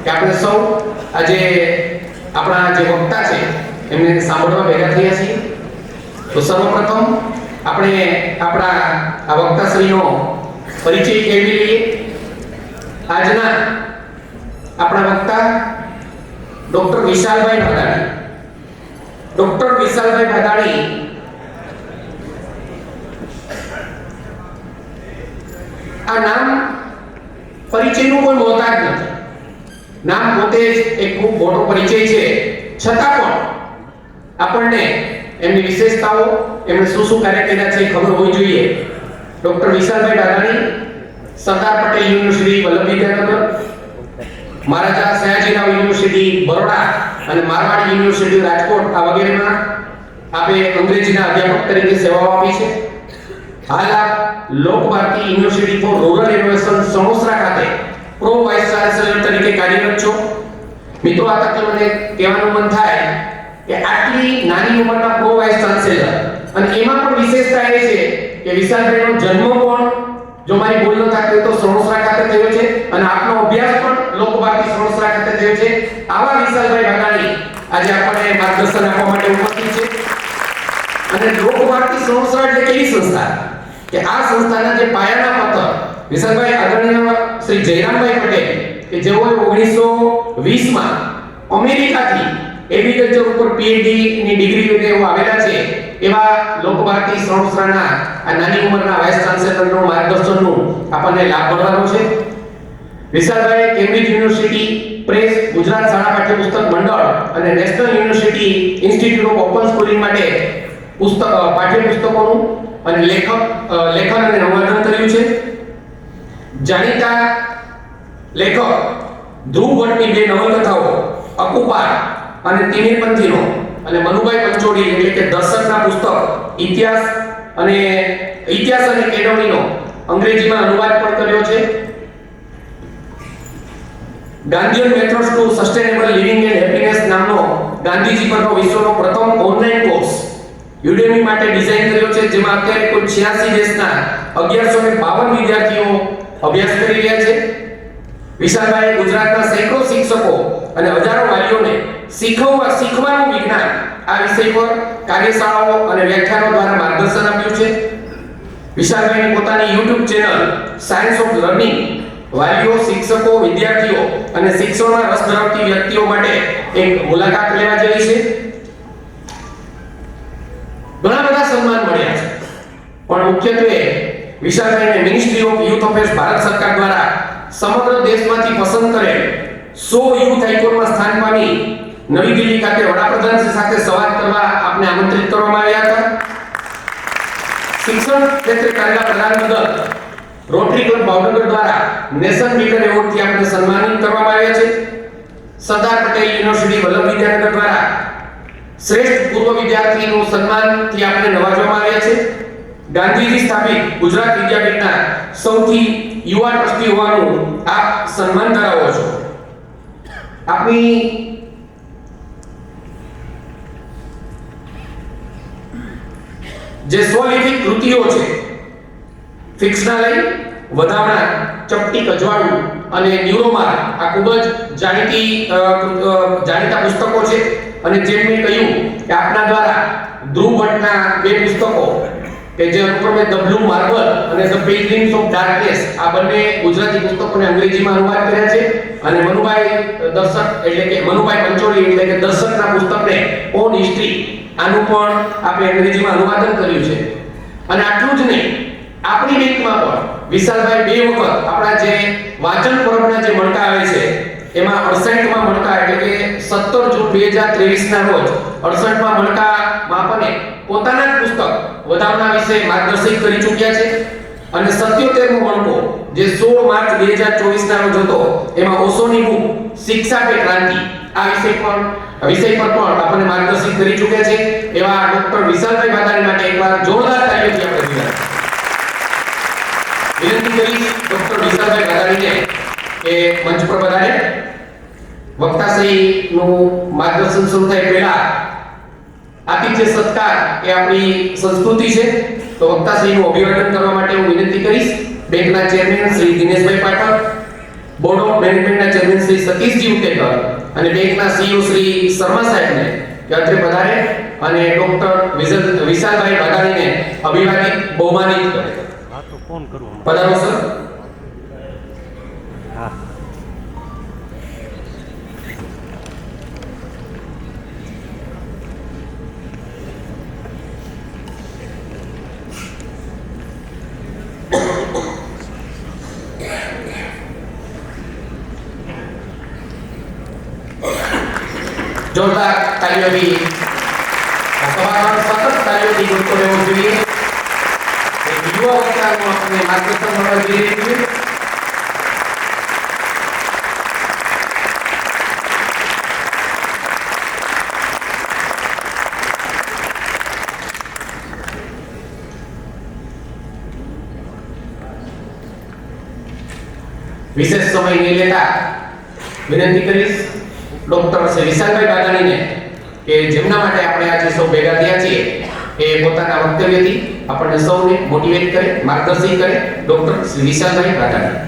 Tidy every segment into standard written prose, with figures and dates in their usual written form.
કે આપણે સૌ આજે આપણા જે વક્તા છે એમને સાંભળવા ભેગા થયા છીએ. તો સર્વપ્રથમ આપણે આપણા આ વક્તાશ્રીનો પરિચય કેળવી લઈએ. આજના આપણા વક્તા ડોક્ટર વિશાલભાઈ ભાદાણી. ડોક્ટર વિશાલભાઈ ભાદાણી આ નામ પરિચયનું કોઈ મોહતાજ નથી. નામ પોતે જ એક ખૂબ મોટો પરિચય છે, છતાં પણ આપણને એમની વિશેષતાઓ, એમણે શું કાર્ય કર્યા છે એ ખબર હોવી જોઈએ. ડોક્ટર વિશાલભાઈ ભાદાણી સરદાર પટેલ યુનિવર્સિટી વલ્લભ વિદ્યાનગર, મહારાજા સયાજીરાવ યુનિવર્સિટી બરોડા અને મારવાડ યુનિવર્સિટી રાજકોટ આ વગેરેમાં આપે અંગ્રેજીના અધ્યાપક તરીકે સેવાઓ આપી છે. હાલ આપ Lok Bharati university for rural innovation Sanosara ખાતે પ્રો વાઇસ ચાન્સેલર તરીકે કાર્યરત છો. મિત્રો, આ તકે મને કહેવાનું મન થાય કે આટલી નાની ઉંમરના પ્રો વાઇસ ચાન્સેલર અને એમાં પણ વિશેષતા એ છે કે વિશાલભાઈનો જન્મ પણ જો મારી ભૂલ ન થતી હોય તો સણોસરા ખાતે થયો છે અને આપનો અભ્યાસ પણ લોક ભારતી સણોસરા ખાતે થયો છે. આવા વિશાલભાઈ ભાદાણી આજે આપણને માર્ગદર્શન આપવા માટે ઉપસ્થિત છે. અને લોક ભારતી સણોસરા એટલે કેવી સંસ્થા કે આ સંસ્થાના જે પાયાના પથ્થર વિશાલભાઈ આદરણીય શ્રી જયરામભાઈ પટેલ કે જેઓએ 1920 માં અમેરિકાથી એગ્રીકલ્ચર ઉપર પીએચડી ની ડિગ્રી લઈને આવેલા છે, એવા લોક ભારતી સણોસરાના આ નાની ઉંમરના વાઇસ ચાન્સેલરનું માર્ગદર્શનનું આપણને લાભ મળવાનો છે. વિશાલભાઈ કેમ્બ્રિજ યુનિવર્સિટી પ્રેસ, ગુજરાત શાળા પાઠ્યપુસ્તક મંડળ અને national university institute of open schooling માટે પાઠ્યપુસ્તકોનું અને લેખન અને અનુવાદન કર્યું છે. જાણીતા લેખક ધ્રુવ ભટ્ટની બે નવલકથાઓ અકુપાર અને તિમિરપંથીનો અને મનુભાઈ પંચોડી એટલે કે દર્શકના પુસ્તક ઇતિહાસ અને કેળવણીનો અંગ્રેજીમાં અનુવાદ પણ કર્યો છે. Gandhian methods to sustainable living and happiness નામનો ગાંધીજી પરનો વિશ્વનો પ્રથમ ઓનલાઈન કોર્સ યુડેમી માટે ડિઝાઇન કર્યો છે, જેમાં અત્યારે કુલ 86 દેશના 1152 વિદ્યાર્થીઓ અભ્યાસ કરી રહ્યા છે. વિશાલભાઈ ગુજરાતના સેંકડો શિક્ષકો અને હજારો વાલીઓને શીખવાનું વિજ્ઞાન આ વિષય પર કાર્યશાળાઓ અને વ્યાખ્યાનો દ્વારા માર્ગદર્શન આપ્યું છે. વિશાલભાઈની પોતાની YouTube channel science of learning વાલીઓ, શિક્ષકો, વિદ્યાર્થીઓ અને શિક્ષણમાં રસ ધરાવતી વ્યક્તિઓ માટે એક મુલાકાત લેવા જેવી છે. ઘણા બધા સન્માન મળ્યા છે, પણ મુખ્યત્વે વિશાલભાઈને ministry of youth affairs Bharat સરકાર દ્વારા સમગ્ર દેશમાંથી પસંદ કરેલ 100 યુથ આઇકોનમાં સ્થાન પામી નવી દિલ્હી ખાતે વડાપ્રધાન સાથે સંવાદ કરવા આપને આમંત્રિત કરવામાં આવ્યા હતા. શિક્ષણ ક્ષેત્રે કરેલા પ્રદાન બદલ રોટરી ક્લબ ભાવનગર દ્વારા નેશન બિલ્ડર એવોર્ડથી આપને સન્માનિત કરવામાં આવ્યા છે. સરદાર પટેલ યુનિવર્સિટી વલ્લભ વિદ્યાનગર દ્વારા શ્રેષ્ઠ પૂર્વ વિદ્યાર્થીનું સન્માનથી આપને નવાજવામાં આવ્યા છે. ગાંધીજી સ્થાપિત ગુજરાત વિદ્યાપીઠના સૌથી યુવા ટ્રસ્ટી હોવાનું આપ સન્માન ધરાવો છો. આપની જે સ્વલિખિત કૃતિઓ છે, ફિક્શનલ વધામણા, ચપટી કજવાળું અને ન્યુરોમાર આ ખૂબ જ જાણીતા પુસ્તકો છે. અને જેમ મેં કહ્યું કે આપના દ્વારા ધ્રુવ ભટ્ટના બે પુસ્તકો કે જે અનુક્રમે ધ બ્લુ માર્બલ અને ધ પેઇન્ટિંગ્સ ઓફ ડાર્કનેસ આ બંને ગુજરાતી પુસ્તકોને અંગ્રેજીમાં અનુવાદ કર્યા છે. અને મનુભાઈ પંચોળી એટલે કે દર્શકના પુસ્તકને ઓન હિસ્ટ્રી આનું પણ આપણે અંગ્રેજીમાં અનુવાદન કર્યું છે. અને આટલું જ નહીં, આપણી બેંકમાં પણ વિશાલભાઈ બે વખત આપણા જે વાંચન પરબના જે મણકા આવે છે એમાં 68માં મણકા એટલે કે 17 જૂન 2023 ના રોજ 68માં મણકામાં આપણને પોતાના જ પુસ્તક વધામણા વિશે માર્ગદર્શિત કરી ચૂક્યા છે. અને 77મો મણકો જે 16 માર્ચ 2024 ના રોજ હતો એમાં ઓશોની બુક શિક્ષા પે ક્રાંતિ આ વિષય પર પણ આપણને માર્ગદર્શિત કરી ચૂક્યા છે. એવા ડોક્ટર વિશાલભાઈ ભાદાણી માટે એકવાર જોરદાર તાળીઓથી આપણે વિનંતી કરીશ ડોક્ટર વિશાલભાઈ ભાદાણીને કે મંચ પર પધારે. વક્તાશ્રીનું માર્ગદર્શન શરૂ થાય પહેલા આતિથ્ય સત્કાર એ આપણી સંસ્કૃતિ છે, તો વક્તાશ્રીનું અભિવાદન કરવા માટે હું વિનંતી કરીશ બેંકના chairman Shri Dineshbhai Pathak, board of મેનેજમેન્ટના ચેરમેન શ્રી સતીશજી ઉટેકર અને બેંકના સીઈઓ શ્રી શર્મા સાહેબને અત્રે પધારે અને ડોક્ટર વિશાલભાઈ બાગાણીને અભિવાદિત બહુમાનિત કરે. હા તો ફોન કરું. પધારો સર. હા. જોરદાર તાલીઓથી સભામાં સતત તાલીઓથી ગુંજતો રહેવો જોઈએ. એક યુવા વક્તાનું આપણને માર્ગદર્શન મળવા જઈ રહ્યું છે. વિશેષ સમય નહીં લેતા વિનંતી કરીશ ડોક્ટર શ્રી વિશાલભાઈ બાગાણીને કે જેમના માટે આપણે આજે સૌ ભેગા થયા છીએ એ પોતાના વક્તવ્યથી આપણને સૌને મોટિવેટ કરે, માર્ગદર્શિત કરે. ડોક્ટર શ્રી વિશાલભાઈ બાગાણી.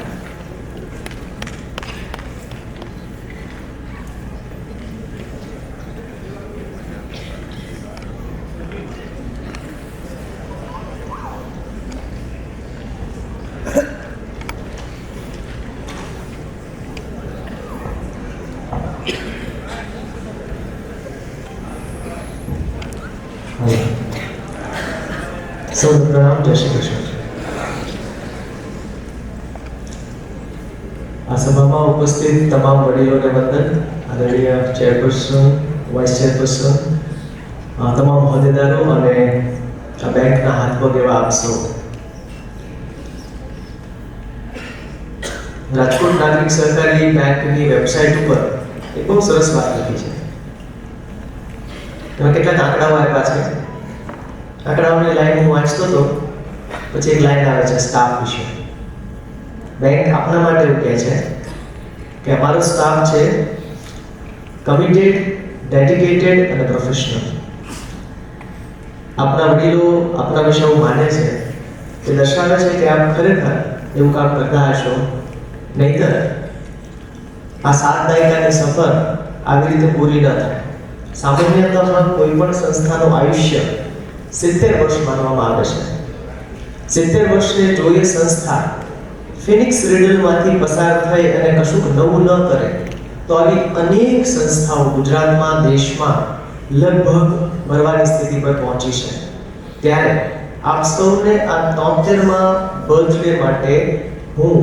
સૌ પ્રણામ. જય શ્રી કૃષ્ણ. આ સભામાં ઉપસ્થિત તમામ વડીલોને વંદન. આદરણીય ચેરપર્સન, વાઇસ ચેરપર્સન, તમામ હોદ્દેદારો અને આ બેંકના હાથપગ એવા આપ સૌ. રાજકોટ નાગરિક સહકારી બેંકની વેબસાઇટ ઉપર એક બહુ સરસ વાત લખી છે. એમાં કેટલાક આંકડાઓ આપ્યા છે. આંકડાઓની લાઈન હું વાંચતો હતો, પછી એક લાઈન આવે છે સ્ટાફ વિશે. બેંક આપના માટે એવું કહે છે કે અમારો સ્ટાફ છે કમિટેડ, ડેડિકેટેડ અને પ્રોફેશનલ. આપના વડીલો આપના વિશે એવું માને છે તે દર્શાવે છે કે આપ ખરેખર એવું કામ કરતા હશો. નહીંતર આ 7 દાયકાની સફર આવી રીતે પૂરી ન થાય. સામાન્યતઃ કોઈ પણ સંસ્થાનું આયુષ્ય 70 વર્ષ માનવામાં આવે છે. 70 વર્ષે જો એ સંસ્થા ફિનિક્સ રીડલમાંથી પસાર થઈ અને કશુંક નવું ન કરે તો આવી અનેક સંસ્થાઓ ગુજરાતમાં, દેશમાં લગભગ મરવાની સ્થિતિ પર પહોંચી છે. ત્યારે આપ સૌને આ 73મા બર્થડે માટે હું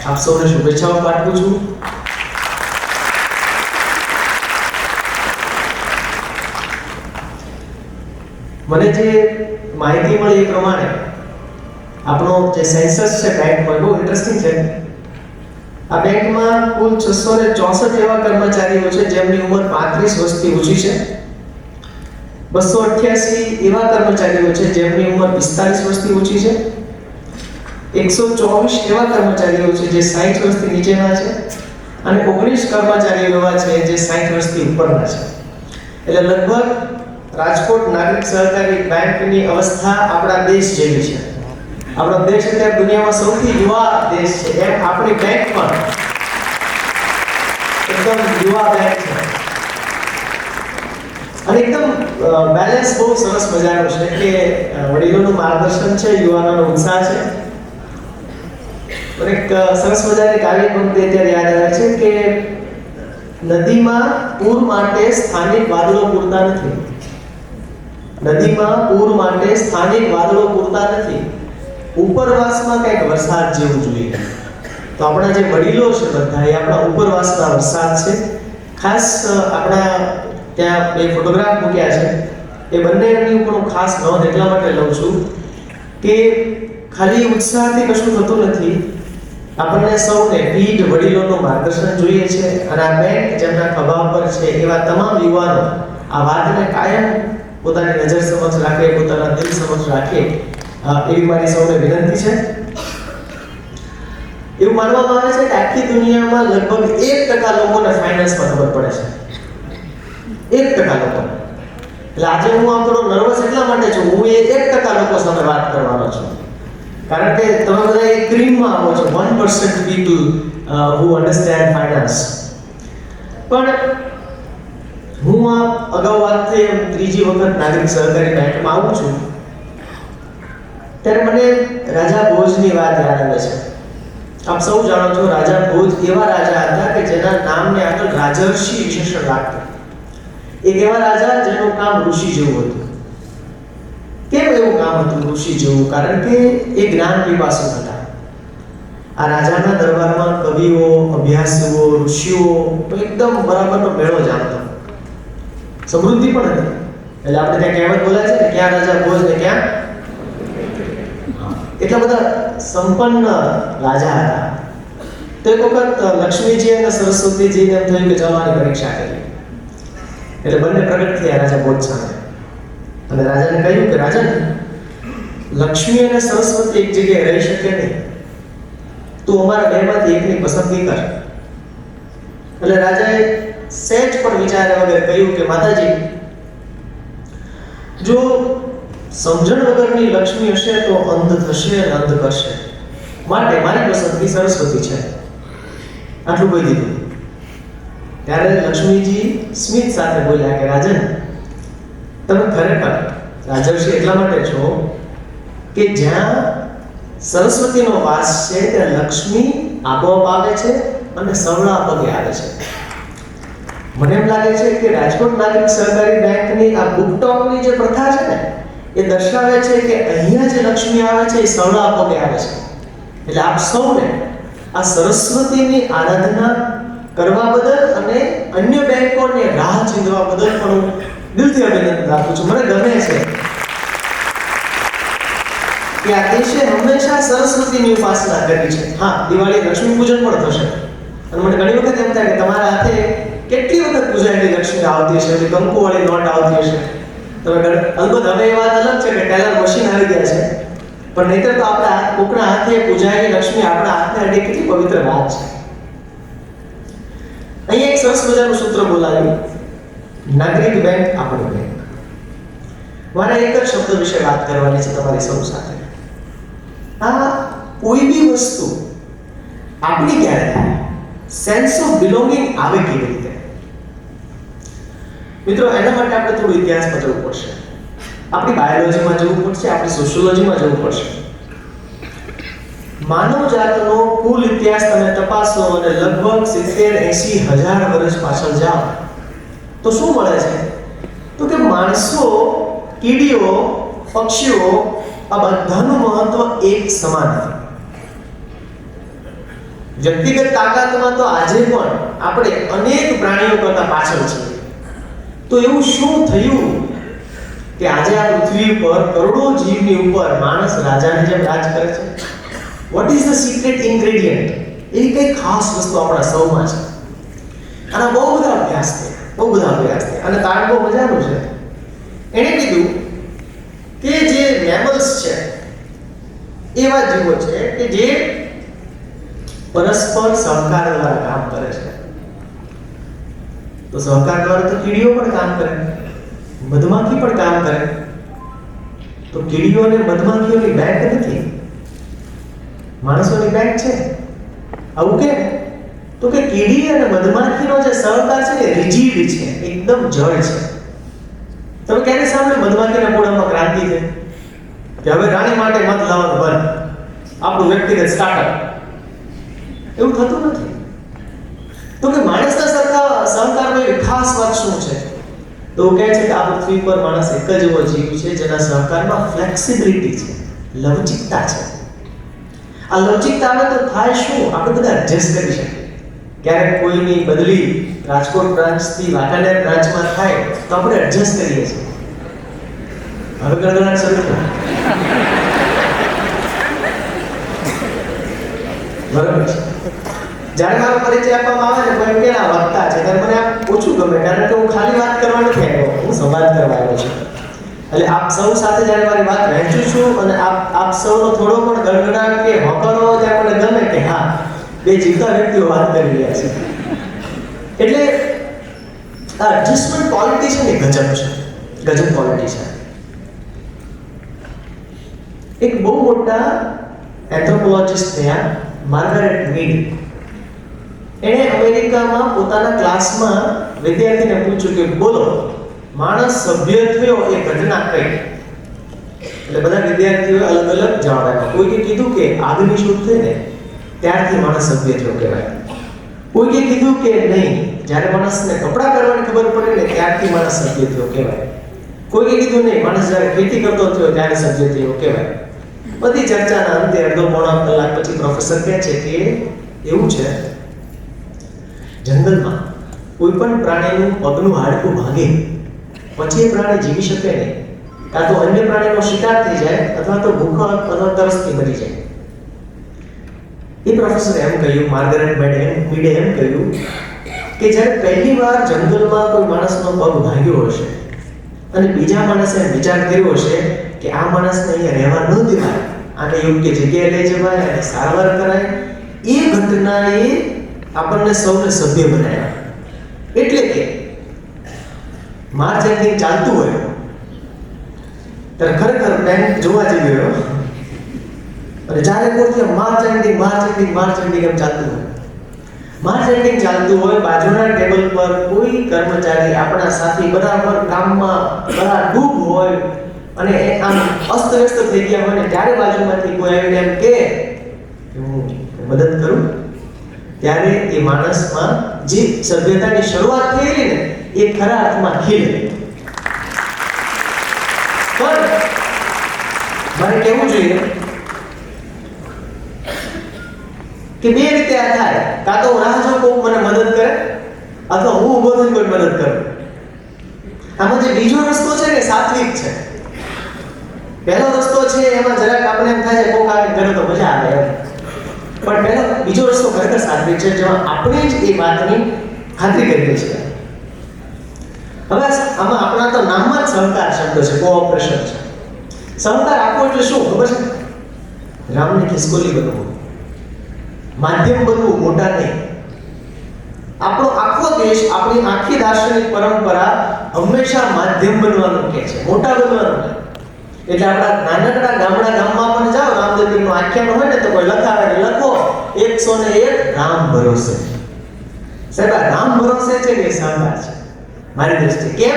આપ સૌને શુભેચ્છાઓ પાઠવું છું. મને જે માહિતી મળી એ પ્રમાણે આપણો જે સેન્સસ છે બેંકમાં બહુ ઇન્ટરેસ્ટિંગ છે. આ બેંકમાં કુલ 664 એવા કર્મચારીઓ છે જેમની ઉંમર 35 વર્ષથી ઓછી છે. 288 એવા કર્મચારીઓ છે જેમની ઉંમર 45 વર્ષથી ઓછી છે. 124 એવા કર્મચારીઓ છે જે 60 વર્ષથી નીચેના છે અને 19 કર્મચારીઓ એવા છે જે 60 વર્ષથી ઉપરના છે. એટલે લગભગ રાજકોટ નાગરિક સહકારી બેંકની અવસ્થા આપણા દેશ જેવી છે. આપણો દેશ અત્યારે દુનિયામાં સૌથી યુવા દેશ છે, એમ આપણી બેંક પણ એકદમ યુવા બેંક છે અને એકદમ બેલેન્સ બહુ સરસ મજાનું છે કે વડીલોનું માર્ગદર્શન છે, યુવાનોનો ઉત્સાહ છે. અને એક સરસ મજાની કાવ્ય પંક્તિ અત્યારે યાદ આવે છે કે નદીમાં પૂર માટે સ્થાનિક વાદળો પૂરતા નથી. નદીમાં પૂર માટે સ્થાનિક વાદળો પૂરતા નથી, ઉપરવાસમાં કંઈક વરસાદ જેવું જોઈએ. તો આપણા જે વડીલો છે બધા એ આપણા ઉપરવાસના વરસાદ છે. ખાસ આપણા ત્યાં બે ફોટોગ્રાફ મૂક્યા છે, એ બંનેની ઉપર હું ખાસ નોંધ એટલા માટે લઉં છું કે ખાલી ઉત્સાહથી કશું થતું નથી. આપણને સૌને પીઢ વડીલોનું માર્ગદર્શન જોઈએ છે અને આ બેંક જેમના ખભા પર છે એવા તમામ યુવાનો આ વાતને કાયમ પોતાની નજર સમક્ષ રાખે, પોતાના દિલ સમક્ષ રાખે, એવી મારી સૌને વિનંતી છે. એવું માનવામાં આવે છે કે આખી દુનિયામાં લગભગ 1% લોકોને ફાઇનાન્સમાં ખબર પડે છે. 1% લોકો. એટલે આજે હું આમ થોડો નર્વસ એટલા માટે છું, હું એ 1% લોકો સામે વાત કરવાનો છું. કારણ કે તમે બધા એક ક્રીમમાં આવો છો 1% પીપલ who understand finance. પણ હું આ અગાઉ વાત થઈ એમ ત્રીજી વખત નાગરિક સહકારી બેંકમાં આવું છું ત્યારે મને રાજા ભોજની વાત યાદ આવે છે. આપ સૌ જાણો છો રાજા ભોજ એવા રાજા હતા કે જેના નામને આગળ રાજર્ષિ વિશેષણ લાગતું. એક એવા રાજા જેનું કામ ઋષિ જેવું હતું. કેમ એવું કામ હતું ઋષિ જેવું? કારણ કે એ જ્ઞાન પીપાસુ હતા. આ રાજાના દરબારમાં કવિઓ, અભ્યાસીઓ, ઋષિઓ તો એકદમ બરાબરનો મેળો જામતો. સમૃદ્ધિ પણ હતી. એટલે આપણે ત્યાં કહેવત બોલાય છે ને, ક્યાં રાજા ભોજ ને ક્યાં. એટલા બધા સંપન્ન રાજા હતા. તો એક વખત લક્ષ્મીજી અને સરસ્વતીજીને એમ થયું કે જવાની પરીક્ષા કરી. એટલે બંને પ્રગટ થયા રાજા ભોજ સામે. અને રાજાને કહ્યું કે રાજન, લક્ષ્મી અને સરસ્વતી એક જગ્યાએ રહી શકે નહીં. તું અમારા બેમાંથી એકની પસંદગી કર. એટલે રાજાએ સહેજ પણ વિચાર્યા વગર કહ્યું કે માતાજી, જો સમજણ વગરની લક્ષ્મી હશે તો અંધ થશે અને અંધ કરશે. માટે મારી પસંદગી સરસ્વતી છે. આટલું કહી દીધું. ત્યારે લક્ષ્મીજી સ્મિત સાથે બોલ્યા કે રાજન, તમે ખરેખર રાજર્ષિ એટલા માટે છો કે જ્યાં સરસ્વતીનો વાસ છે ત્યાં લક્ષ્મી આપોઆપ આવે છે અને સવળા પગે આવે છે. મને એમ લાગે છે કે રાજકોટ નાગરિક સહકારી બેંકની આ બુકટોકની જે પ્રથા છે ને, એ દર્શાવે છે કે અહીંયા જે લક્ષ્મી આવે છે એ સવળા પગે આવે છે. એટલે આપ સૌને આ સરસ્વતીની આરાધના કરવા બદલ અને અન્ય બેંકોને રાહ ચીંધવા બદલ પણ હું દિલથી અભિનંદન આપું છું. મને ગમે છે કે આ દેશે હંમેશા સરસ્વતીની ઉપાસના કરી છે. હા, દિવાળી લક્ષ્મી પૂજન પણ થશે. અને મને ઘણી વખત એમ થાય કે તમારા હાથે કેટલી વખત પૂજાયેલી લક્ષ્મી આવતી હશે, કંકુવાળી નોટ આવતી હશે. અલબત્ત હવે એ વાત અલગ છે કે ટેલર મશીન આવી ગયા છે, પણ નહીતર તો આપણા કોકના હાથે પૂજાયેલી લક્ષ્મી આપણા હાથને અડે કેટલી પવિત્ર વાત છે. અહીંયા એક સરસ મજાનું સૂત્ર બોલાવ્યું, નાગરિક બેંક આપણી બેંક. મારે એક જ શબ્દ વિશે વાત કરવાની છે તમારી સૌ સાથે. આ કોઈ બી વસ્તુ આપણી ક્યારે થાય, સેન્સ ઓફ બિલોંગિંગ આવે કેવી રીતે? મિત્રો, એના માટે આપણે થોડું ઇતિહાસમાં જવું પડશે. આપણી બાયોલોજીમાં જવું પડશે, આપણી સોશિયોલોજીમાં જવું પડશે. માનવ જાતનો કુલ ઇતિહાસ તમે તપાસો અને લગભગ 70-80 હજાર વર્ષ પાછળ જાઓ તો શું મળે છે? તો કે માણસો, કીડીઓ, પક્ષીઓ આ બધાનું મહત્વ એક સમાન હતું. વ્યક્તિગત તાકાતમાં તો આજે પણ આપણે અનેક પ્રાણીઓ કરતા પાછળ છીએ. તો એવું શું થયું કે આજે આ પૃથ્વી પર કરોડો જીવની ઉપર માણસ રાજાની જેમ રાજ કરે છે? What is the secret ingredient? એ કઈ ખાસ વસ્તુ આપણા સૌમાં છે. આના બહુ બધા અભ્યાસ થયા અને તારણ બહુ મજાનું છે. એણે કીધું કે જે મેમલ્સ છે એવા જીવો છે કે જે પરસ્પર સહકાર દ્વારા કામ કરે છે. તો સહકાર દ્વારા તો કીડીઓ પણ કામ કરે, મધમાખી પણ કામ કરે. તો કીડીઓ અને મધમાખીઓની બેંક નથી, માણસોની બેંક છે. આવું કેમ? તો કે કીડી અને મધમાખીનો જે સહકાર છે એ રિજિડ છે, એકદમ જડ છે. તમે ક્યારે સાંભળ્યું મધમાખીના મૂળામાં ક્રાંતિ છે કે હવે રાણી માટે મત લાવવાનું બંધ, આપણું વ્યક્તિગત સ્ટાર્ટઅપ? એવું થતું નથી. તો કે માણસના સહકારમાં ખાસ વાત શું છે? તો કહે છે કે આ પૃથ્વી પર માણસ એક જ એવો જીવ છે જેના સહકારમાં ફ્લેક્સિબિલિટી છે, લવચિકતા છે. આ લવચિકતા આવે તો થાય શું? આપણે બધા એડજસ્ટ કરી શકીએ. ક્યારેક કોઈની બદલી રાજકોટ બ્રાન્ચથી વાંકાનેર બ્રાન્ચમાં થાય તો આપણે એડજસ્ટ કરીએ છીએ. હવે ગણગણાટ શરૂ થાય. બરાબર છે. જ્યારે મારો પરિચય આપવામાં આવે ને કોઈ એમ કે આ વક્તા છે ત્યારે મને આ ઓછું ગમે, કારણ કે હું ખાલી વાત કરવા નથી આવ્યો, હું સંવાદ કરવા આવ્યો છું. એટલે આપ સૌ સાથે જ્યારે મારી વાત વહેંચું છું અને આપ સૌનો થોડો પણ ગણગણાટ કે હોકરો ત્યારે મને ગમે કે હા, બે જીવતા વ્યક્તિઓ વાત કરી રહ્યા છે. એટલે આ એડજસ્ટમેન્ટ ક્વોલિટી છે ને ગજબ ક્વોલિટી છે. એક બહુ મોટા એન્થ્રોપોલોજિસ્ટ થયા માર્ગારેટ મીડ. એણે અમેરિકામાં પોતાના ક્લાસમાં વિદ્યાર્થીને પૂછ્યું કે બોલો માણસ સભ્ય થયો એ ઘટના કઈ? એટલે બધા વિદ્યાર્થીઓએ અલગ અલગ જવાબ આપ્યા. કોઈએ કીધું કે આગની શોધ થઈ ને ત્યારથી માણસ સભ્ય થયો કહેવાય. કોઈએ કીધું કે નહીં, જ્યારે માણસને કપડાં પહેરવાની ખબર પડી ને ત્યારથી માણસ સભ્ય થયો કહેવાય. કોઈએ કીધું નહીં, માણસ જ્યારે ખેતી કરતો થયો ત્યારે સભ્ય થયો કહેવાય. બધી ચર્ચાના અંતે અડધો પોણો કલાક પછી પ્રોફેસર કહે છે કે એવું છે, જંગલમાં કોઈ પણ પ્રાણીનું પગનું હાડકું ભાંગે પછી એ પ્રાણી જીવી શકે નહીં. કાં તો અન્ય પ્રાણીનો શિકાર થઈ જાય અથવા તો ભૂખ અથવા તરસથી મરી જાય. એ પ્રોફેસરે એમ કહ્યું, માર્ગારેટ મીડે એમ કહ્યું કે જ્યારે પહેલી વાર જંગલમાં કોઈ માણસનો પગ ભાંગ્યો હશે અને બીજા માણસે વિચાર કર્યો હશે કે આ માણસને અહીંયા રહેવા ન દેવાય, આને યોગ્ય જગ્યાએ લઈ જવાય અને સારવાર કરાય, એ ઘટનાએ આપણને સૌને સભ્ય બનાવ્યા. એટલે કે માર્ચ એન્ડિંગ ચાલતું હોય ત્યારે ખરેખર બેંક જોવા જઈ ગયો અને ચારે કોરથી માર્ચ એન્ડિંગ એમ ચાલતું હોય. માર્ચ એન્ડિંગ ચાલતું હોય, બાજુના ટેબલ પર કોઈ કર્મચારી આપણા સાથી બરાબર કામમાં ડૂબ હોય અને આમ અસ્તવ્યસ્ત થઈ ગયા હોય ને ત્યારે બાજુમાંથી કોઈ આવીને એમ કે હું મદદ કરું, ત્યારે એ માણસમાં જે સભ્યતાની શરૂઆત થયેલી ને એ ખરા અર્થમાં ખીલે. પણ મારે કહેવું જોઈએ કે બે રીતે આ થાય, કાં તો રાહ જો કોઈ મને મદદ કરે અથવા હું ઊભો થઈને કોઈ મદદ કરું. આમાં જે બીજો રસ્તો છે ને સાત્વિક છે. પહેલો રસ્તો છે એમાં જરાક આપણે એમ થાય છે કોક આવીને કરે તો મજા આવે એમ, પણ બીજો રસ્તો ખરેખર સાત્વિક છે જેમાં આપણે જ એ વાતની ખાતરી કરીએ છીએ. હવે આમાં આપણા તો નામમાં જ સહકાર શબ્દ છે, કોઓપરેશન છે. સહકાર આપવો એટલે શું ખબર છે? રામને ખિસકોલી બનવું, માધ્યમ બનવું, મોટા નહીં. આપણો આખો દેશ, આપણી આખી દાર્શનિક પરંપરા હંમેશા માધ્યમ બનવાનું કહે છે, મોટા બનવાનું. એટલે આપણા નાનકડા ગામમાં પણ જાઓ, રામદેવપીરનું આખ્યાન હોય ને તો કોઈ લખાવે કે લખો 101 રામ ભરોસે. સાહેબ આ રામ ભરોસે છે કે સહકાર છે મારી દ્રષ્ટિએ.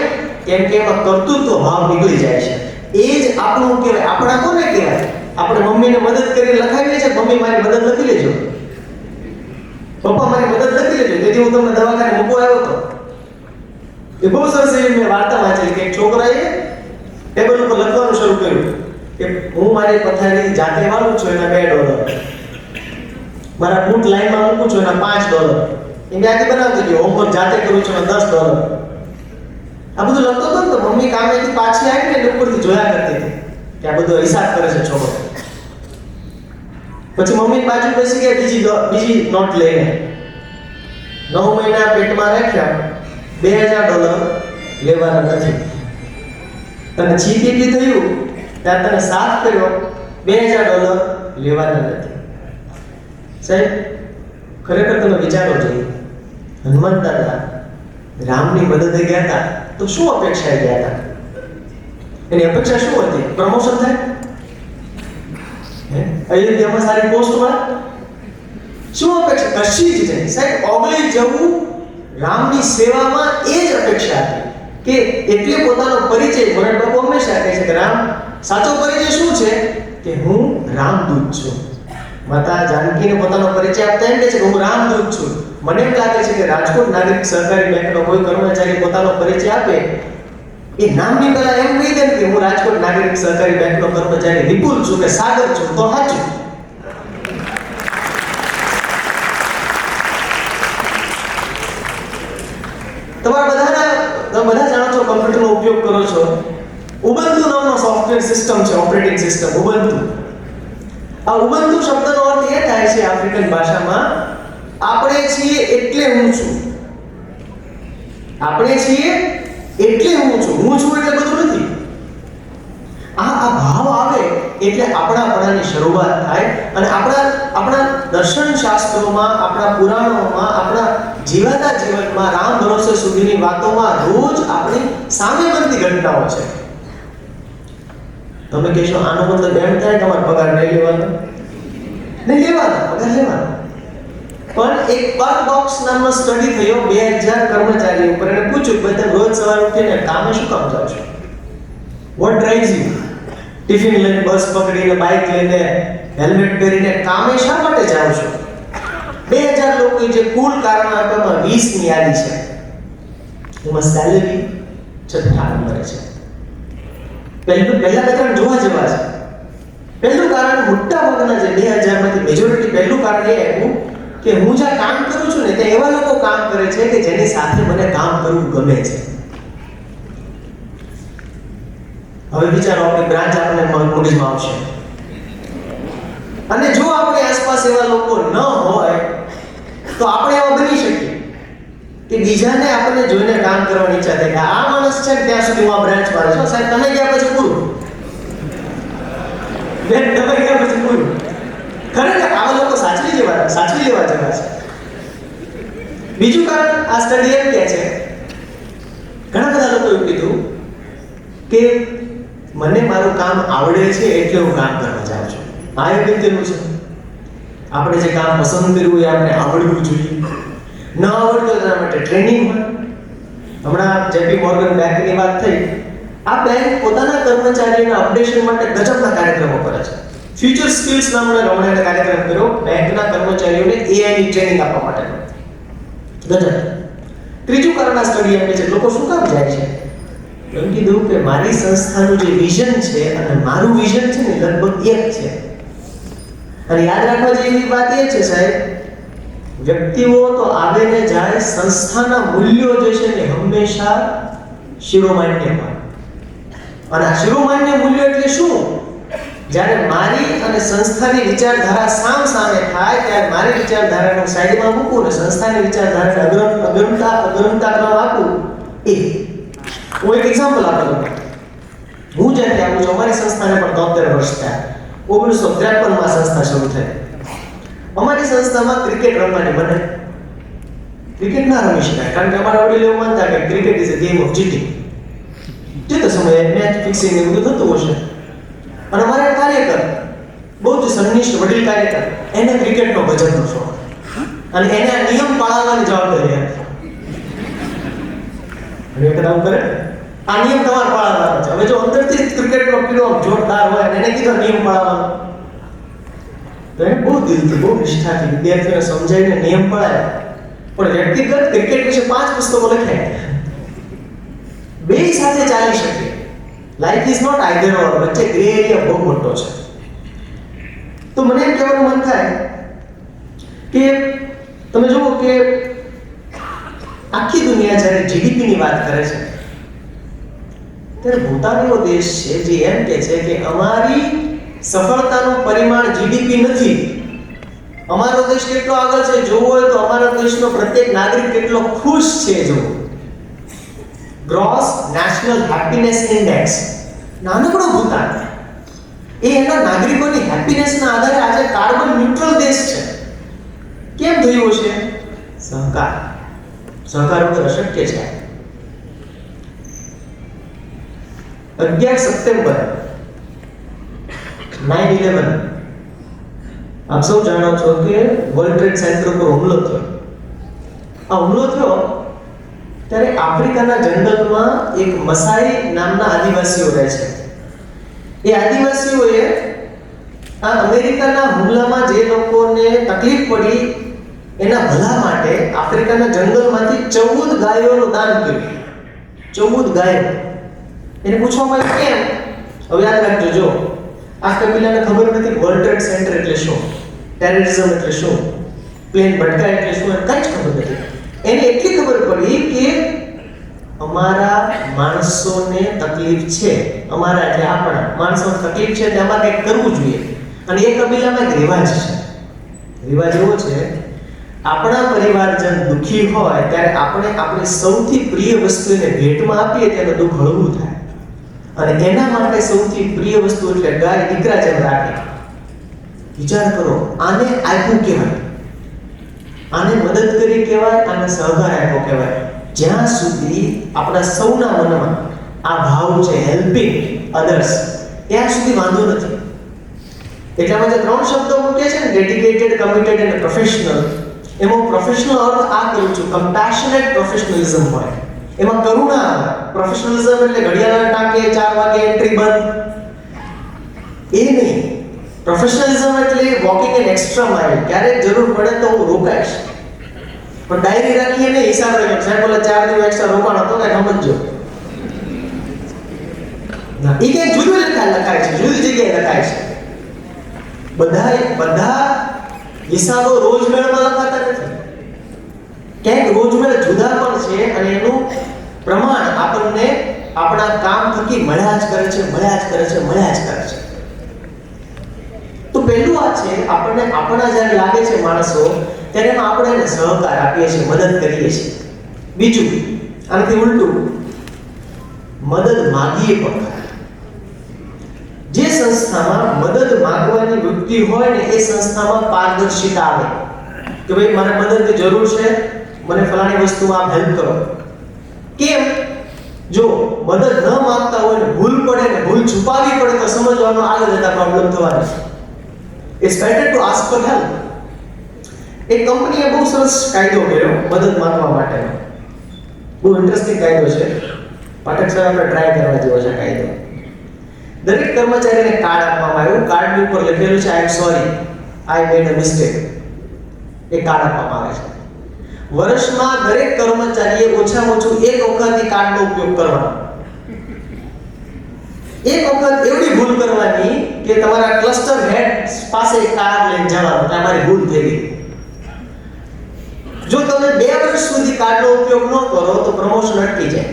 કેમ કે એમાં કર્તૃત્વ ભાવ નીકળી જાય છે. એ જ આપણું કહેવાય. આપણા કોને કહેવાય? આપણે મમ્મીને મદદ કરીને લખાવીએ છીએ, મમ્મી મારી મદદ લખી લેજો, પપ્પા મારી મદદ લખી લેજો, તેથી હું તમને દવાખાને મૂકવા આવ્યો હતો. એ બહુ સરસ એવી મેં વાર્તા વાંચેલી કે એક છોકરાએ ટેબલ ઉપર લખવાનું શરૂ કર્યું કે હું મારી પથારી જાતે વાળું છું એના $2, મારા બૂટ લાઈનમાં મૂકું છું એના $5, એ મેં આથી બનાવતી ગયો, હોમવર્ક જાતે કરું છું એના $10. આ બધું લખતો હતો ને તો મમ્મી કામેથી પાછી આવીને એને ઉપરથી જોયા કરતી હતી કે આ બધો હિસાબ કરે છે છોકરો. પછી મમ્મી બાજુ બેસી ગયા બીજી નોટ લઈને 9 મહિના પેટમાં રાખ્યા, $2000 લેવાના નથી. તને છીપીટી થયું ત્યારે તને સાફ કર્યો, $2000 લેવાના નથી. સાહેબ ખરેખર તમે વિચારો જોઈએ, હનુમાન દાદા રામની મદદે ગયા હતા તો શું અપેક્ષાએ ગયા હતા? એની અપેક્ષા શું હતી? પ્રમોશન થાય, અયોધ્યામાં સારી પોસ્ટ મળે, શું અપેક્ષા? કશી જ નહીં સાહેબ. ઓગળી જવું રામની સેવામાં એ જ અપેક્ષા હતી કે એટલે પોતાનો પરિચય મોરારી બાપુ હંમેશા કહે છે કે રામ સાચો પરિચય શું છે કે હું રામદૂત છું. માતા જાનકીને પોતાનો પરિચય આપતા એમ કહે છે કે હું રામદૂત છું. મને એમ લાગે છે કે રાજકોટ નાગરિક સહકારી બેંકનો કોઈ કર્મચારી પોતાનો પરિચય આપે એ નામની પહેલા એમ કહી દે કે હું રાજકોટ નાગરિક સહકારી બેંકનો કર્મચારી વિપુલ છું કે સાગર છું, તો સાચું. તમે બધા જાણો છો, કમ્પ્યુટરનો ઉપયોગ કરો છો. ઉબુન્ટુ નામનો સોફ્ટવેર સિસ્ટમ છે, ઓપરેટિંગ સિસ્ટમ ઉબુન્ટુ. આ ઉબુન્ટુ શબ્દનો અર્થ એ થાય છે આફ્રિકન ભાષામાં આપણે છીએ એટલે હું છું. આપણે છીએ એટલે હું છું. હું છું એટલે બધું નથી. આ ભાવ આવે એટલે આપણાપણાની શરૂઆત થાય અને આપણા દર્શન શાસ્ત્રોમાં, આપણા પુરાણોમાં, આપણા જીવાતા જીવનમાં રામ ભરોસે સુધીની વાતોમાં રોજ આપણી સામે બનતી ઘટનાઓ છે. તમે કહેશો આનો મતલબ એમ થાય કે અમારો પગાર નહીં લેવાનો? ને લેવાના પગાર લેવાના. પણ એક પર બોક્સ નામનો સ્ટડી થયો 2000 કર્મચારીઓ ઉપર. એને પૂછ્યું કે તમે રોજ સવારે ઉઠીને કામે શું કામ જાઓ છો? Vote drives you? ટિફિન લઈને, બસ પકડીને, બાઇક લઈને, હેલ્મેટ પહેરીને કામે શા માટે જાઓ છો? 2000 લોકોએ જે કુલ કારણ આપ્યામાં 20 ની યાદી છે. એમાં સેલેરી છઠ્ઠા નંબરે છે. પહેલા બે જોવા જેવા છે. પહેલું કારણ મોટા ભાગના જે 2000 માંથી મેજોરિટી પહેલું કારણ એ આપ્યું કે હું જ્યાં કામ કરું છું ને ત્યાં એવા લોકો કામ કરે છે કે જેની સાથે મને કામ કરવું ગમે છે. હવે વિચારો આપણી બ્રાન્ચ આપણને મગજમાં આવશે, અને જો આપણી આસપાસ એવા લોકો ન હોય તો આપણે એવા બની શકીએ કે બીજાને આપણને જોઈને કામ કરવાની ઈચ્છા થાય કે આ માણસ છે ત્યાં સુધી હું આ બ્રાન્ચમાં રહીશ. સાહેબ તમે ગયા પછી પૂરું, બેન તમે ગયા પછી પૂરું. ખરેખર આવા લોકો સાચવી લેવા જેવા છે. બીજું કારણ આ સ્ટડી એમ કહે છે, ઘણા બધા લોકો એવું કીધું કે મને મારું કામ આવડે છે એટલે હું કામ કરવા જાઉં છું. આ એ વ્યક્તિનું છે. આપણે જે કામ પસંદ કર્યું હોય આપણે આવડવું જોઈએ. ન આવડતું એના માટે ટ્રેનિંગ હોય. હમણાં જેપી મોર્ગન બેંકની વાત થઈ. આ બેંક પોતાના કર્મચારીઓના અપડેશન માટે ગજબના કાર્યક્રમો કરે છે. ફ્યુચર સ્કિલ્સ નામનો રમણીય કાર્યક્રમ કર્યો બેંકના કર્મચારીઓને AI ની ટ્રેનિંગ આપવા માટે. ગજબ. ત્રીજું કારણ આ સ્ટડી આપે છે લોકો શું કામ જાય છે? એમ કીધું કે મારી સંસ્થાનું જે વિઝન છે અને મારું વિઝન છે ને લગભગ એક છે. અને યાદ રાખવા જેવી વાત એ છે સાહેબ, વ્યક્તિઓ તો આવે ને જાય, સંસ્થાના મૂલ્યો જે છે ને હંમેશા શિરોમાન્ય હોય. અને આ શિરોમાન્ય મૂલ્યો એટલે શું? જ્યારે મારી અને સંસ્થાની વિચારધારા સામે થાય ત્યારે મારી વિચારધારાને સાઈડમાં મૂકું ને સંસ્થાની વિચારધારાને અગ્રતા આપું. એ હું એક એક્ઝામ્પલ આપું. હું જ્યારે આવું છું, અમારી સંસ્થાને પણ 73 વર્ષ થયા. 1953 માં સંસ્થા શરૂ થઈ. અમારી સંસ્થામાં ક્રિકેટ રમવાની મને ક્રિકેટ ના રમી શકાય, કારણ કે અમારા વડીલો એવું માનતા કે cricket is a game of cheating. જે તો સમયે મેચ ફિક્સિંગ ને બધું થતું હશે. અને અમારા કાર્યકર બહુ જ સંનિષ્ઠ વડીલ કાર્યકર, એને ક્રિકેટનો ગજબનો શોખ અને એને આ નિયમ પાળવાની જવાબદારી હતી. અને એક કામ કરે, આ નિયમ તમારે પાળવાનો છે. હવે જો અંદરથી ક્રિકેટનો કીડો જોરદાર હોય અને એને કીધો નિયમ પાળવાનો, તો એ બહુ દિલથી બહુ નિષ્ઠાથી વિદ્યાર્થીઓને સમજાવીને નિયમ પાળાય. પણ વ્યક્તિગત ક્રિકેટ વિશે 5 પુસ્તકો લખ્યા. બે સાથે ચાલી શકે. Life is not either or, વચ્ચે ગ્રે એરિયા બહુ મોટો છે. તો મને એમ કહેવાનું મન થાય કે તમે જુઓ કે આખી દુનિયા જ્યારે જીડીપી ની વાત કરે છે ત્યારે ભૂતાન એવો દેશ છે જે એમ કહે છે કે અમારી સફળતાનું પરિમાણ જીડીપી નથી. અમારો દેશ કેટલો આગળ છે જોવો હોય તો અમારા દેશનો પ્રત્યેક નાગરિક કેટલો ખુશ છે જોવો. ગ્રોસ નેશનલ હેપીનેસ ઇન્ડેક્સ, નાનકડો ભૂતાન, એ એના નાગરિકોની હેપીનેસના આધારે આજે કાર્બન ન્યુટ્રલ દેશ છે. કેમ થયું છે? સહકાર વગર અશક્ય છે. 11 સપ્ટેમ્બર 9/11 આપ સૌ જાણો છો કે વર્લ્ડ ટ્રેડ સેન્ટર પર હુમલો થયો. આ હુમલો થયો ત્યારે આફ્રિકાના જંગલમાં એક મસાઈ નામના આદિવાસીઓ રહે છે. એ આદિવાસીઓએ આ અમેરિકાના હુમલામાં જે લોકોને તકલીફ પડી એના ભલા માટે આફ્રિકાના જંગલમાંથી 14 ગાયોનું દાન કર્યું. 14 ગાયો. એને પૂછવામાં આવ્યું કેમ? હવે યાદ રાખજો, જો આ કબીલાને ખબર નથી વર્લ્ડ ટ્રેડ સેન્ટર એટલે શું, ટેરરિઝમ એટલે શું, પ્લેન ભટકા એટલે શું, કંઈ જ ખબર નથી. એને એટલી ખબર પડી કે અમારા માણસોને તકલીફ છે, અમારા એટલે આપણા માણસોને તકલીફ છે એટલે અમારે કંઈક કરવું જોઈએ. અને એ કબીલામાં એક રિવાજ છે. રિવાજ એવો છે, આપણા પરિવારજન દુઃખી હોય ત્યારે આપણે આપણી સૌથી પ્રિય વસ્તુ એને ભેટમાં આપીએ ત્યારે દુઃખ હળવું થાય. અને એના માટે સૌથી પ્રિય વસ્તુ એટલે ગાય દીકરા જેમ રાખે. વિચાર કરો, આને આપ્યું કહેવાય, આને મદદ કરી કહેવાય, આને સહકાર આપ્યો કહેવાય. જ્યાં સુધી આપણા સૌના મનમાં આ ભાવ છે હેલ્પિંગ અધર્સ, ત્યાં સુધી વાંધો નથી. એટલામાં જે ત્રણ શબ્દો મૂક્યા છે ને, ડેડિકેટેડ, કમિટેડ અને પ્રોફેશનલ, એમાં પ્રોફેશનલ અર્થ આ કરું છું, કમ્પેશનેટ પ્રોફેશનલિઝમ હોય, એમાં કરુણા હોય. પ્રોફેશનલિઝમ એટલે ઘડિયાળના ટાંકે 4 વાગે એન્ટ્રી બંધ, એ નહીં. પ્રોફેશનલિઝમ એટલે વોકિંગ એન એક્સ્ટ્રા માઇલ. ક્યારેક જરૂર પડે તો હું રોકાઈશ, પણ ડાયરી રાખીએ ને હિસાબ રાખીએ, સાહેબ બોલે 4 દિવસ એક્સ્ટ્રા રોકાણ હતો કે સમજજો ના, એ ક્યાંક જુદું લખાય છે, જુદી જગ્યાએ લખાય છે. બધા હિસાબો રોજમેળમાં લખાતા નથી. ક્યાંક રોજમેળ જુદા પણ છે અને એનું પ્રમાણ આપણને આપણા કામ થકી મળ્યા જ કરે છે. તો પહેલું આ છે, આપણને આપણા જ્યારે લાગે છે માણસો, ત્યારે એમાં આપણે એને સહકાર આપીએ છીએ, મદદ કરીએ છીએ. બીજું, આનાથી ઉલટું, મદદ માગીએ પણ ખરા. જે સંસ્થામાં મદદ માંગવાની વૃત્તિ હોય ને, એ સંસ્થામાં પારદર્શિતા આવે કે ભાઈ મારે મદદની જરૂર છે, મને ફલાણી વસ્તુમાં આપ હેલ્પ કરો. કેમ? જો મદદ ન માંગતા હોય ને ભૂલ પડે ને ભૂલ છુપાવી પડે તો સમજવાનો આગળ જતા પ્રોબ્લેમ થવાનો છે. It's better to ask for help. એક કંપનીએ બહુ સરસ કાયદો કર્યો મદદ માંગવા માટેનો. બહુ ઇન્ટરેસ્ટિંગ કાયદો છે. પાઠક સાહેબ આપણે ટ્રાય કરવા જેવો છે કાયદો. દરેક કર્મચારીને કાર્ડ આપવામાં આવ્યું. કાર્ડની ઉપર લખેલું છે I am sorry, I made a mistake. એ કાર્ડ આપવામાં આવે છે. વર્ષમાં દરેક કર્મચારીએ ઓછામાં ઓછું એક વખત એ કાર્ડનો ઉપયોગ કરવાનો. એક વખત એવડી ભૂલ કરવાની કે તમારા ક્લસ્ટર હેડ પાસે કાર્ડ લઈને જવાનું કે અમારી ભૂલ થઈ ગઈ. જો તમે 2 વર્ષ સુધી કાર્ડનો ઉપયોગ ન કરો તો પ્રમોશન અટકી જાય.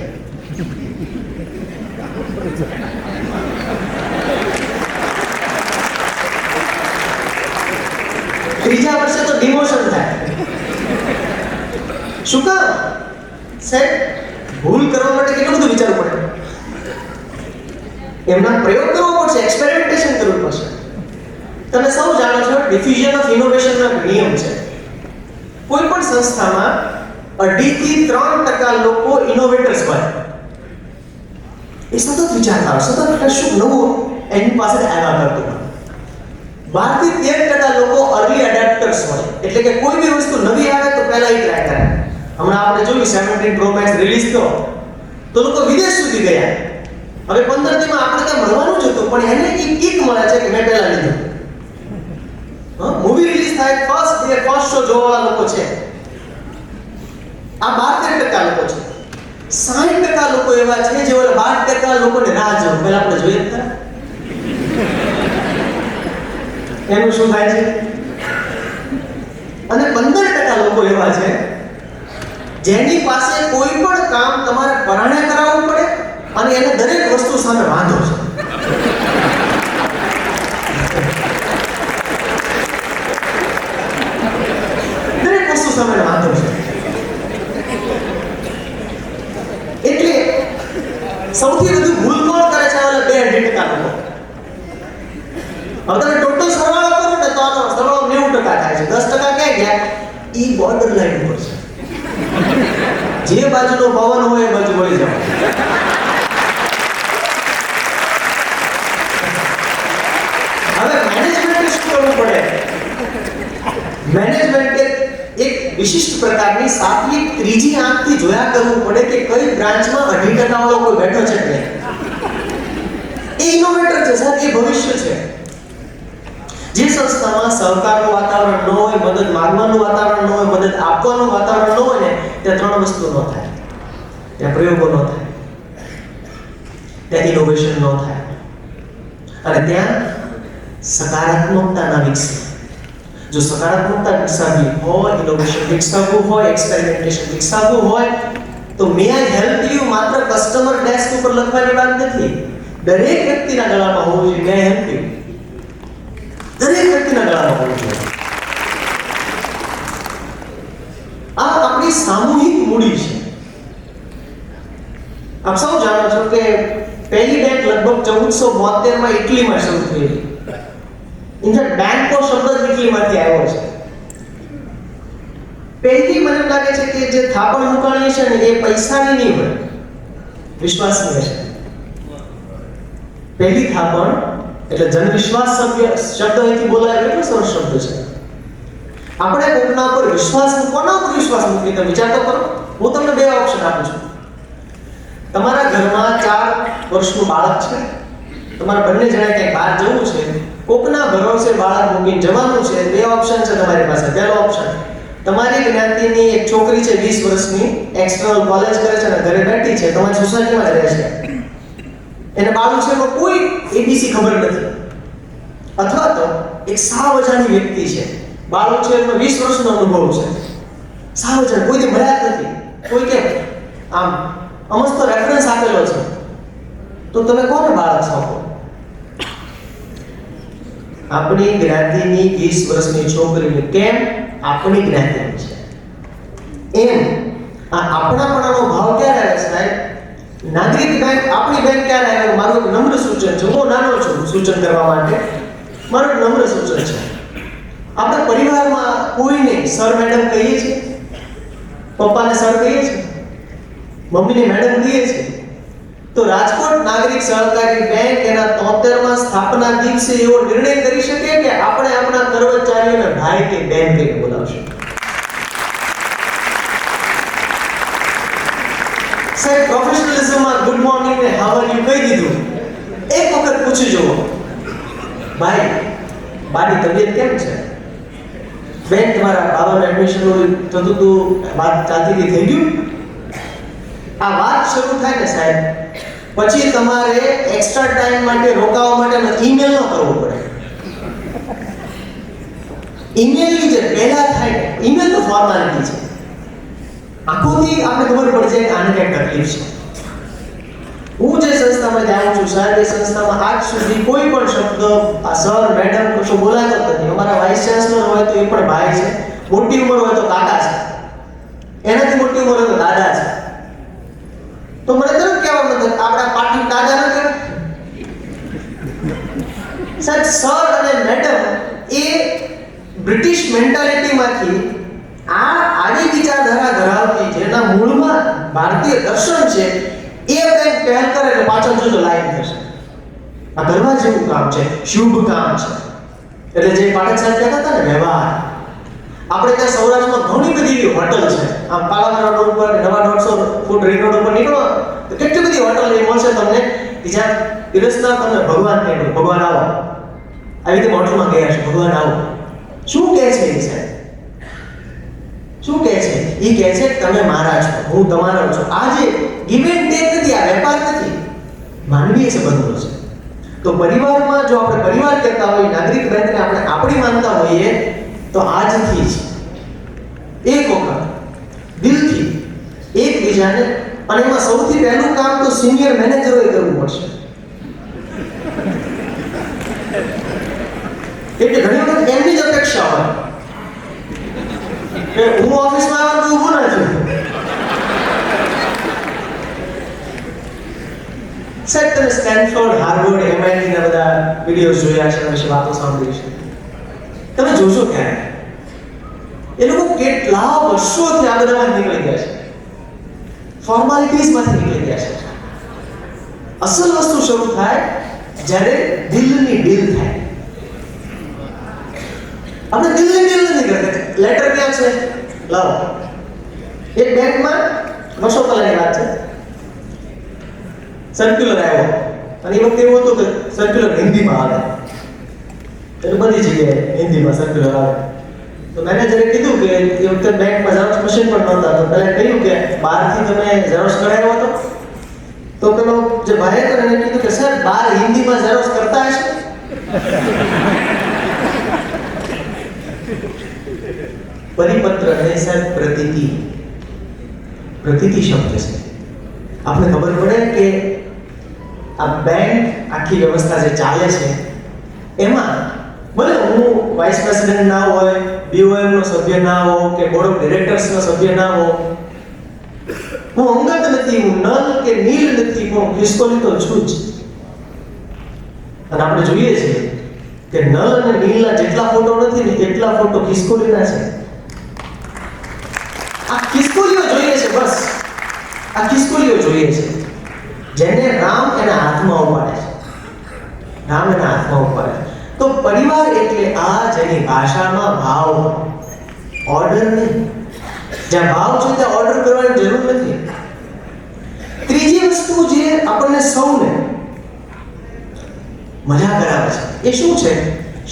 ત્રીજા વર્ષે તો ડિમોશન થાય. શું કામ? સાહેબ, ભૂલ કરવા માટે કેટલું બધું વિચારવું પડે. એમના પ્રયોગ કરવો પડશે, એક્સપેરિમેન્ટેશન કરવું પડશે. તમે સૌ જાણો છો ડિફ્યુઝન ઓફ ઇનોવેશનનો નિયમ છે. કોઈ પણ સંસ્થામાં 2.5 થી 3% લોકો ઇનોવેટર્સ હોય. એ સતત વિચારતા હોય, સતત કશું નવું એની પાસે આવ્યા કરતું હોય. 12 થી 13% લોકો અર્લી એડેપ્ટર્સ હોય, એટલે કે કોઈ બી વસ્તુ નવી આવે તો પહેલા એ ટ્રાય કરે. હમણાં આપણે જોયું 17 Pro Max રિલીઝ થયો તો લોકો વિદેશ સુધી ગયા. હવે 15 દીમાં આપણે ત્યાં મળવાનું જ હતું, પણ એને એક કિક મળે છે કે મેં પહેલા લીધું. મૂવી રિલીઝ થાય ફર્સ્ટ શો જોવાવાળા લોકો છે. આ 12-13% લોકો છે. 60% લોકો એવા છે જે ઓલા 12% લોકોને રાહ જોવે, પહેલા આપણે જોઈએ હતા. એનું શું થાય છે? અને 15% લોકો એવા છે જેની પાસે કોઈ પણ કામ તમારે પરાણે કરાવવું પડે અને એને દરેક વસ્તુ સામે વાંધો છે. દરેક વસ્તુ સામે વાંધો છે. એટલે સૌથી વધુ ભૂલ કોણ કરે છે? ઓલા 2.5% લોકો. હવે તમે ટોટલ સરવાળો કરો ને તો આનો સરવાળો 90% થાય છે. 10% ક્યાં ગયા? ઈ બોર્ડર લાઈન ઉપર છે. જે બાજુનો પવન હોય એ બાજુ વળી જાવ. હવે મેનેજમેન્ટે શું કરવું પડે? મેનેજમેન્ટે એક વિશિષ્ટ પ્રકારની સાત્વિક ત્રીજી આંખથી જોયા કરવું પડે કે કઈ બ્રાન્ચમાં 2.5% વાળો કોઈ બેઠો છે કે એ ઇનોવેટર છે સર, એ ભવિષ્ય છે. જે સંસ્થામાં સહકારનું વાતાવરણ ન હોય, મદદ માંગવાનું વાતાવરણ ન હોય, મદદ આપવાનું વાતાવરણ ન હોય ને, ત્યાં 3 વસ્તુ ન થાય. ત્યાં પ્રયોગો ન થાય, ત્યાં ઇનોવેશન ન થાય, અને ત્યાં સકારાત્મકતા ના વિકસે. જો સકારાત્મકતા વિકસાવવી હોય, ઇનોવેશન વિકસાવવું હોય, એક્સપેરિમેન્ટેશન વિકસાવવું હોય, તો મે આઈ હેલ્પ યુ માત્ર કસ્ટમર ડેસ્ક ઉપર લખવાની વાત નથી. દરેક વ્યક્તિના ગળામાં હોવું જોઈએ મે આઈ હેલ્પ યુ. દરેક વ્યક્તિના ગળામાં હોવું જોઈએ. આ આપણી સામૂહિક મૂડી છે. આપ સૌ જાણો છો કે પહેલી બેંક લગભગ 1472 માં ઇટલીમાં શરૂ થયેલી. ઇનફેક્ટ બેંકો શબ્દ જ ઇટલીમાંથી આવ્યો છે. પહેલી મને લાગે છે કે જે થાપણ મુકાણી છે ને એ પૈસાની નહીં હોય, વિશ્વાસની હશે. પહેલી થાપણ એટલે જનવિશ્વાસ શબ્દ અહીંથી બોલાય કેટલો સરસ શબ્દ છે. આપણે કોકના પર વિશ્વાસ, કોના પર વિશ્વાસ મૂકી તમે વિચાર તો કરો. હું તમને બે ઓપ્શન આપું છું. તમારા ઘરમાં 4 વર્ષનું બાળક છે, તમારા બંને જણાએ ક્યાંક બહાર જવું છે, કોકના ભરોસે બાળક મૂકીને જવાનું છે. બે ઓપ્શન છે તમારી પાસે. પહેલો ઓપ્શન, તમારી જ્ઞાતિની એક છોકરી છે 20 વર્ષની, એક્સટર્નલ કોલેજ કરે છે અને ઘરે બેઠી છે, તમારી સોસાયટીમાં જ રહે છે, એને બાળક છે પણ કોઈ એબીસી ખબર નથી. અથવા તો એક સાવ અજાણી વ્યક્તિ છે, બાળક છે એનો 20 વર્ષનો અનુભવ છે, સાવ અજાણ, કોઈને મળ્યા જ નથી, કોઈ કે આમ અમસ્તો રેફરન્સ આપેલો છે, તો તમે કોને બાળક સોંપો? આપણી જ્ઞાતિની 20 વર્ષની છોકરીને. કેમ? આપણી જ્ઞાતિની છે એમ. આ આપણાપણાનો ભાવ ક્યારે આવે સાહેબ? નાગરિક બેંક, આપણી બેંક ક્યારે આવે? મારું એક નમ્ર સૂચન છે, હું નાનો છું સૂચન કરવા માટે, મારું એક નમ્ર સૂચન છે. આપણે પરિવારમાં કોઈને સર મેડમ કહીએ છીએ, પપ્પાને સર કહીએ છીએ, મમ્મીને મેડમ કહીએ છીએ, તો રાજકોટ નાગરિક સહકારી બેંક એના 73મા સ્થાપના દિવસે એવો નિર્ણય કરી શકે કે આપણે આપણા કર્મચારીઓને ભાઈ કે બેન કહીને બોલાવશું. સાહેબ, પ્રોફેશનલિઝમમાં ગુડ મોર્નિંગ ને હાઉ આર યુ કહી દીધું. એક વખત પૂછી જુઓ, ભાઈ બાની તબિયત કેમ છે? બેન તમારા બાબાનું એડમિશન થતું હતું, વાત ચાલતી હતી, થઈ ગયું? આ વાત શરૂ થાય ને સાહેબ, પછી તમારે એક્સ્ટ્રા ટાઈમ માટે રોકાવા માટે ઈમેલ ન કરવો પડે. ઈમેલની જે પહેલા થાય, ઈમેલ તો ફોર્માલિટી છે. આખોથી આપણે ખબર પડી જાય કે આને કંઈક તકલીફ છે. હું જે સંસ્થામાં જાઉં છું સાહેબ, એ સંસ્થામાં આજ સુધી કોઈ પણ શબ્દ આ સર મેડમ કશું બોલાતો જ નથી. અમારા વાઇસ ચાન્સલર હોય તો એ પણ ભાઈ છે, મોટી ઉંમર હોય તો કાકા છે, એનાથી મોટી ઉંમર હોય તો દાદા છે. તો મને તરત કહેવા મતલબ આપણા પાટણ દાદા ન કે સાહેબ, સર અને મેડમ એ બ્રિટિશ મેન્ટાલિટીમાંથી આવી વિચારધારા ધરાવતી, જેના મૂળમાં ભારતીય દર્શન છે, એ કંઈક પહેલ કરે એટલે પાછળ જોજો લાઈન થશે. આ કરવા જેવું કામ છે, શુભ કામ છે. એટલે જે પાઠક સાહેબ કહેતા હતા ને, વ્યવહાર. આપણે ત્યાં સૌરાષ્ટ્રમાં ઘણી બધી એવી હોટલ છે, આમ પાલાવાડ રોડ ઉપર, નવા 150 ફૂટ રિંગ રોડ ઉપર નીકળો તો કેટલી બધી હોટલ એ મળશે તમને કે જ્યાં પીરસતા તમને ભગવાન કહે, ભગવાન આવો. આવી રીતે હોટલમાં ગયા છે, ભગવાન આવો. શું કહે છે એ સાહેબ? શું કહે છે? એ કહે છે કે તમે મારા છો, હું તમારો છું. આ જે ગિવ એન્ડ ટેક નથી, આ વેપાર નથી, માનવીય સંબંધો છે. તો પરિવારમાં જો આપણે પરિવાર કહેતા હોઈએ, નાગરિક બેંકને આપણે આપણી માનતા હોઈએ, તો આજથી જ એક વખત દિલથી એકબીજાને, અને એમાં સૌથી પહેલું કામ તો સિનિયર મેનેજરોએ કરવું પડશે. એટલે ઘણી વખત એમની જ અપેક્ષા હોય કે હું ઓફિસમાં આવવાનું તો ઊભું ના છું. સાહેબ, તમે સ્ટેનફોર્ડ, હાર્વર્ડ, MIT ના બધા વિડીયોઝ જોયા છે, એના વિશે વાતો સાંભળી છે. તમે જોશો ક્યારે એ લોકો કેટલા વર્ષોથી આ બધામાં નીકળી ગયા છે, ફોર્માલિટીઝમાંથી નીકળી ગયા છે. અસલ વસ્તુ શરૂ થાય જ્યારે દિલની ડીલ થાય. આપણે દિલની ડીલ નથી કરતા. લેટર ક્યાં છે? લાવો. એક બેંકમાં વર્ષો પહેલાની વાત છે, સર્ક્યુલર આવ્યો, અને એ વખતે એવું હતું કે સર્ક્યુલર હિન્દીમાં આવે, એટલે બધી જગ્યાએ હિન્દીમાં સર્ક્યુલર આવે. તો મેનેજરે કીધું કે એ વખતે બેંકમાં ઝેરોક્સ મશીન પણ નહોતા, તો પહેલા કહ્યું કે બહારથી તમે ઝેરોક્સ કરાવ્યો હતો? તો પેલો જે ભાઈ હતો એને કીધું કે સર, બહાર હિન્દીમાં ઝેરોક્સ કરતા હશે. પરિપત્ર નહીં સાહેબ, પ્રતીતિ. પ્રતીતિ શબ્દ છે. આપણે ખબર પડે કે આ બેંક આખી વ્યવસ્થા જે ચાલે છે એમાં ભલે હું વાઇસ પ્રેસિડેન્ટ ના હોય, BOM નો સભ્ય ના હો, કે બોર્ડ ઓફ ડિરેક્ટર્સ નો સભ્ય ના હો, હું અંગત નથી, હું નલ કે નીલ નથી, હું ખિસકોલી તો છું જ. અને આપણે જોઈએ છીએ કે નલ અને નીલના જેટલા ફોટો નથી ને એટલા ફોટો ખિસકોલીના છે. આ ખિસકોલીઓ જોઈએ છે, બસ આ ખિસકોલીઓ જોઈએ છે, જેને રામ એના હાથમાં ઉપાડે છે. રામ એના હાથમાં ઉપાડે. તો પરિવાર એટલે આ જેની ભાષામાં ભાવ, ઓર્ડર નહીં. જ્યાં ભાવ છે ત્યાં ઓર્ડર કરવાની જરૂર નથી. ત્રીજી વસ્તુ જે આપણને સૌને મજા કરાવે છે એ શું છે?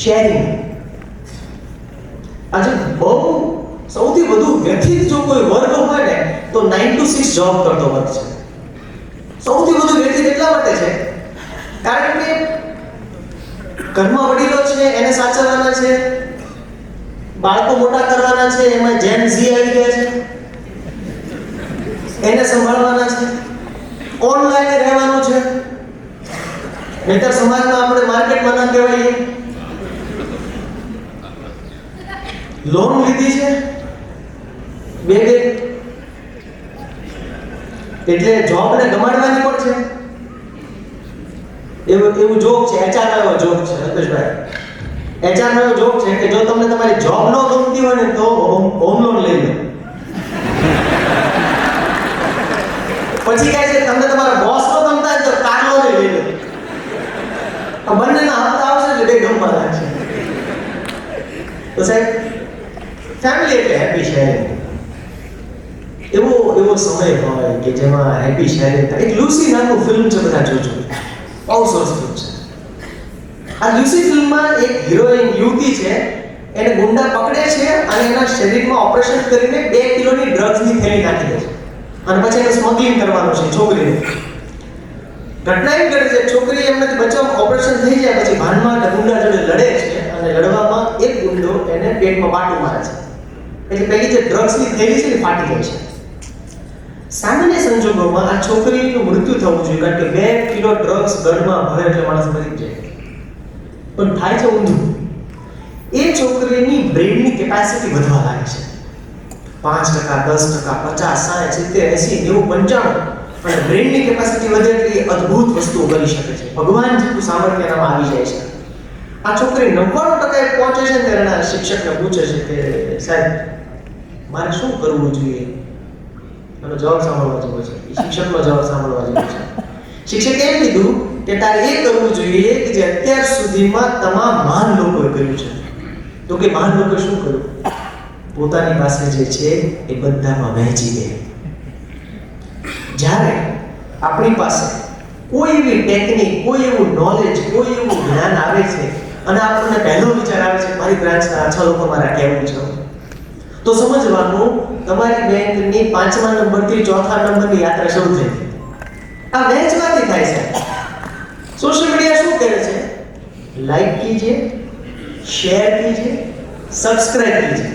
શેરિંગ. આજે બહુ સૌથી વધુ વ્યથિત જો કોઈ વર્ગ હોય ને તો 9 to 6 જોબ કરતો વર્ગ છે. સૌથી વધુ વ્યથિત એટલા માટે છે કારણ કે ઘરમાં વડીલો છે એને સાચવવાના છે, બાળકો મોટા કરવાના છે, એમાં જેન ઝી આવી ગયા છે, એને સંભાળવાના છે, ઓનલાઈન રહેવાનું છે. નહીતર સમાજમાં આપણે માર્કેટમાં ના કહેવાય. લોન લીધી છે બે એટલે જોબને ગમાડવાની પણ છે. એવું જોક છે, HR નો એવો જોક છે અલ્પેશભાઈ. HR નો એવો જોક છે કે જો તમને તમારી જોબ ન ગમતી હોય ને તો હોમ લોન લઈ લો. પછી કહે છે તમને તમારા બોસ નો ગમતા હોય તો કાર લોન લઈ લો. આ બંનેના હપ્તા આવશે એટલે બે ગમવા લાગશે. તો સાહેબ ફેમિલી એટલે હેપી શેરિંગ. એવો સમય હોય કે જેમાં હેપી શેરિંગ થાય. એક લ્યુસી નામનું ફિલ્મ છે, બધા જોજો, બહુ સરસ ફિલ્મ છે. આ લ્યુસી ફિલ્મમાં એક હિરોઈન યુવતી છે, એને ગુંડા પકડે છે અને એના શરીરમાં ઓપરેશન કરીને 2 કિલોની ડ્રગ્સની થેલી નાખી દે છે અને પછી એને સ્મગલિંગ કરવાનું છે છોકરીને. ઘટના એમ કરે છે, છોકરી એમનાથી બચાવવા ઓપરેશન થઈ જાય પછી ભાનમાં ગુંડા જોડે લડે છે અને લડવામાં એક ગુંડો એને પેટમાં પાટું મારે છે. એટલે પેલી જે ડ્રગ્સની થેલી છે ને ફાટી જાય છે. સામાન્ય સંજોગોમાં આ છોકરીનું મૃત્યુ થવું જોઈએ કારણ કે 2 કિલો ડ્રગ્સ ગળમાં ભરે એટલે માણસ મરી જાય. પણ થાય છે ઊંધું. એ છોકરીની બ્રેનની કેપેસિટી વધવા લાગે છે. 5%, 10%, 50, 60, 70, 80, 90, 95 અને બ્રેનની કેપેસિટી વધે એટલે એ અદ્ભુત વસ્તુઓ કરી શકે છે. ભગવાન જેટલું સામર્થ્ય એનામાં આવી જાય છે. આ છોકરી 99% પહોંચે છે ત્યારે એના શિક્ષકને પૂછે છે કે સાહેબ મારે શું કરવું જોઈએ? એનો જવાબ સાંભળવા જેવો છે. શિક્ષકનો જવાબ સાંભળવા જેવો છે. શિક્ષકે એમ કીધું કે તારે એ કરવું જોઈએ કે જે અત્યાર સુધીમાં તમામ મહાન લોકોએ કર્યું છે. તો કે મહાન લોકોએ શું કર્યું? પોતાની પાસે જે છે એ બધામાં વહેંચી દે. જ્યારે આપણી પાસે કોઈ એવી ટેકનિક, કોઈ એવું નોલેજ, કોઈ એવું જ્ઞાન આવે છે અને આપણને પહેલો વિચાર આવે છે મારી બ્રાન્ચના 6 લોકો મારા કેવું છે, તો સમજવાનું તમારી બેંકની 5મા નંબરથી 4થા નંબરની યાત્રા શરૂ થઈ ગઈ. આ વહેંચવાથી થાય છે. સોશિયલ મીડિયા શું કરે છે? લાઈક કીजिए, શેર કીजिए, સબસ્ક્રાઇબ કીजिए.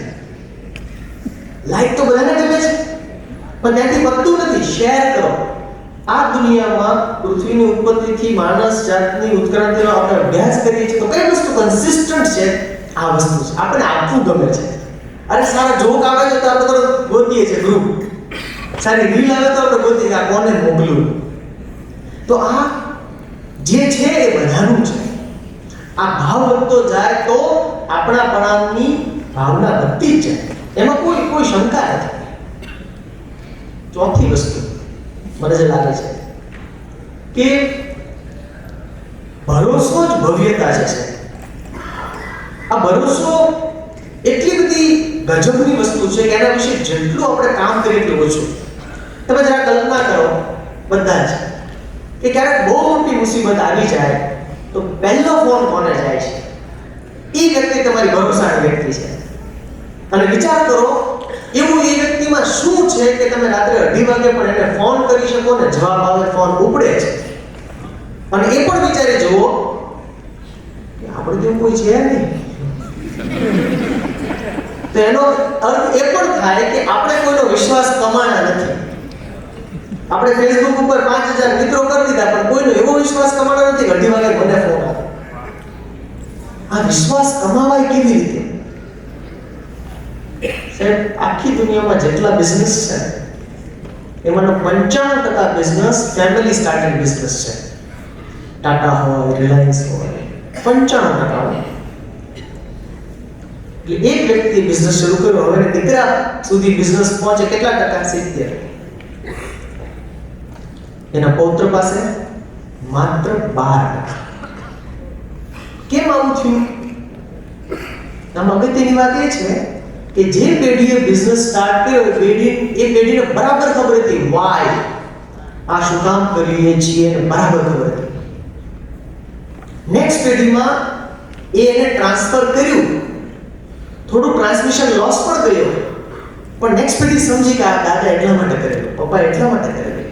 લાઈક તો બધાને ગમે છે પણ ત્યાંથી પતતું નથી. શેર કરો. આ દુનિયામાં પૃથ્વીની ઉત્પત્તિથી માણસ જાતની ઉત્ક્રાંતિનો આપણે અભ્યાસ કરીએ છીએ તો કઈ વસ્તુ કન્સિસ્ટન્ટ છે? આ વસ્તુ છે. આપણે આપવું ગમે છે. અરે સારા જોક આવે છે તો આપણે તો ગોતીએ છીએ ગ્રુપ. સારી રીલ આવે તો આપણે ગોતીએ કે આ કોને મોકલું. તો આ જે છે એ બધાનું છે. આ ભાવ વધતો જાય તો આપણાપણાની ભાવના વધતી જ જાય. એમાં કોઈ શંકા નથી. ચોથી વસ્તુ મને જે લાગે છે કે ભરોસો જ ભવ્યતા છે. આ ભરોસો એટલી બધી ગજબની વસ્તુ છે કે એના વિશે જેટલું આપણે કામ કરીએ એટલું ઓછું. તમે જરા કલ્પના કરો બધા જ કે ક્યારેક બહુ મોટી મુસીબત આવી જાય તો પહેલો ફોન કોને જાય છે? એ વ્યક્તિ તમારી ભરોસાની વ્યક્તિ છે. અને વિચાર કરો એવું એ વ્યક્તિમાં શું છે કે તમે રાત્રે 2:30 વાગે પણ એને ફોન કરી શકો ને જવાબ આવે, ફોન ઉપડે છે. અને એ પણ વિચારી જુઓ કે આપણે જેવું કોઈ છે નહીં. તો એનો અર્થ એ પણ થાય કે આપણે કોઈનો વિશ્વાસ કમાણા નથી. આપણે ફેસબુક ઉપર 5000 મિત્રો કરી દીધા પણ કોઈનો એવો વિશ્વાસ કમાણા નથી કે 2:30 વાગે મને ફોન આવે. આ વિશ્વાસ કમાવાય કેવી રીતે? સાહેબ આખી દુનિયામાં જેટલા બિઝનેસ છે એમાંનો 95% બિઝનેસ ફેમિલી સ્ટાર્ટેડ બિઝનેસ છે. ટાટા હોય, રિલાયન્સ હોય, 95%. એટલે એક વ્યક્તિ બિઝનેસ શરૂ કર્યો, હવે દીકરા સુધી બિઝનેસ પહોંચે કેટલા ટકા? 70. એના પૌત્ર પાસે માત્ર 12%. કેમ આવું થયું? આમ અગત્યની વાત એ છે કે જે પેઢીએ બિઝનેસ સ્ટાર્ટ કર્યો એ પેઢીને બરાબર ખબર હતી વાય આ શું કામ કરીએ છીએ એને બરાબર ખબર હતી. નેક્સ્ટ પેઢીમાં એને ટ્રાન્સફર કર્યું, થોડું ટ્રાન્સમિશન લોસ પણ ગયો, પણ નેક્સ્ટ પેઢી સમજી કે આ દાદા એટલા માટે કરેલું, પપ્પા એટલા માટે કરેલું.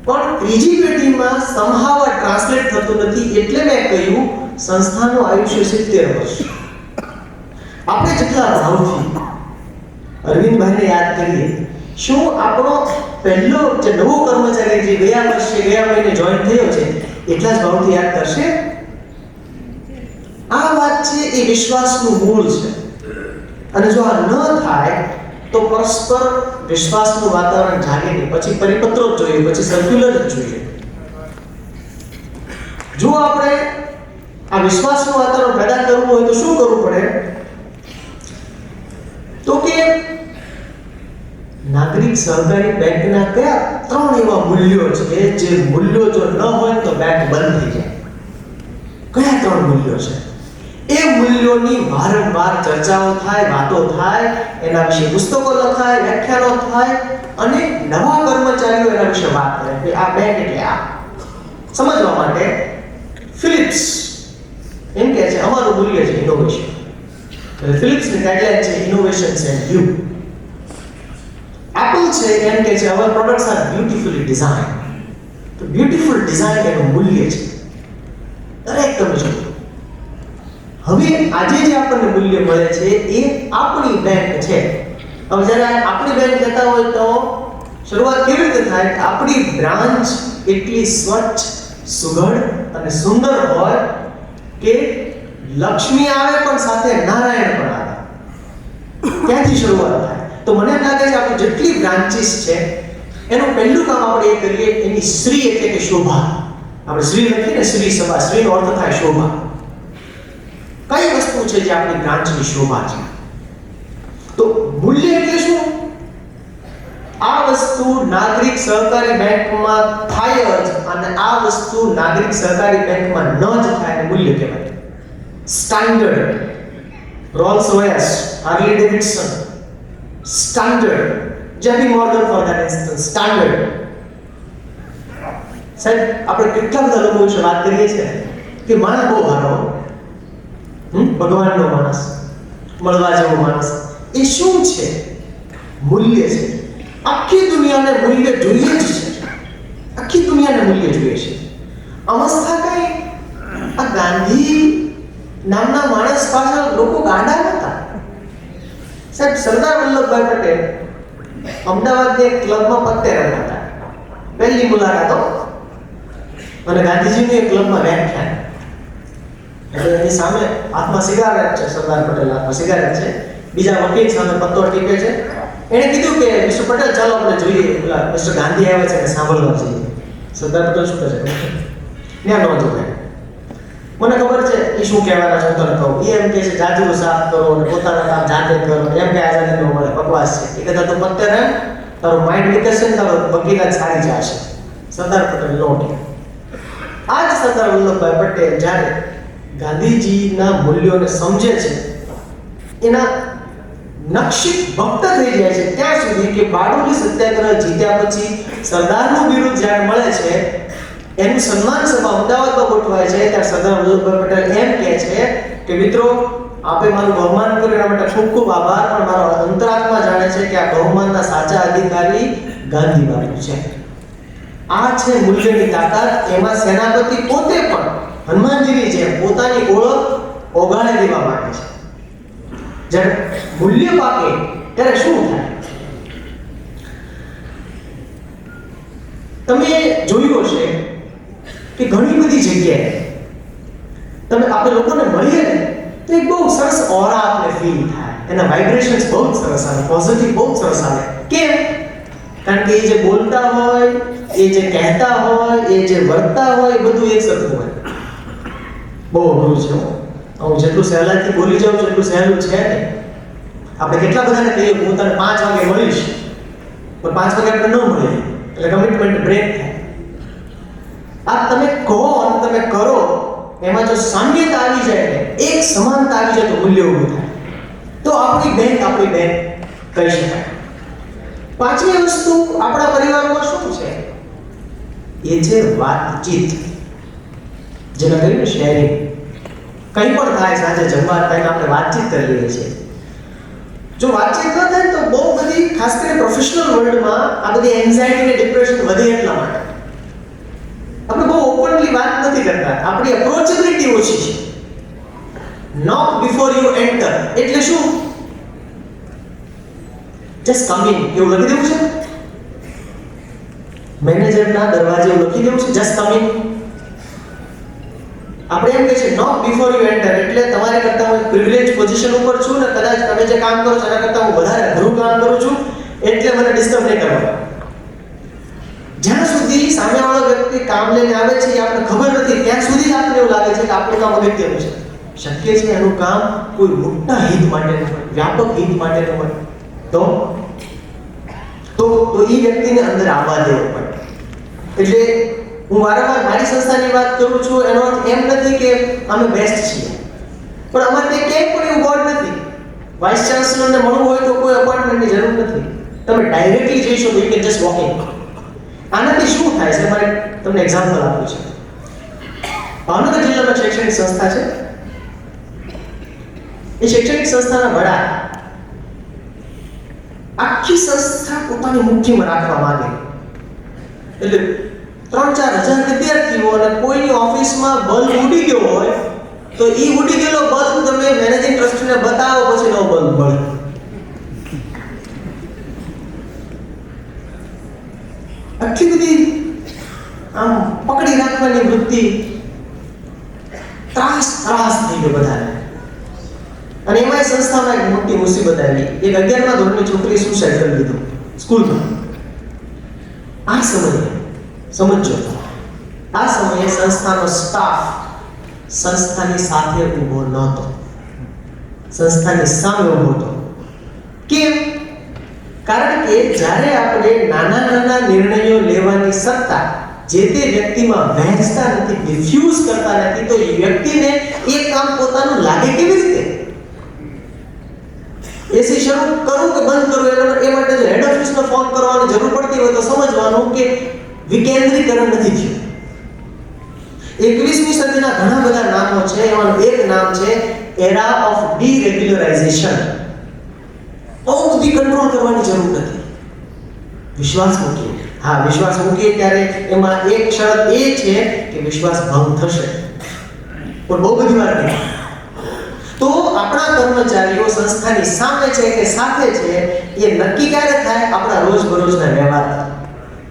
પણ ત્રીજી પેઢીમાં સમહાવ ટ્રાન્સલેટ થતું નથી, એટલે મેં કહ્યું સંસ્થાનું આયુષ્ય 70 વર્ષ. આપણે જેટલા ભાવથી અરવિંદભાઈને યાદ કરીએ, શું આપણો પહેલો જે નવો કર્મચારી જે ગયા મહિને જોઈન થયો છે એટલા જ ભાવથી યાદ કરશે? આ વાત છે એ વિશ્વાસનું મૂળ છે, અને જો આ ન થાય તો પરસ્પર વિશ્વાસનું વાતાવરણ જાગે નહીં. પછી પરિપત્રો જ જોઈએ, પછી સર્ક્યુલર જ જોઈએ. જો આપણે આ વિશ્વાસનું વાતાવરણ પેદા કરવું હોય તો શું કરવું પડે? તો કે નાગરિક સહકારી બેંકના કયા 3 એવા મૂલ્યો છે જે મૂલ્યો જો ન હોય તો બેંક બંધ થઈ જાય? કયા 3 મૂલ્યો છે? એ મૂલ્યોની વારંવાર ચર્ચાઓ થાય, વાતો થાય, એના વિશે પુસ્તકો લખાય, વ્યાખ્યાનો થાય, અને નવા કર્મચારીઓ એના વિશે વાત કરે કે આ બેંક એટલે આ. સમજવા માટે ફિલિપ્સ એમ કહે છે અમારું મૂલ્ય છે ઇનોવેશન. ફિલિપ્સની ટાઇટલાઇન છે ઇનોવેશન્સ એન્ડ યુ. એપલ છે એમ કહે છે our products are beautifully designed. તો બ્યુટીફુલ ડિઝાઇન એનું મૂલ્ય છે. દરેક તમે જુઓ. હવે આજે જે આપણને મૂલ્ય મળે છે એ આપણી બેંક છે. હવે જ્યારે આપણી બેંક કહેતા હોય તો શરૂઆત કેવી રીતે થાય? આપણી બ્રાન્ચ એટલી સ્વચ્છ, સુઘડ અને સુંદર હોય કે લક્ષ્મી આવે પણ સાથે નારાયણ પણ આવે. ત્યાંથી શરૂઆત થાય. તો મને એમ લાગે છે આપણી જેટલી બ્રાન્ચીસ છે એનું પહેલું કામ આપણે એ કરીએ એની શ્રી એટલે કે શોભા. આપણે શ્રી લખીએ ને, શ્રી સભા, શ્રીનો અર્થ થાય શોભા. કઈ વસ્તુ છે જે આપણી બ્રાન્ચની શોભા છે? તો મૂલ્ય એટલે શું? આ વસ્તુ નાગરિક સહકારી બેંકમાં થાય જ, અને આ વસ્તુ નાગરિક સહકારી બેંકમાં ન જ થાય એને મૂલ્ય કહેવાય. Standard, Rolls Royce, Harley Davidson, standard, JP Morgan for that instance, standard. સાહેબ આપણે કેટલા બધા લોકો વિશે વાત કરીએ છીએ કે માણસ બહુ સારો, ભગવાનનો માણસ, મળવા જેવો માણસ. એ શું છે? મૂલ્ય છે. આખી દુનિયાને મૂલ્ય જોઈએ જ છે. આખી દુનિયાને મૂલ્ય જોઈએ છે. અવસ્થા કઈ આ ગાંધી નામના માણસ પાછળ લોકો ગાંડા નતા. સાહેબ સરદાર વલ્લભભાઈ પટેલ અમદાવાદની એક ક્લબમાં પત્તે રમતા હતા. પહેલી મુલાકાતો અને ગાંધીજીની એક ક્લબમાં વ્યાખ્યાન. એટલે એની સામે હાથમાં સિગારેટ છે, સરદાર પટેલ હાથમાં સિગારેટ છે, બીજા વકીલ સામે પત્તો ટીપે છે. એણે કીધું કે મિસ્ટર પટેલ ચાલો આપણે જોઈએ પેલા મિસ્ટર ગાંધી આવે છે કે સાંભળવા જઈએ. સરદાર પટેલ શું કહે છે? ત્યાં ન જોવાય. મને ખબર છે એ શું કહેવાના છે, હું તને કહું. એ એમ કહે છે જાજરૂ સાફ કરો અને પોતાના કામ જાતે કરો, એમ કે આઝાદી ન મળે, બકવાસ છે. એ કહેતા તું પત્તે રહે, તારું માઇન્ડ વિકસે ને તારો વકીલાત સારી જશે. સરદાર પટેલ નો કે આ જ સરદાર વલ્લભભાઈ પટેલ જ્યારે ગાંધીજીના મૂલ્યોને સમજે છે, એના નક્ષિત ભક્ત થઈ જાય છે ત્યાં સુધી કે બારડોલી સત્યાગ્રહ જીત્યા પછી સરદારનું બિરુદ જ્યારે મળે છે, એનું સન્માન સભા અમદાવાદમાં ગોઠવાય છે, ત્યારે સરદાર વલ્લભભાઈ પટેલ એમ કહે છે કે મિત્રો આપે મારું બહુમાન કર્યું એના માટે ખૂબ ખૂબ આભાર, પણ મારો અંતરાત્મા જાણે છે કે આ બહુમાનના સાચા અધિકારી ગાંધી બાપુ છે. આ છે મૂલ્યની તાકાત. એમાં સેનાપતિ પોતે પણ હનુમાનજીની જેમ પોતાની ઓળખ ઓગાળી દેવા માંગે છે. જ્યારે મૂલ્ય પાકે ત્યારે શું થાય? તમે જોયું હશે કે ઘણી બધી જગ્યાએ તમે આપણે લોકોને મળીએ ને તો એક બહુ સરસ ઓરા આપણે ફીલ થાય. એના વાઇબ્રેશન્સ બહુ સરસ આવે, પોઝિટિવ બહુ સરસ આવે. કેમ? કારણ કે એ જે બોલતા હોય, એ જે કહેતા હોય, એ જે વર્તતા હોય, એ બધું એક સરખું હોય. બહુ અઘરું છે. હું જેટલું સહેલાઈથી બોલી જાઉં છું એટલું સહેલું છે નહીં. આપણે કેટલા બધાને કહીએ હું તને 5 વાગે મળીશ, પણ 5 વાગે આપણે ન મળીએ એટલે કમિટમેન્ટ બ્રેક થાય. આ તમે કહો અને તમે કરો એમાં જો સામ્યતા આવી જાય ને, એક સમાનતા આવી જાય તો મૂલ્ય ઊભું થાય. તો આપણી બેંક કહી શકાય. પાંચમી વસ્તુ આપણા પરિવારમાં શું છે? એ છે વાતચીત. જેને કહ્યું શેરિંગ. કંઈ પણ થાય, સાંજે જમવા ટાઈમે આપણે વાતચીત કરી લઈએ છીએ. જો વાતચીત ન થાય તો બહુ બધી, ખાસ કરીને પ્રોફેશનલ વર્લ્ડમાં આ બધી એન્ઝાયટી અને ડિપ્રેશન વધે. એટલા માટે આપણે બહુ ઓપનલી વાત નથી કરતા. આપણી અપ્રોચેબિલિટી ઓછી છે. નોક બિફોર યુ એન્ટર એટલે શું? જસ્ટ કમ ઇન એવું લખી દેવું છે. મેનેજરના દરવાજે એવું લખી દેવું છે, જસ્ટ કમ ઇન. આપણે એમ કહે છે નોક બિફોર યુ એન્ટર એટલે તમારે કરતા હું પ્રિવિલેજ પોઝિશન ઉપર છું ને કદાચ તમે જે કામ કરો છો એના કરતા હું વધારે અઘરું કામ કરું છું એટલે મને ડિસ્ટર્બ નહીં કરવાનું. જ્યાં સુધી સામેવાળો વ્યક્તિ કામ લઈને આવે છે એ આપણને ખબર નથી, ત્યાં સુધી જ આપણને એવું લાગે છે કે આપણું કામ અગત્યનું છે. શક્ય છે એનું કામ કોઈ મોટા હિત માટેનું હોય, વ્યાપક હિત માટેનું હોય તો એ વ્યક્તિને અંદર આવવા દેવો પડે. એટલે હું વારંવાર મારી સંસ્થાની વાત કરું છું, એનો અર્થ એમ નથી કે અમે બેસ્ટ છીએ, પણ અમારે ક્યાંય પણ એવું બોર્ડ નથી. વાઇસ ચાન્સલરને મળવું હોય તો કોઈ અપોઇન્ટમેન્ટની જરૂર નથી. તમે ડાયરેક્ટલી જઈ શકો, you can just walk in. આનાથી શું થાય છે? મારે તમને એક્ઝામ્પલ આપવું છે. ભાવનગર જિલ્લામાં શૈક્ષણિક સંસ્થા છે. એ શૈક્ષણિક સંસ્થાના વડા આખી સંસ્થા પોતાની મુઠ્ઠીમાં રાખવા માંગે. એટલે 3-4 હજાર વિદ્યાર્થીઓ અને કોઈની ઓફિસમાં બલ્બ ઉડી ગયો હોય તો એ ઉડી ગયેલો બલ્બ તમે મેનેજિંગ ટ્રસ્ટીને બતાવો, પછી નવો બલ્બ મળે. આટલી બધી આમ પકડી રાખવાની વૃત્તિ ત્રાસ થઈ ગયો બધાને. અને એમાં સંસ્થામાં એક મોટી મુસીબત આવી. એક 11મા ધોરણની છોકરી સુસાઇડ કરી લીધું સ્કૂલમાં. આ સમયે સમજો, આ સમયે સંસ્થાનો સ્ટાફ સંસ્થાની સાથે ઊભો નહોતો, સંસ્થાની સામે ઊભો હતો. કેમ? કારણ કે જ્યારે આપણે નાના નિર્ણયો લેવાની સત્તા જે તે વ્યક્તિમાં વહેંચતા નથી, ડિફ્યુઝ કરતા નથી, તો એ વ્યક્તિને એ કામ પોતાનું લાગે કેવી રીતે? એસી શરૂ કરું કે બંધ કરું એ માટે જો હેડ ઓફિસનો ફોન કરવાની જરૂર પડતી હોય તો સમજવાનું કે વિકેન્દ્રીકરણ નથી થયું. 21મી સદીના ઘણા બધા નામો છે, એમાંનું એક નામ છે એરા ઓફ ડીરેગ્યુલરાઇઝેશન. બહુ બધી કંટ્રોલ કરવાની જરૂર નથી. વિશ્વાસ મૂકીએ. હા, વિશ્વાસ મૂકીએ ત્યારે એમાં એક શરત એ છે કે વિશ્વાસ ભંગ થશે, પણ બહુ બધી વાર નહીં. તો આપણા કર્મચારીઓ સંસ્થાની સામે છે કે સાથે છે એ નક્કી ક્યારે થાય? આપણા રોજબરોજના વ્યવહાર.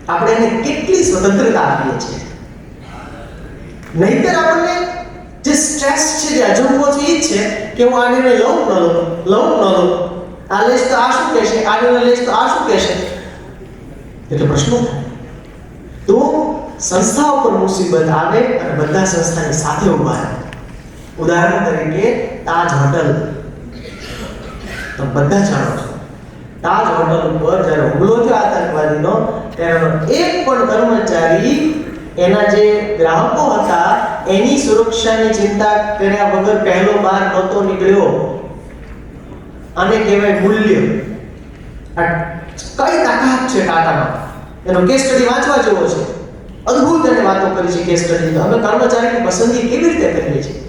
આપણે એને કેટલી સ્વતંત્રતા આપીએ છીએ. નહીંતર આપણને જે સ્ટ્રેસ છે, જે અજંબો છે એ જ છે કે હું આ નિર્ણય લઉં ન લઉં, આ લઈશ તો આ શું કહેશે, આ નિર્ણય લઈશ તો આ શું કહેશે, એટલે પ્રશ્નો થાય. તો સંસ્થા ઉપર મુસીબત આવે અને બધા સંસ્થાની સાથે ઉભા રહે. ઉદાહરણ તરીકે તાજ હોટલ, તમે બધા જાણો છો. તાજ હોટલ ઉપર જ્યારે હુમલો થયો આતંકવાદીનો, ત્યારે એક પણ કર્મચારી એના જે ગ્રાહકો હતા એની સુરક્ષાની ચિંતા કર્યા વગર પહેલો બહાર નહોતો નીકળ્યો. આને કહેવાય મૂલ્ય. કઈ તાકાત છે ટાટામાં! એનો કેસ સ્ટડી વાંચવા જેવો છે. અદ્ભુત એને વાતો કરી છે કેસ સ્ટડી. અમે કર્મચારીની પસંદગી કેવી રીતે કરીએ છીએ.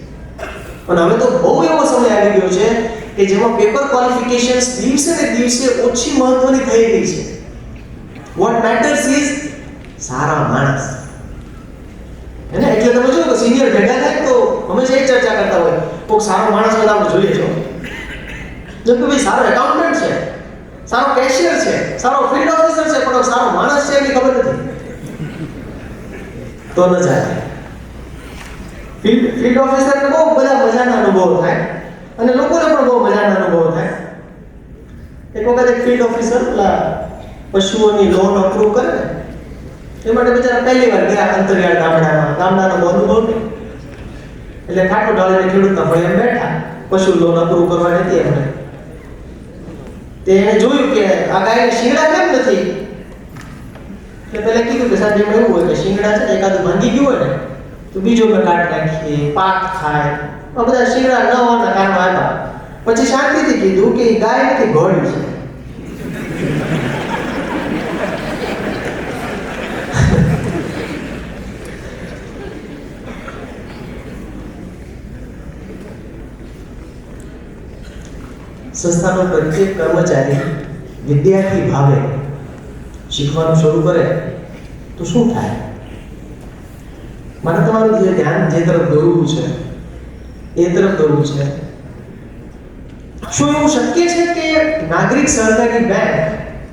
પણ હવે તો બહુ એવો સમય આવી ગયો છે કે જેમાં પેપર ક્વોલિફિકેશન્સ દિવસે ને દિવસે ઓછી મહત્વની થઈ ગઈ છે. વોટ મેટર્સ ઇઝ સારા માણસ. એટલે તમે જો કે સિનિયર ભેગા થાય તો હંમેશા એ ચર્ચા કરતા હોય, કોઈ સારો માણસ હોય આપણે જોઈએ છો. જેમ કે ભાઈ સારો એકાઉન્ટન્ટ છે, સારો કેશિયર છે, સારો ફિલ્ડ ઓફિસર છે, પણ સારો માણસ છે એની ખબર નથી તો ન જાય. ફિલ્ડ ઓફિસરને બહુ બધા મજાના અનુભવ થાય અને લોકોને પણ બહુ મજાના અનુભવ થાય. એક વખત એક ફિલ્ડ ઓફિસર પશુઓની લોન અપ્રૂવ કરે ને એ માટે બિચારા પહેલી વાર ગયા અંતરિયાળ ગામડાનો બહુ અનુભવ નહીં. એટલે ખાટો ડાળીને ખેડૂતના ભળે એમ બેઠા, પશુ લોન અપ્રૂવ કરવાની હતી એમને. તે એને જોયું કે આ ગાયને શિંગડા કેમ નથી. એટલે પહેલા કીધું કે સાહેબ એમાં એવું હોય કે શિંગડા છે ને એકાદું ભાંગી ગયું હોય ને તો બીજો મેં કાઢી નાખીએ, પાક થાય, આ બધા શીંગડા ન હોવાના કારણો આપ્યા. પછી શાંતિથી કીધું કે એ ગાય નથી, ઘોડી છે. સંસ્થાનો પ્રત્યેક કર્મચારી વિદ્યાર્થી ભાવે શીખવાનું શરૂ કરે તો શું થાય? મારે તમારું જે ધ્યાન જે તરફ દોરવું છે એ તરફ દોરવું છે. શું એવું શક્ય છે કે નાગરિક સહકારી બેંક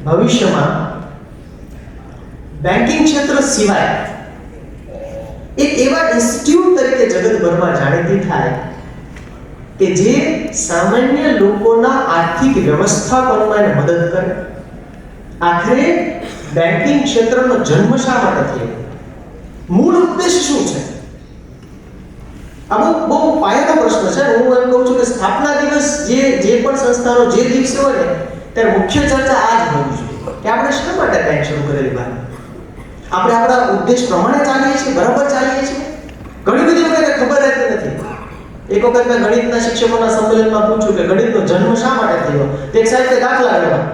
ભવિષ્યમાં બેન્કિંગ ક્ષેત્ર સિવાય એક એવા ઇન્સ્ટિટ્યૂટ તરીકે જગતભરમાં જાણીતી થાય કે જે સામાન્ય લોકોના આર્થિક વ્યવસ્થાપનમાં એને મદદ કરે? આખરે બેન્કિંગ ક્ષેત્રનો જન્મ શા માટે થયો? મૂળ ઉદ્દેશ શું છે? આ બહુ પાયાનો પ્રશ્ન છે. હું એમ કહું છું કે સ્થાપના દિવસ જે પણ સંસ્થાનો જે દિવસે હોય ને ત્યારે મુખ્ય ચર્ચા આ જ હોવી જોઈએ કે આપણે શા માટે બેંક શરૂ કરેલી વાત? આપણે આપણા ઉદ્દેશ પ્રમાણે ચાલીએ છીએ, બરાબર ચાલીએ છીએ? ઘણી બધી વખત ખબર રહેતી નથી. એક વખત મેં ગણિતના શિક્ષકોના સંમેલનમાં પૂછ્યું કે ગણિતનો જન્મ શા માટે થયો? તે એક સાહેબ દાખલા લેવા.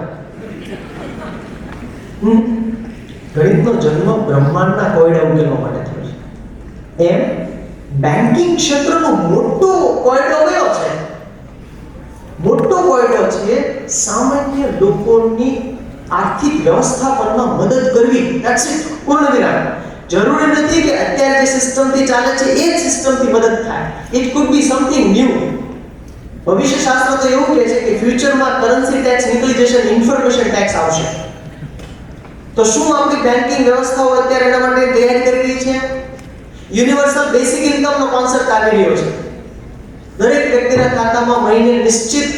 ગણિતનો જન્મ બ્રહ્માંડના કોયડા ઉકેલવા માટે થયો છે. એમ બેન્કિંગ ક્ષેત્રનો મોટો કોયડો કયો છે? મોટો કોયડો છે સામાન્ય લોકોની આર્થિક વ્યવસ્થાપનમાં મદદ કરવી. That's it. પૂર્ણ વિરામ. જરૂરી નથી કે અત્યારે જે સિસ્ટમથી ચાલે છે એ જ સિસ્ટમથી મદદ થાય. It could B something new. ભવિષ્ય શાસ્ત્ર તો એવું કહે છે કે ફ્યુચરમાં કરન્સી ટેક્સ નીકળી જશે, ઇન્ફોર્મેશન ટેક્સ આવશે. તો શું આપણી બેન્કિંગ વ્યવસ્થાઓ અત્યારે એના માટે તૈયારી કરી રહી છે? યુનિવર્સલ બેસિક ઇન્કમનો કોન્સેપ્ટ આવી રહ્યો છે. દરેક વ્યક્તિના ખાતામાં મહિને નિશ્ચિત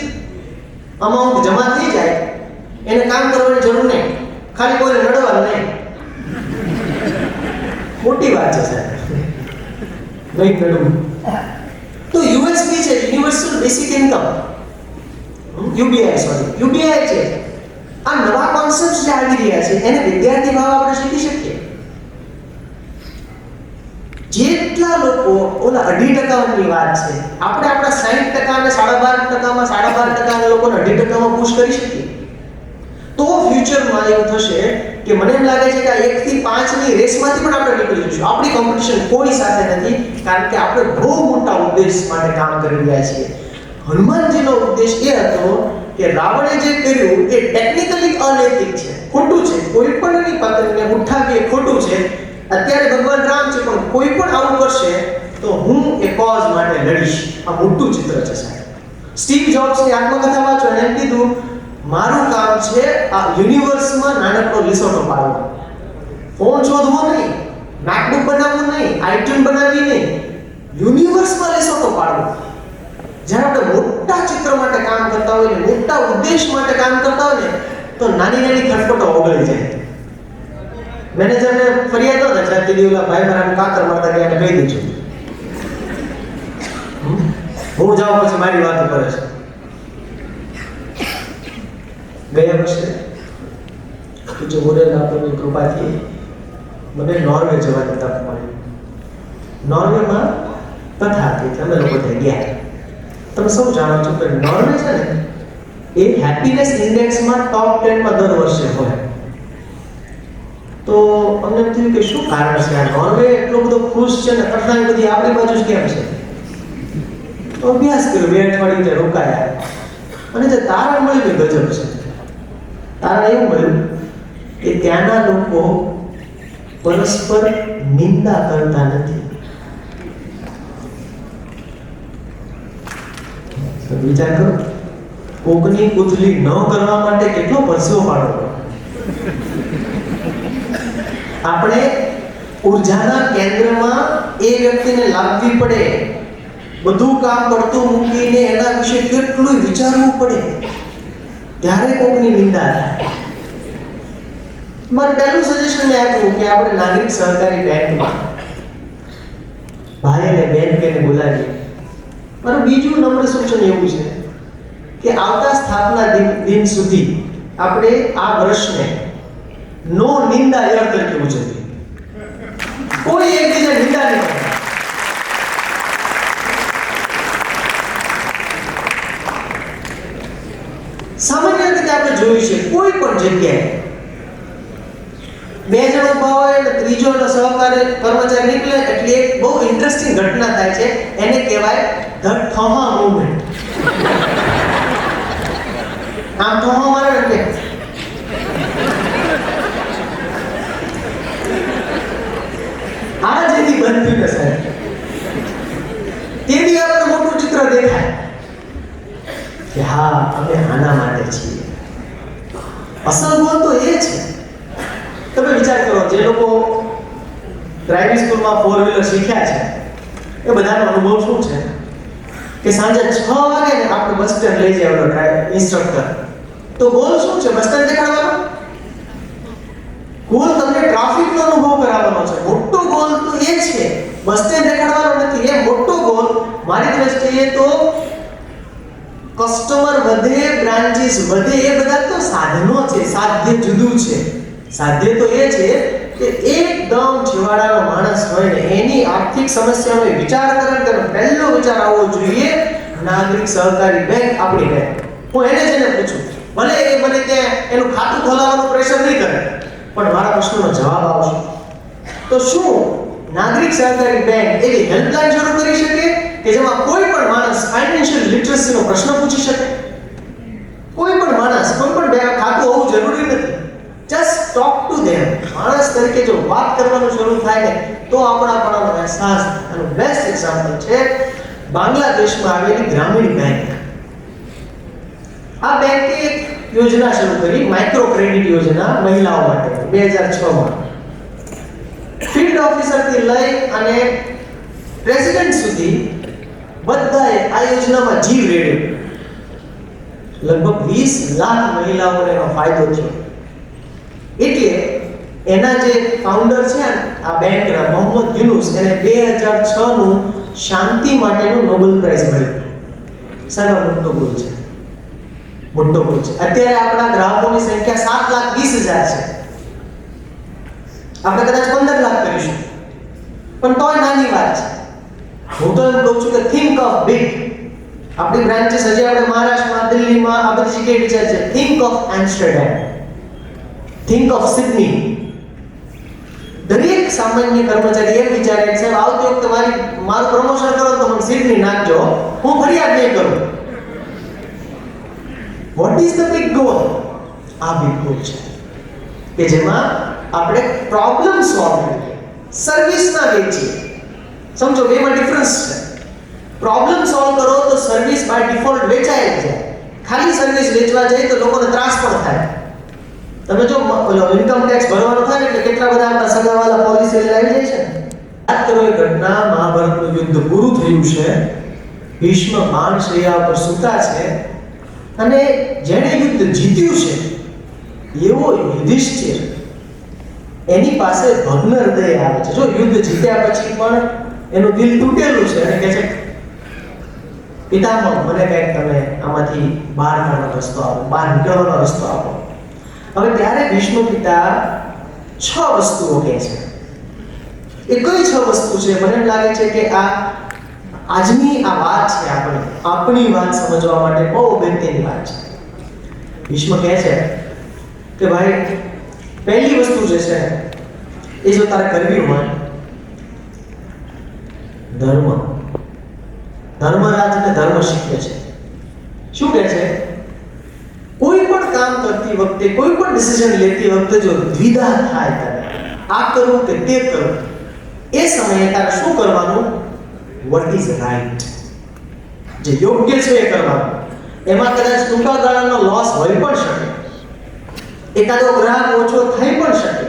અમાઉન્ટ જમા થઈ જાય, એને કામ કરવાની જરૂર નહીં, ખાલી કોઈને નડવાનું નહીં. મોટી વાત છે સાહેબ, નહીં નડવું. તો યુએસબી છે, યુનિવર્સલ બેસિક ઇન્કમ, યુબીઆઈ છે. આ નવા કોન્સેપ્ટ જે આવી રહ્યા છે એને વિદ્યાર્થી ભાવ આપણે શીખી શકીએ. જેટલા લોકો ઓલા 2.5% વાત છે, આપણે આપણા 60% અને 12.5%માં 12.5% લોકોને 2.5% પુશ કરી શકીએ. તો ફ્યુચરમાં એવું થશે કે મને એમ લાગે છે કે આ 1 થી 5 ની રેસમાંથી પણ આપણે નીકળી જઈશું. આપણી કોમ્પિટિશન કોઈ સાથે નથી, કારણ કે આપણે બહુ મોટા ઉદ્દેશ માટે કામ કરી રહ્યા છીએ. હનુમાનજીનો ઉદ્દેશ એ હતો કે રાવણે જે કર્યું એ ટેકનિકલી અનૈતિક છે, ખોટું છે. કોઈ પણ એની પત્નીને ઉઠાવી એ ખોટું છે. અત્યારે ભગવાન રામ છે, પણ કોઈ પણ આવું કરશે તો હું એ કોઝ માટે લડીશ. આ મોટું ચિત્ર છે સાહેબ. સ્ટીવ જોબ્સની આત્મકથા વાંચો, એને એમ કીધું મારું કામ છે આ યુનિવર્સમાં નાનકડો લિસોટો પાડવો. ફોન શોધવો નહીં, મેકબુક બનાવવું નહીં, આઈટ્યુન બનાવવી નહીં, યુનિવર્સમાં લિસોટો પાડવો. જ્યારે આપણે મોટા ચિત્ર માટે કામ કરતા હોય ને મોટા ઉદ્દેશ માટે કામ કરતા હોય ને તો નાની નાની ખટપટો ઓગળી જાય. મેનેજરને ફરિયાદ ન થાય, કીધી ઓલા ભાઈ મારા કાતર મારતા ગયા કહી દીધું, હું જાઉં પછી મારી વાતો કરે છે. ગયા વર્ષે પૂજ્ય મોરેલ બાપુની કૃપાથી મને નોર્વે જવાની તક મળી. નોર્વેમાં કથા હતી, અમે લોકો ત્યાં ગયા. તમે સૌ જાણો છો કે નોર્વે છે ને એ હેપીનેસ ઇન્ડેક્સમાં ટોપ 10 માં દર વર્ષે હોય. તો અમને એમ થયું કે શું કારણ છે? આ નોર્વે એટલો બધો ખુશ છે ને કઠણાઈ બધી આપણી બાજુ જ કેમ છે? તો અભ્યાસ કર્યો, 2 અઠવાડિયે ત્યાં રોકાયા અને જે તારણ મળ્યું એ ગજબ છે. તારણ એવું મળ્યું કે ત્યાંના લોકો પરસ્પર નિંદા કરતા નથી. વિચાર કરો, કોકની કુથલી ન કરવા માટે કેટલો પરસેવો પાડવો. આપણે ઉર્જાના કેન્દ્રમાં એ વ્યક્તિને લાવવી પડે, બધું કામ પડતું મૂકીને એના વિશે કેટલું વિચારવું પડે, ત્યારે કોકની નિંદા થાય. મારું પહેલું સજેશન મેં આપ્યું કે આપણે નાગરિક સહકારી બેંકમાં ભાઈ અને બેન કેને બોલાવીએ. મારું બીજું નમ્ર સૂચન એવું છે કે આવતા સ્થાપના દિન સુધી આપણે આ વર્ષને નો નિંદા યર તરીકે ઉજવીએ. કોઈ એકબીજા નિંદા નહીં કરે. પણ જગ્યાએ 2 જણ ઊભા હોય અને ત્રીજો અને સહકારી કર્મચારી નીકળે એટલે એક બહુ ઇન્ટરેસ્ટિંગ ઘટના થાય છે. એને કહેવાય ધ ઠોહા મૂવમેન્ટ. આમ ઠોહો મારે એટલે આ જેથી બનતી ને સાહેબ તેથી આપણે મોટું ચિત્ર દેખાય કે હા અમે આના માટે છીએ. અસલ ગોલ તો એ છે. તમે વિચાર કરો, જે લોકો ડ્રાઇવિંગ સ્કૂલમાં 4 વ્હીલર શીખ્યા છે એ બધાનો અનુભવ શું છે કે સાંજે 6 વાગે ને આપણે બસ સ્ટેન્ડ લઈ જાય ડ્રાઇવિંગ ઇન્સ્ટ્રક્ટર, તો ગોલ શું છે? Bus stand દેખાડવાનો? ગોલ તમને ટ્રાફિકનો અનુભવ કરાવવાનો છે. મોટો ગોલ તો એ છે, બસ સ્ટેન્ડ દેખાડવાનો નથી. એ મોટો ગોલ મારી દ્રષ્ટિએ તો કસ્ટમર વધે, બ્રાન્ચીસ વધે, એ બધા તો સાધનો છે. સાધ્ય જુદું છે. સાધ્ય તો એ છે કે એકદમ છેવાડાનો માણસ હોય ને એની આર્થિક સમસ્યાનો વિચાર કરે, તેનો પહેલો વિચાર આવવો જોઈએ નાગરિક સહકારી બેંક આપણી બેંક. હું એને જ એને પૂછું, ભલે એ મને ત્યાં એનું ખાતું ખોલાવવાનું પ્રેશર નહીં કરે, પણ મારા પ્રશ્નનો જવાબ આવશે. તો શું નાગરિક સહકારી બેંક એવી હેલ્પલાઇન શરૂ કરી શકે કે જેમાં કોઈ પણ માણસ ફાઇનાન્શિયલ લિટરસીનો પ્રશ્ન પૂછી શકે? કોઈ પણ માણસ, કોઈ પણ બેંક ખાતું હોવું જરૂરી નથી. Just talk to them. માણસ તરીકે જો વાત કરવાનું શરૂ થાય ને તો આપણાપણાનો અહેસાસ. આનું બેસ્ટ એક્ઝામ્પલ છે બાંગ્લાદેશમાં આવેલી ગ્રામીણ બેંક. આ બેંકે એક યોજના શરૂ કરી, માઇક્રો ક્રેડિટ યોજના મહિલાઓ માટે 2006માં. ફિલ્ડ ઓફિસરથી લઈ અને પ્રેસિડેન્ટ સુધી બધાએ આ યોજનામાં જીવ રેડ્યો. લગભગ 20 લાખ મહિલાઓને એનો ફાયદો થયો. એટલે એના જે ફાઉન્ડર છે આ બેંકના, મોહમ્મદ યુનુસ, એને 2006 નું શાંતિ માટેનું નોબેલ પ્રાઇઝ મળ્યું. સારા મોટો ગોલ છે, મોટો ગોલ છે. અત્યારે આપણા ગ્રાહકોની સંખ્યા 7,20,000 છે. આપણે કદાચ 15 લાખ કરીશું, પણ તોય નાની વાત છે. હું તો એમ કહું છું કે થિંક ઓફ બિગ. આપણી બ્રાન્ચીસ હજી આપણે મહારાષ્ટ્રમાં, દિલ્હીમાં આ બધી જગ્યાએ વિચાર છે. Think of Amsterdam, think of Sydney. દરેક સામાન્ય કર્મચારી એમ વિચારે છે સાહેબ આવતી વખતે મારું પ્રમોશન કરો તો મને સિડની નાખજો, હું ફરિયાદ નહીં કરું. Vote is the big goal? આ બિગ ગોલ છે કે જેમાં આપણે પ્રોબ્લેમ સોલ્વ કરીએ, સર્વિસ ના વેચીએ. સમજો બેમાં ડિફરન્સ છે. પ્રોબ્લેમ સોલ્વ કરો તો સર્વિસ બાય ડિફોલ્ટ વેચાય જ જાય. ખાલી સર્વિસ વેચવા જાય તો લોકોને ત્રાસ પણ થાય. તમે જો ઇન્કમ ટેક્સ ભરવાનો થાય ને એટલે કેટલા બધા આપણા સગાવાલા પોલિસી લઈ આવી જાય છે. વાત કરો એ ઘટના, મહાભારતનું યુદ્ધ પૂરું થયું છે, ભીષ્મ બાણ શૈયા પર સૂતા છે અને જેણે યુદ્ધ જીત્યું છે એવો યુધિષ્ઠિર એની પાસે ભગ્ન હૃદય આવે છે. જો યુદ્ધ જીત્યા પછી પણ એનું દિલ તૂટેલું છે અને કહે છે પિતામહ મને કંઈક તમે આમાંથી બહાર કાઢવાનો રસ્તો આપો, બહાર નીકળવાનો રસ્તો આપો. હવે ત્યારે ભીષ્મ પિતા 6 વસ્તુઓ કહે છે. એ કઈ 6 વસ્તુ છે? મને એમ લાગે છે કે આજની આ વાત છે, આપણી વાત સમજવા માટે બહુ અગત્યની વાત છે. ભીષ્મ કહે છે કે ભાઈ પહેલી વસ્તુ જે છે એ જો તારે કરવી હોય, ધર્મરાજ અને ધર્મ શીખવે છે. શું કહે છે? કોઈ પણ કામ કરતી વખતે, કોઈ પણ ડિસિઝન લેતી વખતે જો દ્વિધા થાય તારે આ કરવું કે તે કરવું, એ સમયે તારે શું કરવાનું? વોટ ઇઝ રાઈટ, જે યોગ્ય છે એ કરવાનું. એમાં કદાચ ટૂંકા ગાળાનો લોસ હોઈ પણ શકે, એકાદો ગ્રાહક ઓછો થઈ પણ શકે,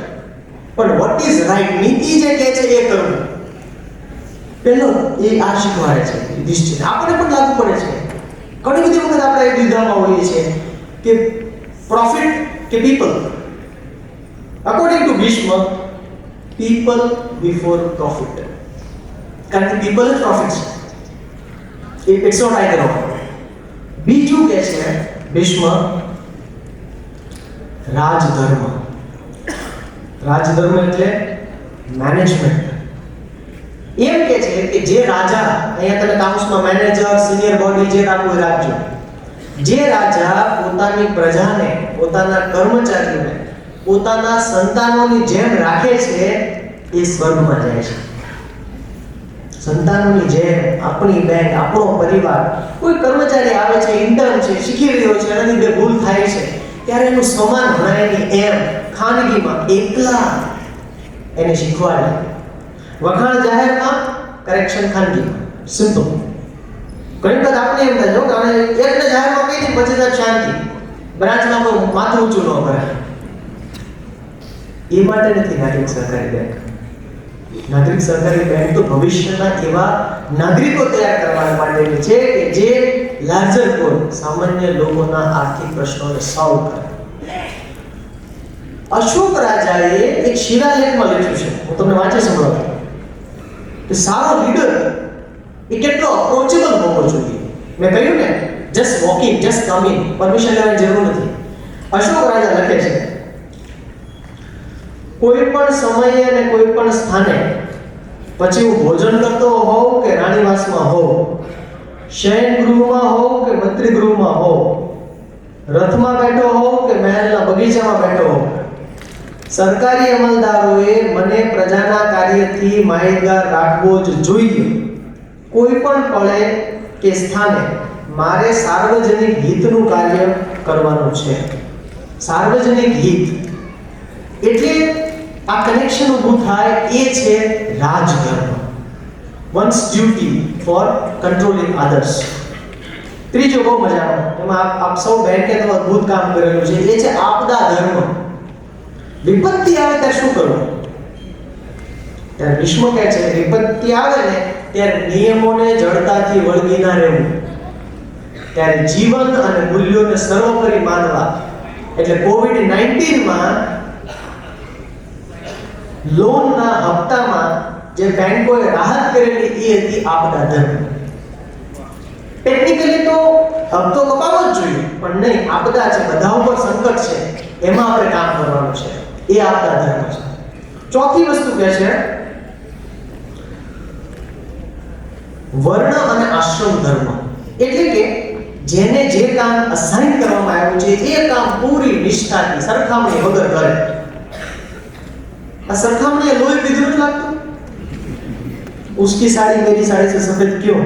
પણ વોટ ઇઝ રાઈટ, નીતિ જે કહે છે એ કરવું. પહેલો એ આ શીખવાડે છે યુધિષ્ઠિર. આપણે પણ લાગુ પડે છે. ઘણી બધી વખત આપણે એ દ્વિધામાં હોઈએ છીએ કે પ્રોફિટ કે people. According to Bhishma, people before profit. કારણ કે પીપલ જ પ્રોફિટ છે. It's not either or. બીજું કે છે ભીષ્મ રાજધર્મ. રાજધર્મ એટલે મેનેજમેન્ટ. એમ કે છે કે જે રાજા, અહીંયા તમે કાઉન્સમાં મેનેજર, સિનિયર બોડી જે રાખવું રાખજો, જે રાજા પોતાની પ્રજાને, પોતાના કર્મચારીઓને પોતાના સંતાનોની જેમ રાખે છે એ સ્વર્ગમાં જાય છે. સંતાનોની જેમ આપણી બેંક, આપણો પરિવાર, કોઈ કર્મચારી આવે છે, ઇન્ટર્ન છે, શીખી રહ્યો છે, એનાથી બે ભૂલ થાય છે ત્યારે એનું સમાન ભણાય નહીં એમ ખાનગીમાં એકલા એને શીખવાડે. વખાણ જાહેરમાં, કરેક્શન ખાનગીમાં. સિમ્પલ. ઘણી વખત આપણે એમ થાય કે આને એકને જાહેરમાં કહી દે પછી તો શાંતિ, બ્રાન્ચમાં કોઈ માથું ઊંચું ન કરે. એ માટે નથી નાગરિક સહકારી બેંક. નાગરિક સહકારી બેંક તો ભવિષ્યના એવા નાગરિકો તૈયાર કરવા માટેની છે કે જે લાર્જર ગોલ, સામાન્ય લોકોના આર્થિક પ્રશ્નોને સોલ્વ કરે. અશોક રાજાએ એક શિલાલેખમાં લખ્યું છે, હું તમને વાંચી સંભળાવું કે સારો લીડર એ કેટલો અપ્રોચેબલ હોવો જોઈએ. મેં કહ્યું ને, just walking, just coming, permission લેવાની જરૂર નથી. અશોક રાજા લખે છે, કોઈ પણ સમયે અને કોઈ પણ સ્થાને, પછી હું ભોજન કરતો હોઉં કે રાણીવાસમાં હોઉં, શયન ગૃહમાં હોઉં કે મંત્રી ગૃહમાં હોઉં, રથમાં બેઠો હોઉં કે મહેલના બગીચામાં બેઠો હોઉં, સરકારી અમલદારોએ મને પ્રજાના કાર્યથી માહિતગાર રાખવો જ જોઈએ. કોઈ પણ પળે કે સ્થાને મારે સાર્વજનિક હિતનું કાર્ય કરવાનું છે. સાર્વજનિક હિત એટલે આ કનેક્શન ઊભું થાય એ છે રાજધર્મ. One's duty for controlling others. ત્રીજો બહુ મજાનો, એમાં આપ સૌ બેંકે તો અદ્ભુત કામ કરેલું છે, એ છે આપદા ધર્મ. વિપત્તિ આવે ત્યારે શું કરવું? ત્યારે ભીષ્મ કહે છે વિપત્તિ આવે ને ત્યારે નિયમોને જડતાથી વળગી ના રહેવું, ત્યારે જીવન અને મૂલ્યોને સર્વોપરી માનવા. એટલે કોવિડ-19 માં લોનના હપ્તામાં જે બેંકોએ રાહત કરેલી એ હતી આપદા ધર્મ. ટેકનિકલી તો હપ્તો કપાવવો જ જોઈએ, પણ નહીં, આપદા છે, બધા ઉપર સંકટ છે, એમાં આપણે કામ કરવાનું છે. એ આપદા ધર્મ છે. ચોથી વસ્તુ કહે છે વર્ણ અને આશ્રમ ધર્મ. એટલે કે જેને જે કામ અસાઇન કરવામાં આવ્યું છે એ કામ પૂરી નિષ્ઠાથી સરખામણી વગર કરે. આ સરખામણીએ લોહી પીધું નથી લાગતું? ઉસકી સાડી મેરી સાડી સે સફેદ ક્यों?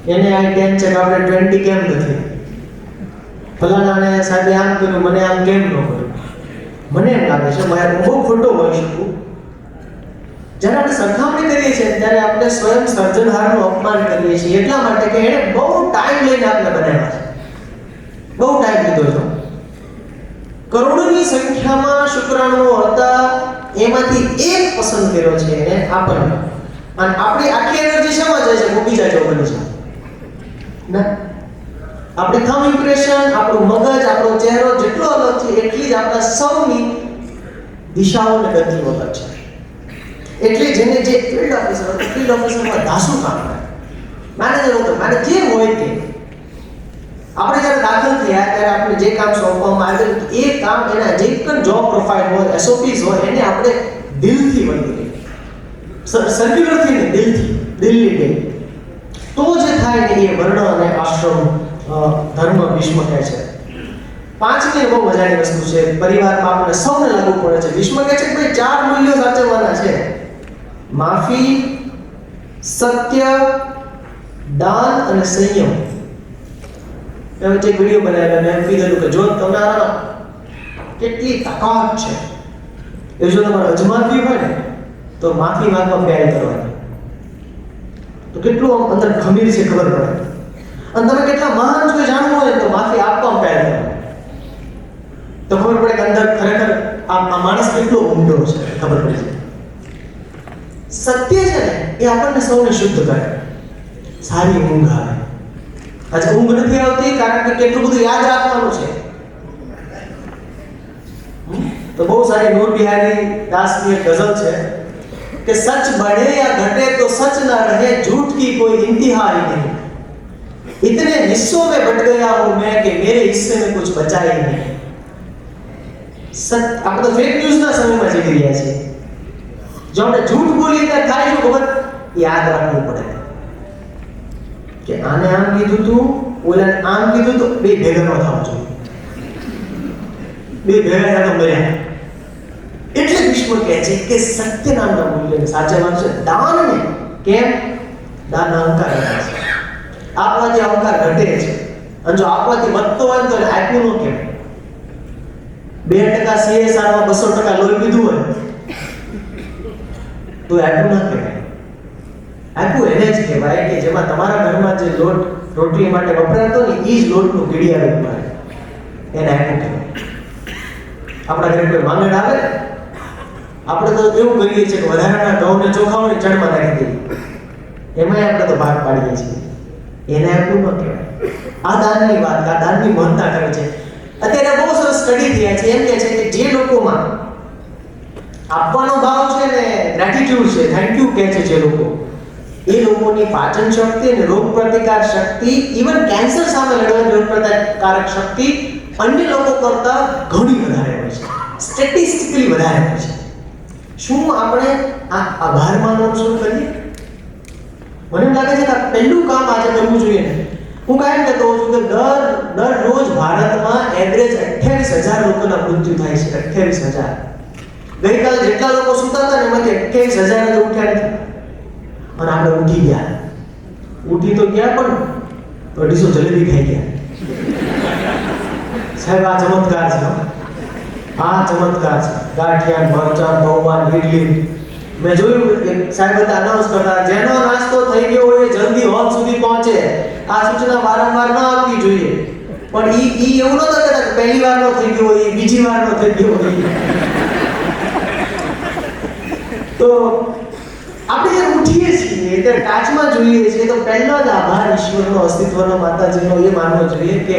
એને આ 10 છે આપણે 20 કેમ નથી? ફલાણાને સાહેબે આમ કર્યું, મને આમ કેમ ન કર્યું? મને એમ લાગે છે મારે બહુ ખોટો હોઈ શકું. જ્યારે આપણે સરખામણી કરીએ છીએ ત્યારે આપણે સ્વયં સર્જનહારનું અપમાન કરીએ છીએ, એટલા માટે કે એણે બહુ ટાઈમ લઈને આપણે બનાવ્યા છે. બહુ ટાઈમ લીધો છે. કરોડોની સંખ્યામાં શુક્રાણુઓ હતા, એમાંથી એક પસંદ કર્યો છે એને આપણને. અને આપણી આખી એનર્જી શેમાં જાય છે? બીજા જો બની છે ના, આપણી થમ ઇમ્પ્રેશન, આપણું મગજ, આપણો ચહેરો જેટલો અલગ છે એટલી જ આપણા સૌની દિશાઓ અને ગતિઓ અલગ છે. એટલે જેને જે ફિલ્ડ ઓફિસરમાં ધાસુ કામ કરે, મેનેજર હતો, મારે જે હોય તે, આપણે જ્યારે દાખલ થયા ત્યારે આપણે જે કામ સોંપવામાં આવ્યું એ કામ, એના જે પણ જોબ પ્રોફાઇલ હોય, એસઓપીસ હોય, એને આપણે દિલથી વળગી સર્ક્યુલરથી ને દિલની ડે તો જે થાય ને એ વર્ણ અને આશ્રમ ધર્મ ભીષ્મ કહે છે. પાંચમી બહુ મજાની વસ્તુ છે, પરિવારમાં આપણે સૌને લાગુ પડે છે. ભીષ્મ કહે છે કે ભાઈ 4 મૂલ્યો સાચવવાના છે: માફી, સત્ય, દાન અને સંયમ. મેં વચ્ચે એક વિડીયો બનાવ્યો, મેં કીધું કે જો તમારા કેટલી તાકાત છે એ જો તમારે અજમાવવી હોય ને તો માફી માંગવા પહેલ કરવાની. તો કેટલું આમ અંદર ખમીર છે ખબર પડે. અને તમે કેટલા મહાન છો જાણવું હોય તો માફી આપવા પહેલ કરવાની. તો ખબર પડે કે અંદર ખરેખર આ માણસ કેટલો ઊંડો છે, ખબર પડી જાય. સત્ય છે ને એ આપણને સૌને શુદ્ધ કરે. સારી ઊંઘ આવે. આજે ઊંઘ નથી આવતી કારણ કે કેટલું બધું યાદ રાખવાનું છે. તો બહુ સારી નૂર બિહારી દાસની એક ગઝલ છે कि सच बढ़े या घटे तो सच न रहे, झूठ की कोई इंतहा ही नहीं, इतने हिस्सों में बट गया हूं मैं कि मेरे हिस्से में कुछ बचा ही नहीं. આપણે તો ફેક ન્યૂઝના સમયમાં જીવી રહ્યા છીએ. જો આપણે જૂઠ બોલીએ ત્યારે થાય શું ખબર? યાદ રાખવું પડે કે આને આમ કીધું તું ઓલાને આમ કીધું તો બે ભેગા ન થવા જોઈએ. બે ભેગા થયા તો મર્યા. એટલે ભીષ્મ કહે છે કે સત્ય નામના મૂલ્યને સાચવવાનું છે. દાનને કેમ? દાન અહંકાર ઘટે છે. આપવાથી અહંકાર ઘટે છે. અને જો આપવાથી વધતો હોય તો આપ્યું ન કેમ? 2% CSR માં 200% લોહી પીધું હોય તો આપ્યું ના કહેવાય. આપ્યું એને જ કહેવાય કે જેમાં તમારા ઘરમાં જે લોટ રોટલી માટે વપરાતો ને એ જ લોટનું કીડિયારું મળે, એને આપ્યું કહેવાય. આપણા ઘરે કોઈ માંગણ આવે, આપણે તો એવું કરીએ છીએ કે વધારાના ઘઉંને ચોખાઓને ચણમાં નાખી દઈએ, એમાંય આપણે તો ભાગ પાડીએ છીએ. એને આપ્યું ન કહેવાય. આ દાનની વાત, આ દાનની મહત્તા કરે છે. અત્યારે બહુ સરસ સ્ટડી થયા છે. એમ કહે છે કે જે લોકોમાં આપવાનો ભાવ છે ને ગ્રેટિટ્યુડ છે, થેન્ક યુ કહે છે જે લોકો, એ લોકોની પાચન શક્તિ અને રોગ પ્રતિકાર શક્તિ, ઇવન કેન્સર સામે લડવાની રોગ પ્રતિકારક શક્તિ અન્ય લોકો કરતા ઘણી વધારે હોય છે, સ્ટેટિસ્ટિકલી વધારે હોય છે. શું આપણે આ આભાર માનવાનું શરૂ કરીએ? મને એમ લાગે છે કે આ પહેલું કામ આજે કરવું જોઈએ ને. હું કાયમ કહેતો હોઉં છું કે દરરોજ ભારતમાં એવરેજ 28,000 લોકોના મૃત્યુ થાય છે. 28,000. ગઈકાલે જેટલા લોકો સૂતા હતા ને એમાંથી 28,000 જ ઉઠ્યા નથી. અને આપણે ઉઠી ગયા. ઉઠી તો ગયા પણ 250 જલેબી ખાઈ ગયા. સાહેબ આ ચમત્કાર છે. આ ચમત્કાર છે. ગાંઠિયા, મરચાં, પૌવા, ઇડલી. મેં જોયું કે સાહેબ હતા અનાઉન્સ કરતા, જેનો નાસ્તો થઈ ગયો હોય એ જલ્દી હોલ સુધી પહોંચે. આ સૂચના વારંવાર ન આપવી જોઈએ. પણ ઈ એવું નતો કહેતા કે પહેલી વાર નો થઈ ગયો હોય, બીજી વાર નો થઈ ગયો હોય. તો આપણે જે ઉઠીએ છીએ ત્યારે ટાચમાં જોઈએ છીએ તો પહેલો જ આભાર ઈશ્વરનો, અસ્તિત્વનો, માતાજીનો એ માનવો જોઈએ કે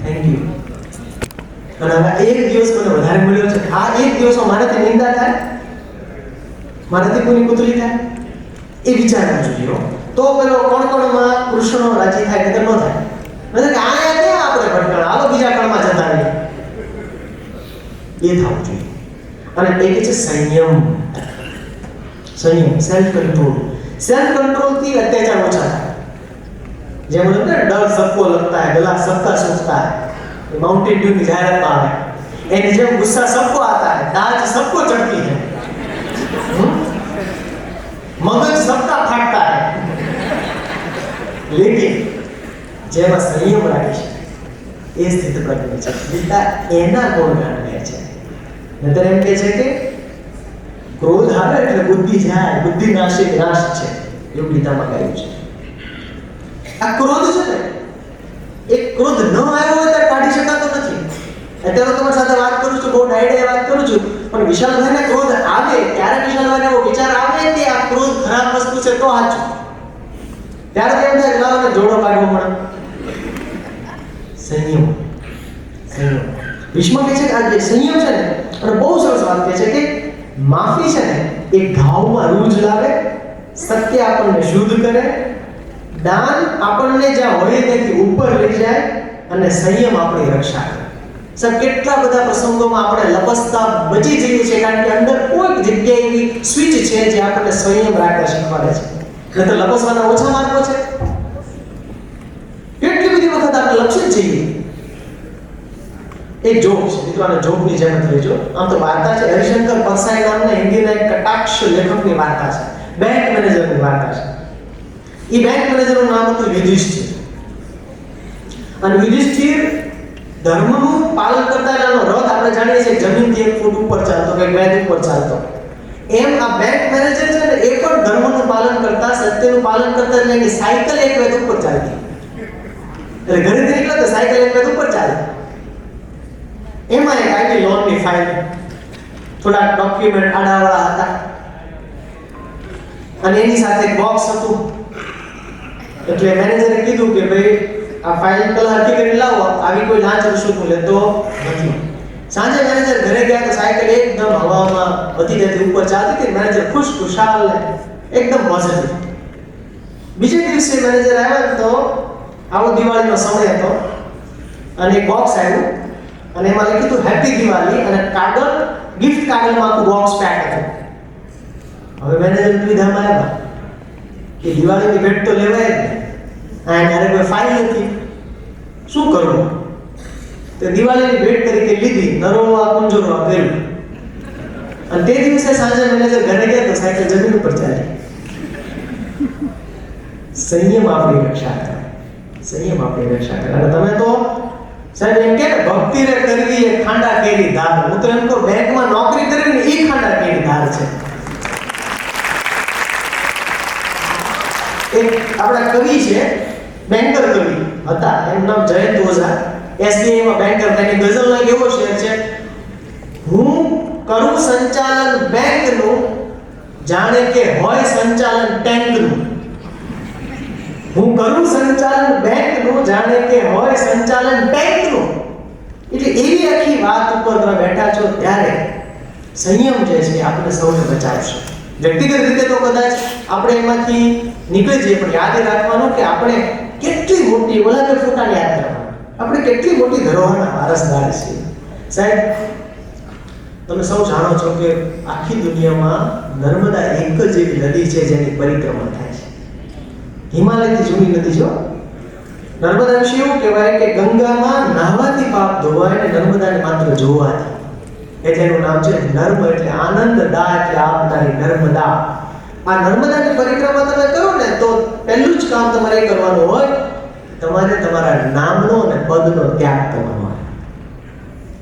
થેન્ક યુ. અને હવે એક દિવસ મને વધારે મળ્યો છે. આ એક દિવસમાં મારાથી નિંદા થાય, મારાથી કોઈની કુતરી થાય, એ વિચારવું જોઈએ. તો પેલો કણકણમાં કૃષ્ણનો રાજી થાય કે ન થાય. નથી કે આયા ક્યાં આપણે ભટકણ, હાલો બીજા કણમાં જતા રહીએ. એ થવું જોઈએ. અને એ છે સંયમ. संयम, सेल्फ कंट्रोल. सेल्फ कंट्रोल થી અત્યાચાર ઓછા થાય. જેમ બોલે ને ડર सबको लगता है, गला सबका सूखता है. ये माउंटेन ड्यू की जाहिरात में આવે. एनी જેમ गुस्सा सबको आता है, दाज सबको चढ़ती है, मगज सबका फाटता है. लेकिन જેમાં સંયમ રાખે છે એ સ્થિતિ પ્રજ્ઞ છે. ગીતા એના ગુણગાન ગાય છે. નતર એમ કહે છે કે ક્રોધ આવે એટલે બુદ્ધિ જાય, બુદ્ધિ નાશે વિનાશ છે, એવું ગીતામાં કહ્યું છે. આ ક્રોધ છે ને, એક ક્રોધ ન આવ્યો હોય ત્યારે કાઢી શકાતો નથી. અત્યારે તમારી સાથે વાત કરું છું, બહુ ડાયડે વાત કરું છું, પણ વિશાલભાઈને ક્રોધ આવે ત્યારે વિશાલભાઈને એવો વિચાર આવે કે આ ક્રોધ ખરાબ વસ્તુ છે તો સાચું. ત્યારે કેમ થાય, લાવને જોડો કાઢવો પડે. સંયમ. સંયમ. ભીષ્મ કહે છે કે આ જે સંયમ છે ને, અને બહુ સરસ વાત કહે છે કે માફી છે ને એ ઘાવમાં રૂજ લાવે, સત્ય આપણને શુદ્ધ કરે, દાન આપણને જ્યાં હોય ત્યાંથી ઉપર લઈ જાય, અને સંયમ આપણી રક્ષા કરે. સર કેટલા બધા પ્રસંગોમાં આપણે લપસતા બચી જઈએ છીએ કારણ કે અંદર કોઈ જગ્યાએ એવી સ્વિચ છે જે આપણને સંયમ રાખતા શીખવાડે છે. એટલે લપસવાના ઓછા માર્ગો છે. કેટલી બધી વખત આપણે લપસી જઈએ. એક જોક છે મિત્રો, આને જોકની જેમ જ લેજો. આમ તો વાર્તા છે, હરિશંકર પરસાઈ નામના હિન્દીના એક કટાક્ષ લેખકની વાર્તા છે. બેંક મેનેજરની વાર્તા છે. એ બેંક મેનેજરનું નામ હતું યુધિષ્ઠિર. અને યુધિષ્ઠિર ધર્મનું પાલન કરતા એનો રથ આપણે જાણીએ છીએ જમીનથી 1 ફૂટ ઉપર ચાલતો, કે 2 ઉપર ચાલતો. એમ આ બેંક મેનેજર છે ને એ પણ ધર્મનું પાલન કરતા, સત્યનું પાલન કરતા, એટલે એની સાયકલ 1 વેદ ઉપર ચાલતી. એટલે ઘરેથી નીકળે તો સાયકલ 1 વેદ ઉપર ચાલે. એમાં એક આઈટી લોનની ફાઇલ, થોડા ડોક્યુમેન્ટ આડાવાળા હતા, અને એની સાથે એક બોક્સ હતું. એટલે મેનેજરે કીધું કે ભાઈ આ ફાઇલ પેલા હરકી કરી લાવો, આવી કોઈ લાંચ રૂશ્વત લેતો નથી. સાંજે મેનેજર ઘરે ગયા તો સાયકલ એકદમ હવામાં વધી જતી ઉપર ચાલતી હતી. મેનેજર ખુશખુશાલ એકદમ પોઝિટિવ. બીજે દિવસે મેનેજર આવ્યા તો આવો દિવાળીનો સમય હતો, અને એક બોક્સ આવ્યું, અને એમાં લખ્યું હતું હેપી દિવાળી, અને કાગળ, ગિફ્ટ કાગળમાં આખું બોક્સ પેક હતું. હવે મેનેજર દ્વિધામાં આવ્યા કે દિવાળીની ભેટ તો લેવાય જ નહીં, આ ઘરે કોઈ ફાઇલ નથી, શું કરવું? તે દિવાળીની ભેટ તરીકે લીધી, નરોવા કુંજોરવા કર્યું. અને તે દિવસે સાંજે મેનેજર ઘરે ગયા તો સાયકલ જમીન ઉપર ચાલી. સંયમ આપણી રક્ષા કરે. સંયમ આપણી રક્ષા કરે. અને તમે તો સાહેબ એમ કે ને ભક્તિ રે કરવી એ ખાંડા કેરી ધાર. હું તો એમ કહું બેંકમાં નોકરી કરવી ને એ ખાંડા કેરી ધાર છે. એક આપણા કવિ છે, બેંકર કવિ હતા, એનું નામ જયંત ઓઝા. SBI માં બેંકર. તેની ગઝલનો એક એવો શેર છે, હું કરું સંચાલન બેંકનું જાણે કે હોય સંચાલન ટેન્કનું. હું કરું સંચાલન બેંકનું જાણે કે હોય સંચાલન ટેન્કનું. એટલે એવી આખી વાત ઉપર તમે બેઠા છો ત્યારે સંયમ જે છે આપણે સૌને બચાવશે. વ્યક્તિગત રીતે તો કદાચ આપણે એમાંથી નીકળી જઈએ, પણ યાદ રાખવાનું કે આપણે કેટલી મોટી ઓલા ફોટાને યાદ કરવાના, આપણે કેટલી મોટી ધરોહરના વારસદાર છીએ. સાહેબ તમે સૌ જાણો છો કે આખી દુનિયામાં નર્મદા એક જ એવી નદી છે જેની પરિક્રમા થાય છે. હિમાલયથી જૂની નદી જો. નર્મદા વિશે એવું કહેવાય કે ગંગામાં નાહવાથી પાપ ધોવાય ને નર્મદાને માત્ર જોવાથી. એટલે એનું નામ છે નર્મ, એટલે આનંદ, દા એટલે આપનારી નર્મદા. આ નર્મદાની પરિક્રમા તમે કરો ને તો પહેલું જ કામ તમારે એ કરવાનું હોય, તમારે તમારા નામનો અને પદનો ત્યાગ કરવાનો હોય.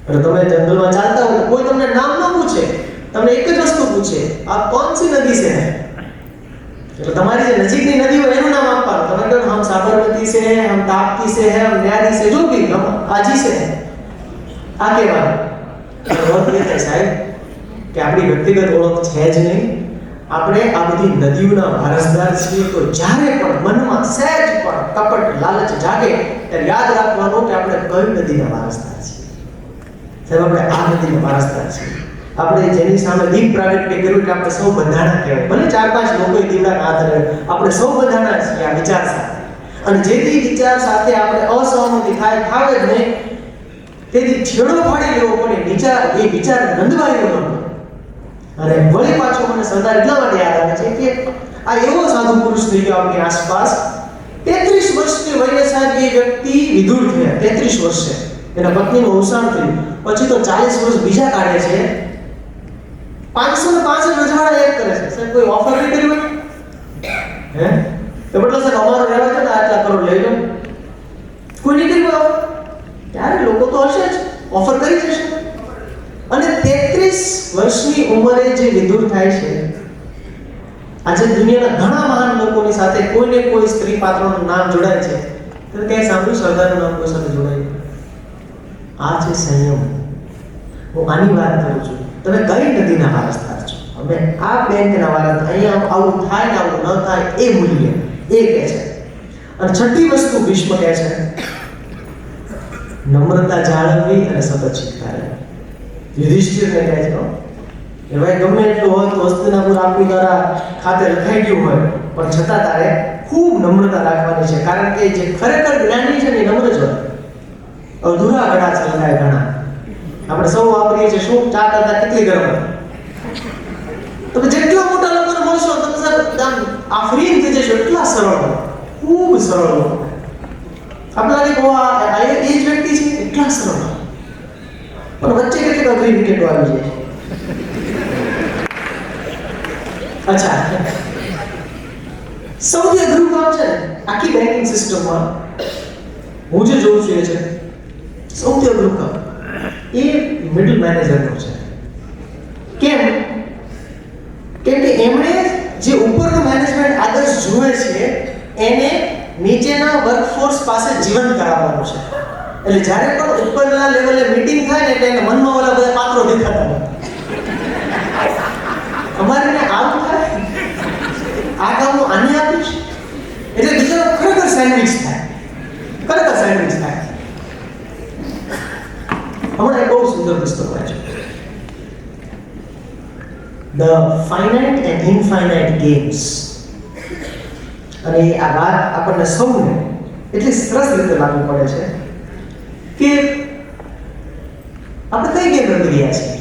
એટલે તમે જંગલમાં ચાલતા હો તો કોઈ તમને નામ ન પૂછે, તમને એક જ વસ્તુ પૂછે, આ કોણ સી નદી છે? એટલે તમારી જે નજીકની નદી હોય એનું નામ આપવાનું. તમે કહો હમ સાબરમતી से हैं, हम ताप्ती से हैं, हम न्यारी से, जो भी हम आजी से हैं. આ કહેવાનું. વાત એ થાય સાહેબ કે આપણી વ્યક્તિગત ઓળખ છે જ નહીં. આપણે આ બધી નદીઓના વારસદાર છીએ. તો જ્યારે પણ મનમાં સહેજ પણ કપટ લાલચ જાગે ત્યારે યાદ રાખવાનું કે આપણે કઈ નદીના વારસદાર છીએ. સાહેબ આપણે આ નદીના વારસદાર છીએ. આપણે જેની સામે દીપ પ્રાગટ્ય કર્યું કે આપણે સૌ બંધાણા કહેવાય. ભલે 4-5 લોકોએ દીવડા હાથ ધરે, આપણે સૌ બંધાણા છીએ આ વિચાર સાથે. અને જેથી વિચાર સાથે આપણે અસહમતિ થાય જ નહીં, તેથી છેડો ફાડી લેવો પડે. એ વિચાર નંદબાઈનો હતો. અને વળી પાછો મને સરદાર એટલા માટે યાદ આવે છે કે આ એવો સાધુ પુરુષ થઈ ગયો આપણી આસપાસ. 33 વર્ષની વયે સાહેબ એ વ્યક્તિ વિધુર થયા. 33 વર્ષે એના પત્નીનું અવસાન થયું. પછી તો 40 વર્ષ બીજા કાઢે છે. 565 રજવાડા એક કરે છે. સાહેબ કોઈ ઓફર નહીં કરી હોય હે તો બટલો સાહેબ અમારો રહેવા છે ને આટલા કરોડ લઈ લો, કોઈ નહીં કરી હોય. ત્યારે લોકો તો હશે જ, ઓફર કરી જશે. અને 33 વર્ષની ઉંમરે જે વિધુર થાય છે, આજે દુનિયાના ઘણા મહાન લોકોની સાથે કોઈને કોઈ સ્ત્રી પાત્રનું નામ જોડાય છે. તમે ક્યાંય સાંભળ્યું સરદારનું નામ કોઈ સાથે જોડાય? આ છે સંયમ. હું આની વાત કરું છું. તમે કઈ નદીના વારસદાર છો? અમે આ બેંકના વારસદાર. અહીંયા આવું થાય ને આવું ન થાય એ મૂલ્ય એ કહે છે. અને છઠ્ઠી વસ્તુ ભીષ્મ કહે છે, નમ્રતા જાળવવી અને સતત શીખતા રહેવું. યુધિષ્ઠિરને કહે છે કે ભાઈ ગમે એટલું હોય તો હસ્તિનાપુર આપણી દ્વારા ખાતે લખાઈ ગયું હોય, પણ છતાં તારે ખૂબ નમ્રતા રાખવાની છે. કારણ કે જે ખરેખર જ્ઞાની છે ને એ નમ્ર જ હોય. અધૂરા ઘડા છે લખાય ઘણા. આપણે સૌ વાપરીએ છીએ શું, ચા કરતા કેટલી ગરમ. તમે જેટલા મોટા લોકોને મળશો તમે સાહેબ આમ આફરીન થઈ જશો. એટલા સરળ હોય, ખૂબ સરળ લોકો. આપણે લાગે બહુ એ જ વ્યક્તિ છે, એટલા સરળ. પણ વચ્ચે કેટલીક અઘરી વિકેટો આવી જાય. અચ્છા, સૌથી અઘરું કામ છે આખી બેન્કિંગ સિસ્ટમમાં હું જે જોઉં છું એ છે સૌથી અઘરું કામ એ મિડલ મેનેજરનું છે. કેમ કે એમણે જે ઉપરનું મેનેજમેન્ટ આદર્શ જુએ છે એને નીચેના વર્કફોર્સ પાસે જીવંત કરાવવાનું છે. એટલે જ્યારે પણ ઉપરના લેવલે મીટિંગ થાય ને એટલે એને મનમાં ઓલા બધા પાત્રો દેખાતા હોય. અમારે ને આવું થાય, આ કામ હું આને આપીશ, એટલે બીજા ખરેખર સેન્ડવિચ થાય, ખરેખર સેન્ડવિચ થાય. હમણાં એક બહુ સુંદર પુસ્તક વાંચ્યું, the finite and infinite games. અને આ વાત આપણને સૌને એટલી સરસ રીતે લાગુ પડે છે કે આપણે કઈ ગેમ રમી રહ્યા છીએ.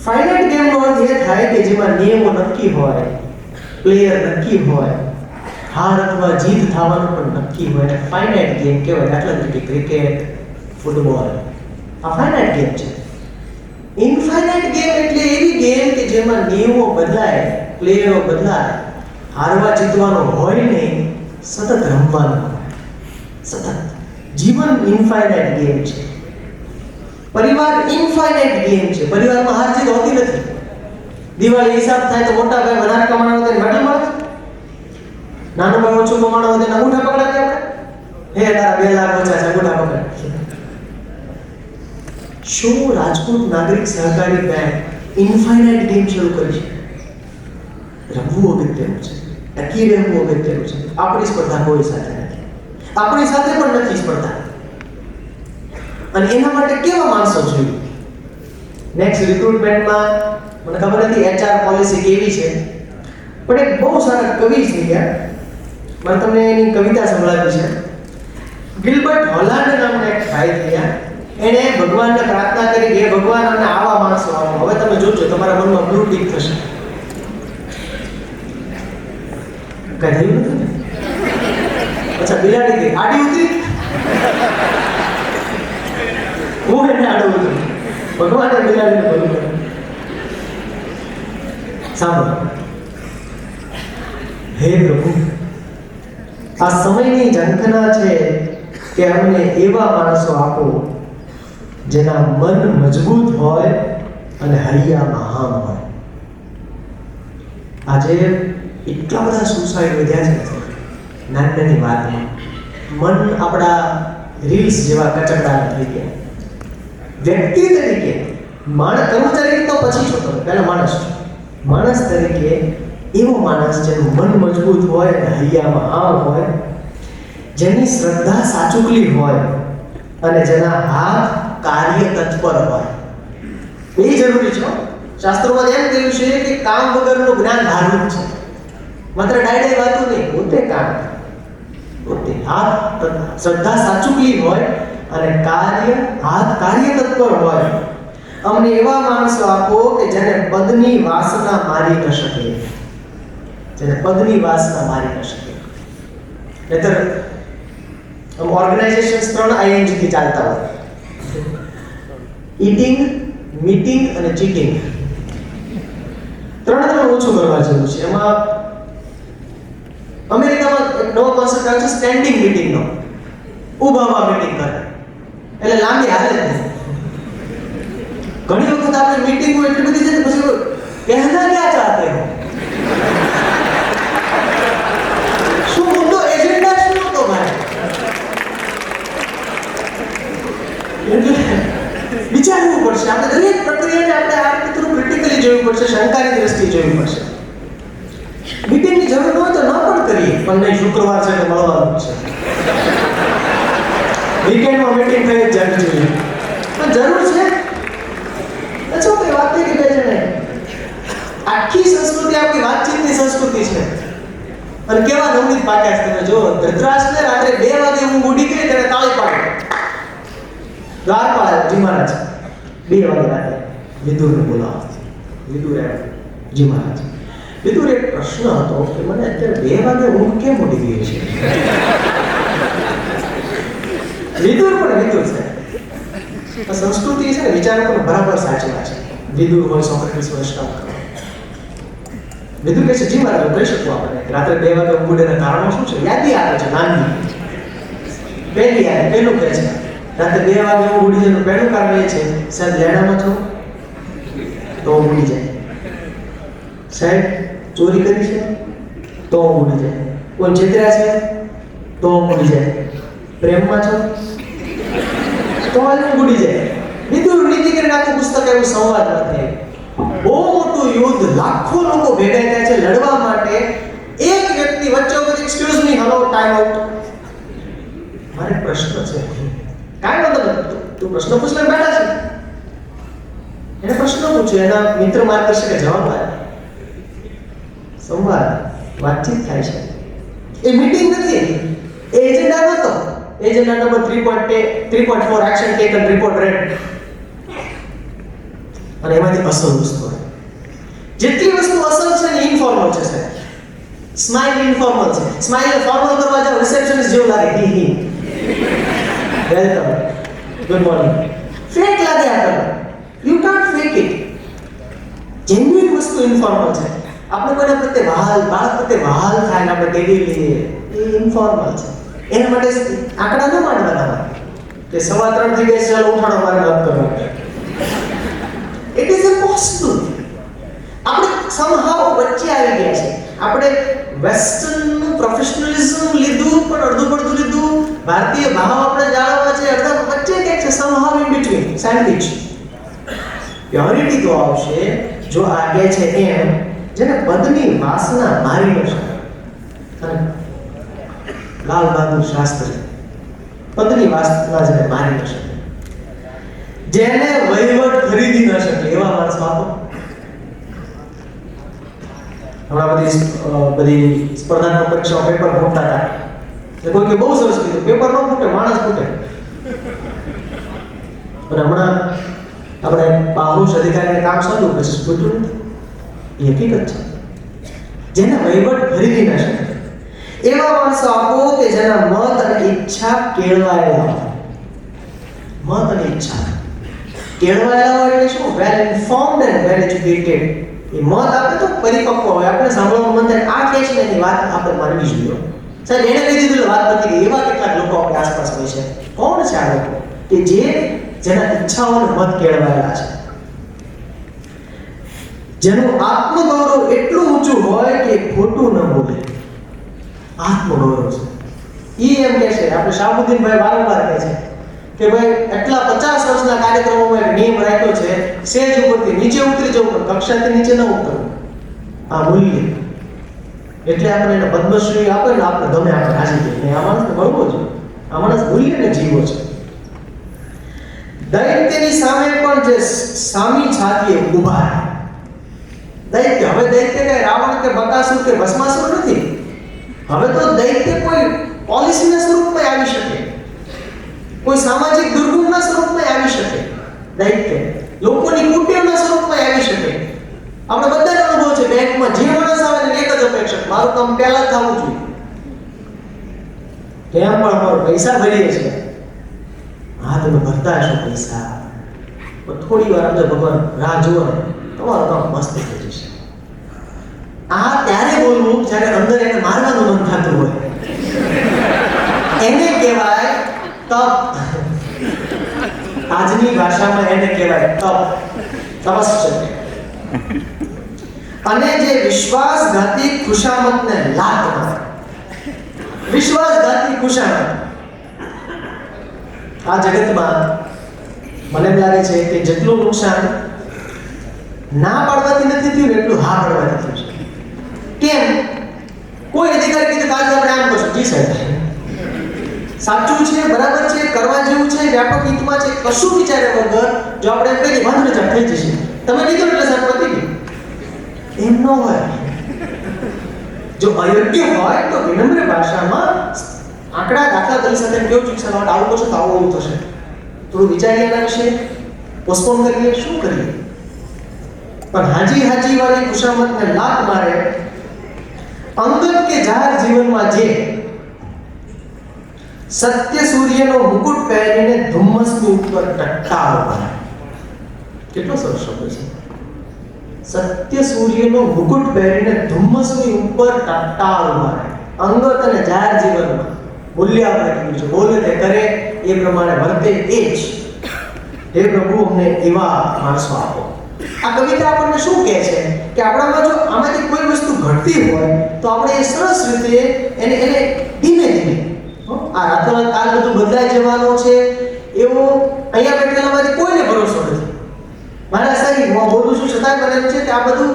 ફાઇનાઇટ ગેમનો અર્થ એ થાય કે જેમાં નિયમો નક્કી હોય, પ્લેયર નક્કી હોય, હાર અથવા જીત થવાનું પણ નક્કી હોય અને ફાઇનાઇટ ગેમ કહેવાય. દાખલા તરીકે ક્રિકેટ, ફૂટબોલ આ ફાઇનાઇટ ગેમ છે. ઇનફાઇનાઇટ ગેમ એટલે એવી ગેમ કે જેમાં નિયમો બદલાય, પ્લેયરો બદલાય, હારવા જીતવાનો હોય નહીં, સતત રમવાનું હોય. સતત જીવન ઇનફાઇનાઇટ ગેમ છે. પરિવાર ઇનફાઇનાઇટ ગેમ છે. પરિવારમાં હાર જીત હોતી નથી. દિવાળી હિસાબ થાય તો મોટા ભાઈ વધારે કમાણો હોય તો મેડલ મળે, નાનો ભાઈ ઓછું કમાણો હોય તો અંગૂઠા પકડાય. આપણે હે તારા 2 લાખ ઓછા છે, અંગૂઠા પકડાય. શું રાજકોટ નાગરિક સહકારી બેંક ઇનફાઇનાઇટ ગેમ શરૂ કરી છે? રમવું અગત્યનું છે, ટકી રહેવું અગત્યનું છે. આપણી સ્પર્ધા કોઈ સાથે નથી, આપણી સાથે પણ નથી સ્પર્ધા. અને એના માટે કેવા માણસો જોઈએ? નેક્સ્ટ રિક્રુટમેન્ટમાં મને ખબર નથી HR પોલિસી કેવી છે, પણ એક બહુ સારા કવિ છે યાર, મને તમને એની કવિતા સંભળાવી છે. ગિલ્બર્ટ હોલાન્ડ નામના એક ભાઈ થયા, એણે ભગવાનને પ્રાર્થના કરી કે ભગવાન અમને આવા માણસો આપો. હવે તમે જોજો તમારા મનમાં બ્લુ ટિક થશે. કઈ થયું નથી ને? અચ્છા, બિલાડી ગઈ આડી ઉતરી, હું એને આડું ઉતરી. ભગવાને બિલાડીને ભલું કર્યું. સાંભળો, હે પ્રભુ, આ સમયની ઝંખના છે કે અમને એવા માણસો આપો જેના મન મજબૂત હોય અને હૈયામાં હામ હોય. આજે એટલા બધા સુસાઇડ વધ્યા છે નાની નાની વાતમાં. મન આપણા રીલ્સ જેવા કચકડા થઈ ગયા. વ્યક્તિ તરીકે કર્મચારી તો પછી છો, તમે પહેલા માણસ છો. માણસ તરીકે એવો માણસ જેનું મન મજબૂત હોય અને હૈયામાં હામ હોય, જેની શ્રદ્ધા સાચુકલી હોય અને જેના હાથ કાર્ય તત્પર હોય. એ જરૂરી છે. શાસ્ત્રોમાં એમ કહ્યું છે કે કામ વગરનું જ્ઞાન ધાર્મિક છે. માત્ર ડાયડાઈ વાતો નહીં, પોતે કામ, પોતે હાથ શ્રદ્ધા સાચુકલી હોય અને હાથ કાર્ય તત્પર હોય. અમને એવા માણસો આપો કે જેને પદની વાસના મારી ન શકે, જેને પદની વાસના મારી ન શકે. નહીતર ઓર્ગેનાઇઝેશન્સ 3 ING થી ચાલતા હોય: ઈટિંગ, મીટિંગ અને ચીટિંગ. 3 ઓછું કરવા જેવું છે. એમાં અમેરિકામાં એક નવો કોન્સેપ્ટ આવ્યો છે સ્ટેન્ડિંગ મીટિંગનો. ઊભામાં મીટિંગ કરે એટલે લાંબી હાલે જ નહીં. ઘણી વખત આપણે મીટિંગો એટલી બધી છે ને પછી કહેના ક્યાં ચાહતે હો, શું મુદ્દો, એજન્ડા શું હતો ભાઈ? વિચારવું પડશે. આપણે દરેક પ્રક્રિયાને આપણે આ રીતે થોડું ક્રિટિકલી જોવું પડશે, શંકાની દ્રષ્ટિએ જોવું પડશે. મીટિંગની જરૂર હોય તો ન પણ કરીએ, પણ નહીં શુક્રવાર છે તો મળવાનું છે, વીકેન્ડમાં મીટિંગ થઈ જ જવી જોઈએ. પણ જરૂર છે. અચ્છા, કોઈ વાત થઈ ગઈ છે ને, આખી સંસ્કૃતિ આપણી વાતચીતની સંસ્કૃતિ છે. અને કેવા નવનીત પાક્યા છે તમે જો. ધૃતરાષ્ટ્રને રાત્રે 2 વાગે ઊંઘ ઉડી ગઈ, તેને તાળી પાડી, દ્વારપાળ જી મહારાજ 2 વાગે રાત્રે વિદુરને બોલાવો. વિદુર જી મહારાજ, વિદુર એક પ્રશ્ન હતો કે મને અત્યારે 2 વાગે ઊંઘ કેમ ઉડી ગઈ છે? વિદુર પણ વિદુર છે. સંસ્કૃતિ છે ને, વિચારો પણ બરાબર સાચવા છે. વિદુર હોય, સોક્રેટિસ હોય, સ્ટોક વિદુર કહે છે જી મહારાજ, હું કહી શકું આપણે રાત્રે 2 વાગે ઊંઘ ઉડેના કારણો શું છે? યાદી આવે છે નાની. પહેલું કહે છે રાત્રે 2 વાગે ઊંઘ ઉડી જાય. પહેલું કારણ એ છે સાહેબ લેણામાં છો તો ઊંઘ ઉડી જાય, સાહેબ ચોરી કરી છે તો ઊંઘ ઉડી જાય, કોઈ છેતર્યા છે તો ઊંઘ ઉડી જાય, પ્રેમમાં છો તો ઊંઘ ઉડી જાય. વિદુર નીતિ કરીને આખું પુસ્તક એવું સંવાદ નથી. બહુ મોટું યુદ્ધ, લાખો લોકો ભેગા થયા છે લડવા માટે. એક વ્યક્તિ વચ્ચે excuse me, hello, time out, મારે પ્રશ્ન છે. કાંઈ વાંધો નથી, તું પ્રશ્ન પૂછવા બેઠા છે. એને પ્રશ્ન પૂછ્યો, એના મિત્ર માર્ગદર્શકે જવાબ આપ્યો. સંવાદ, વાતચીત થાય છે. એ મીટિંગ નથી, એ એજન્ડા નહોતો. Agenda number 3.4 action taken, report red. અને એમાંથી અસલ વસ્તુ, જેટલી વસ્તુ અસલ છે ને ઇન્ફોર્મલ છે સાહેબ. સ્માઇલ ઇન્ફોર્મલ છે. સ્માઇલ ફોર્મલ કરવા જાવ રિસેપ્શનિસ્ટ જેવું લાગે. હી વેલકમ, ગુડ મોર્નિંગ. ફેક લાગે આપણને. You can't fake it. Genuine વસ્તુ ઇન્ફોર્મલ છે. આપણે કોઈના પ્રત્યે વહાલ, બાળક પ્રત્યે વહાલ થાય ને આપણે તેડી લઈએ, એ ઇન્ફોર્મલ છે. એના માટે આંકડા ન માંડવાના કે 3:15 થઈ ગયા છે, ચાલો ઉઠાડો, મારે વાત કરવાની. It is impossible. આપણે somehow વચ્ચે આવી ગયા છે. આપણે વેસ્ટર્નનું પ્રોફેશનલિઝમ લીધું, પણ અડધું પડધું લીધું. ભારતીય ભાવ આપણે જાળવવા છે, અડધા વચ્ચે ક્યાંક છે, somehow in between, sandwich. Purity તો આવશે જો આગે છે એમ જેને પદની વાસના મારી ન શકે. અને લાલ બહાદુર શાસ્ત્રી પદની વાસના જેને મારી ન શકે, જેને વહીવટ ખરીદી ન શકે, એવા માણસો આપો. હમણાં બધી સ્પર્ધાત્મક પરીક્ષાઓ પેપર ફૂટતા હતા. કોઈ કે બહુ સરસ કીધું, પેપર ન ફૂટે, માણસ ફૂટે. અને હમણાં આપણે બાહુશ અધિકારીને કામ સાધું પછી ફૂટ્યું નથી. એ હકીકત છે. જેને વહીવટ ખરીદી ન શકે એવા માણસો આપો કે જેના મત અને ઈચ્છા કેળવાયેલા હોય. મત અને ઈચ્છા કેળવાયેલા હોય એટલે શું? વેલ ઇન્ફોર્મ્ડ એન્ડ વેલ એજ્યુકેટેડ. એ મત આપે તો પરિપક્વ હોય, આપણે સાંભળવાનું મન થાય આ કે છે એની વાત આપણે માનવી જોઈએ. સાહેબ એને કહી દીધું વાત નથી ગઈ. એવા કેટલાક લોકો આપણી આસપાસ હોય છે. કોણ છે આ લોકો કે જેના ઈચ્છાઓ અને મત કેળવાયેલા છે, જેનું આત્મગૌરવ એટલું ઊંચું હોય કે ખોટું ન બોલે. આત્મગૌરવ છે. ઈ એમ કહે છે, આપણે શાહબુદ્દીનભાઈ વારંવાર કહે છે કે ભાઈ એટલા 50 વર્ષના કાર્યક્રમોમાં એક નિયમ રાખ્યો છે, સેજ ઉપરથી નીચે ઉતરી જવું પણ કક્ષાથી નીચે ન ઉતરવું. આ મૂલ્ય એટલે આપણે એને પદ્મશ્રી આપે ને આપણે ગમે આપણે રાજી થઈએ. આ માણસને મળવો જોઈએ. આ માણસ મૂલ્યને જીવો છે. દૈત્યની સામે પણ જે સામી છાતીએ ઊભા રહે. દૈત્ય હવે દૈત્ય કે રાવણ કે બકાસુર કે ભસ્માસુર નથી. હવે તો દૈત્ય કોઈ પોલિસીના સ્વરૂપમાં આવી શકે, કોઈ સામાજિક દુર્ગુણના સ્વરૂપમાં આવી શકે. દૈત્ય લોકોની કુટેવના સ્વરૂપમાં આવી શકે. આપણે બધાને અનુભવ છે, બેંકમાં જે માણસ આવે ને એક જ અપેક્ષા, મારું કામ પહેલા થવું જોઈએ. કેમ પણ અમારો પૈસા ભરીએ છીએ. હા તમે ભરતા હશો પૈસા, પણ થોડી વાર અંદર ભગવાન રાહ જુઓ ને તમારું કામ મસ્ત થઈ જશે. આ ત્યારે બોલવું જ્યારે અંદર એને મારવાનું મન થતું હોય. એને કહેવાય તપ. આજની ભાષામાં એને કહેવાય તપ, તપશ્ચર્યા. અને જે વિશ્વાસઘાતી ખુશામતને લાત મારે. વિશ્વાસઘાતી ખુશામત આ જગતમાં મને એમ લાગે છે કે જેટલું નુકસાન ના પાડવાથી નથી થયું એટલું હા પાડવાથી થયું છે. કેમ? કોઈ અધિકારી કીધું આજે આપણે આમ કરશું, જી સાહેબ સાચું છે, બરાબર છે, કરવા જેવું છે, વ્યાપક હિતમાં છે, કશું વિચાર્યા વગર જો આપણે એમ કહીએ વાંધો નહીં થઈ જશે, તમે કીધું એટલે સાહેબ પતી ગયું. એમ ન હોય. જો અયોગ્ય હોય તો વિનમ્ર ભાષામાં આંકડા દાખલા કરી સાથે કેવું શિક્ષણ હોય, આવું કરશો તો આવું થશે, થોડું વિચારીએ એના વિશે, પોસ્ટપોન કરીએ, શું કરીએ. પણ હાજી વાળી ખુશામતને લાત મારે. અંગત કે જાહેર જીવનમાં જે સત્ય સૂર્યનો મુકુટ પહેરીને ધુમ્મસની ઉપર ટટ્ટારો મારે. કેટલો સરસ શબ્દ છે. સત્ય સૂર્યનો મુકુટ પહેરીને ધુમ્મસની ઉપર ટટ્ટારો મારે. અંગત અને જાહેર જીવનમાં મૂલ્ય આપણે કીધું છે, બોલે તે કરે એ પ્રમાણે વર્તે એ જ. હે પ્રભુ અમને એવા માણસો આપો. આ કવિતા આપણને શું કહે છે કે આપણામાં જો આમાંથી કોઈ વસ્તુ ઘટતી હોય તો આપણે એ સરસ રીતે એને ધીમે ધીમે, આ રાતોરાત કાલ બધું બદલાઈ જવાનો છે એવો અહીંયા બેઠેલામાંથી કોઈને ભરોસો નથી. મારા સાહેબ હું બોલું છું છતાંય મને એમ છે કે આ બધું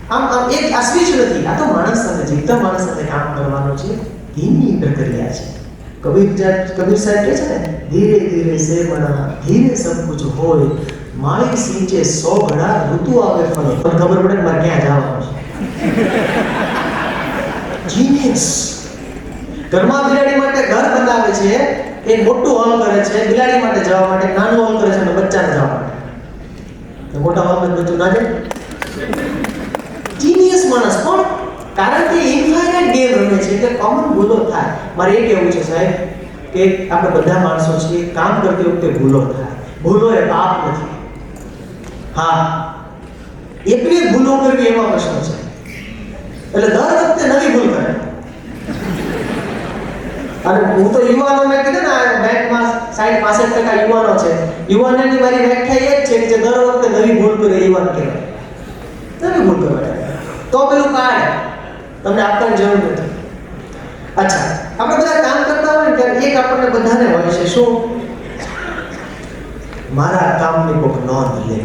આમ એક આશ્ચર્ય નથી. આ તો માણસ સાથે, જીવતા માણસ સાથે કામ કરવાનું છે. ધીમી પ્રક્રિયા છે. કબીર સાહેબ કહે છે ને, ધીરે ધીરે સે બના ધીરે સબ કુછ હોય, માળી સિંચે 100 ઘડા ઋતુ આવે ફળ. પણ ખબર પડે કે મારે ક્યાં જવાનું છે. જીનિયસ. ઘરમાં બિલાડી માટે ઘર બનાવે છે, એક મોટું હોલ કરે છે બિલાડી માટે જવા માટે, નાનું હોલ કરે છે અને બચ્ચાને જવા માટે. તો મોટા હોલમાં બધું ના જાય. જીનિયસ માણસ. પણ કારણ કે ઇન્ફાઇનાઇટ ગેમ રમે છે એટલે કોમન ભૂલો થાય. મારે એ કહેવું છે સાહેબ કે આપણે બધા માણસો છીએ, કામ કરતી વખતે ભૂલો થાય. ભૂલો એ પાપ નથી. હા, એકલી ભૂલો કરવી એમાં પ્રશ્ન છે. એટલે દર વખતે નવી ભૂલ કરે. અને હું તો યુવાનોને કીધું ને, બેંકમાં 60-65% યુવાનો છે. યુવાનોની મારી વ્યાખ્યા એ જ છે કે જે દર વખતે નવી ભૂલ કરે યુવાન કહેવાય. નવી ભૂલ કરવા તો પેલું કાર્ડ તમને આપવાની જરૂર નથી. અચ્છા, આપણે બધા કામ કરતા હોય ને ત્યારે એક આપણને બધાને હોય છે, શું? મારા કામની કોઈક નોંધ લે.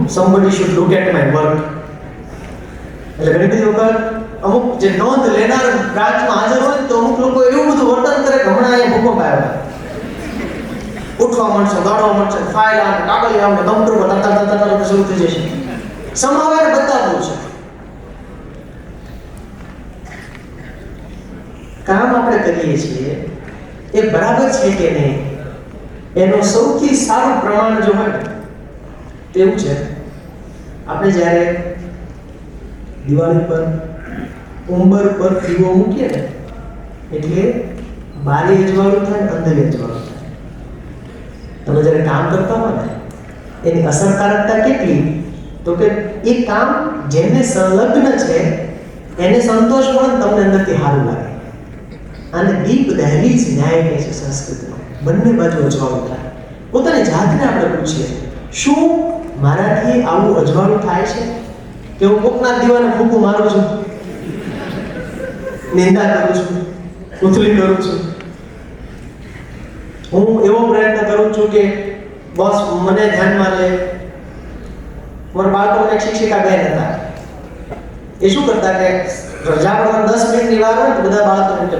somebody should look at my work. એટલે ઘણી બધી વખત અમુક જે નોંધ લેનાર બ્રાન્ચમાં હાજર હોય તો અમુક લોકો એવું બધું વર્તન કરે કે હમણાં અહીંયા ભૂકંપ આવ્યો, ઉઠવા માંડશે, દોડવા માંડશે, ફાઇલ આવે, કાગળ આવે, કમ્પ્યુટર પર તરત શરૂ થઈ જશે. સમાવેને બતાવવું છે. કામ આપણે કરીએ છીએ એ બરાબર છે કે નહીં, એનું સૌથી સારું પ્રમાણ જો હોય તેવું છે, આપણે જ્યારે દિવાળી પર ઉંબર પર દીવો મૂકીએ ને એટલે બારી અજવાળું થાય, અંદર અજવાળું થાય. તમે જ્યારે કામ કરતા હોય ને એની અસરકારકતા કેટલી, તો કે એ કામ જેને સંલગ્ન છે એને સંતોષ પણ તમને અંદરથી સારું લાગે. અને દીપ દહેલીજ ન્યાય કહે છે સંસ્કૃતમાં. બંને બાજુ અજવાળું થાય. પોતાની જાતને આપણે પૂછીએ, શું મારાથી આવું અજવાળું થાય છે કે હું કોકના દીવાને ફૂંકું મારું છું, નિંદા કરું છું, ઉથલી કરું છું? હું એવો પ્રયત્ન કરું છું કે બસ મને ધ્યાનમાં લે. મારા બાળકોને શિક્ષિકા બેન હતા, એ શું કરતા કે રજા પર 10 મિનિટની વાર હોય તો બધા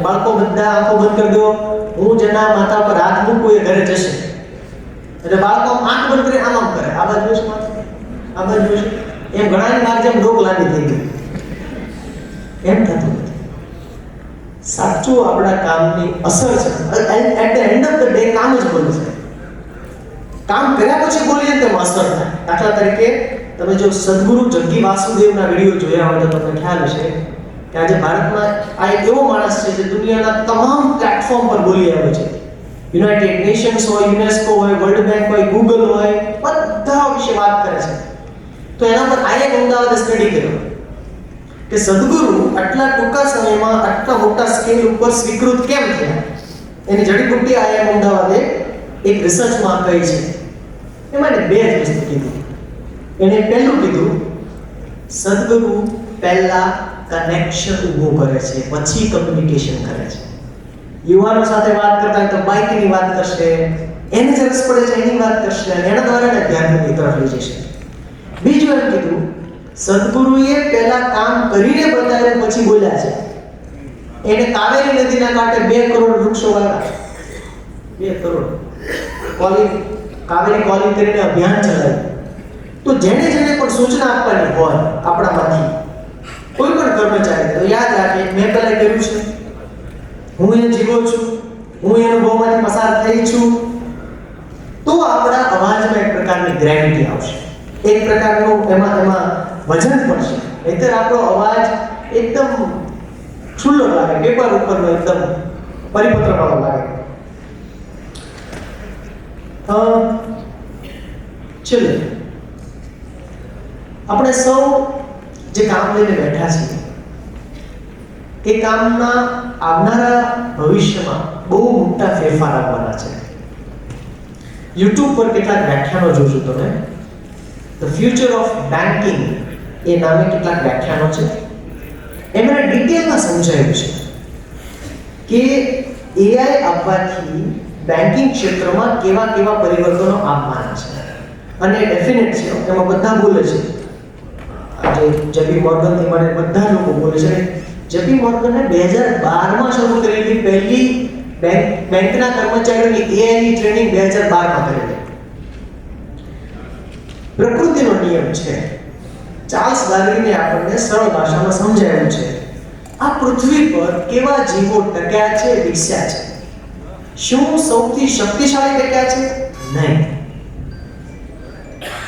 બાળકો બધા આંખો બંધ કરી દો, હું જેના માથા પર હાથ મૂકું એ ઘરે જશે. એટલે બાળકો આંખ બંધ કરી આમ કરે, આ બાજુ જોશે, આ બાજુ જોશે, એમ ઘણાની નાક જેમ ડોક લાંબી થઈ ગઈ. એમ થતું નથી. સાચું આપણા કામની અસર છે. At the end of the day કામ જ બોલે છે. કામ કર્યા પછી બોલીએ તેમ અસર થાય. દાખલા તરીકે તમે જો સદગુરુ જગ્ગી વાસુદેવના વિડીયો જોયા હોય તો તમને ખ્યાલ હશે કે આજે ભારતમાં આ એક એવો માણસ છે જે દુનિયાના તમામ પ્લેટફોર્મ પર બોલી આવ્યો છે. યુનાઇટેડ નેશન્સ હોય, યુનેસ્કો હોય, વર્લ્ડ બેંક હોય, ગૂગલ હોય, બધા વિશે વાત કરે છે. તો એના પર આઈએમ અમદાવાદે સ્ટડી કર્યો કે સદગુરુ આટલા ટૂંકા સમયમાં આટલા મોટા સ્કેલ ઉપર સ્વીકૃત કેમ થયા. એની જડીબુટ્ટી આઈએમ અમદાવાદે એક રિસર્ચમાં કહી છે. એમાં બે જ વસ્તુ કીધી. એને પહેલું કીધું, સદગુરુ પહેલા કનેક્શન ઊભું કરે છે, પછી કમ્યુનિકેશન કરે છે. યુવાનો સાથે વાત કરતા હોય તો બાઇકની વાત કરશે, એને જે રસ પડે છે એની વાત કરશે, અને એના દ્વારા એને ધ્યાનની તરફ લઈ જશે. બીજું એમ કીધું, સદગુરુએ પહેલા કામ કરીને બતાવ્યું પછી બોલ્યા છે. એને કાવેરી નદીના કાંઠે 2 કરોડ વૃક્ષો વાવ્યા. 2 કરોડ કાવેરી કોલિંગ કરીને અભિયાન ચલાવ્યું. તો જેને પણ સૂચના આપવાની હોય આપણામાંથી કોઈ પણ કર્મચારી, તો યાદ રાખે મેં પહેલા કર્યું છે, હું એ જીવો છું, હું એ અનુભવમાંથી પસાર થઈ છું, તો આપણા અવાજમાં એક પ્રકારની ગ્રેવિટી આવશે, એક પ્રકારનું એમાં વજન પડશે. નહીંતર આપણો અવાજ એકદમ ખુલ્લો લાગે, પેપર ઉપરનો એકદમ પરિપત્ર વાળો લાગે. ચલો, આપણે સૌ જે કામ લઈને બેઠા છીએ એ કામના આવનારા ભવિષ્યમાં બહુ મોટા ફેરફાર આવવાના છે. YouTube પર કેટલાક વ્યાખ્યાનો જોજો તમે. ધ ફ્યુચર ઓફ બેન્કિંગ એ નામે કેટલાક વ્યાખ્યાનો છે. એમણે ડિટેલમાં સમજાવ્યું છે કે AI આવવાથી બેન્કિંગ ક્ષેત્રમાં કેવા કેવા પરિવર્તનો આવવાના છે. અને ડેફિનેટ છે, એમાં બધા બોલે છે. આજે જેપી મોર્ગનથી મને બધા લોકો બોલે છે. જેપી મોર્ગને 2012માં શરૂ કરેલી પહેલી બેંકના કર્મચારીઓની AI ની ટ્રેનિંગ 2012માં કરેલી. પ્રકૃતિનો નિયમ છે. ચાર્લ્સ ડાર્વિને આપણને સરળ ભાષામાં સમજાવ્યું છે. આ પૃથ્વી પર કેવા જીવો ટક્યા છે, વિકસ્યા છે. શું સૌથી શક્તિશાળી ટક્યા છે? નહીં.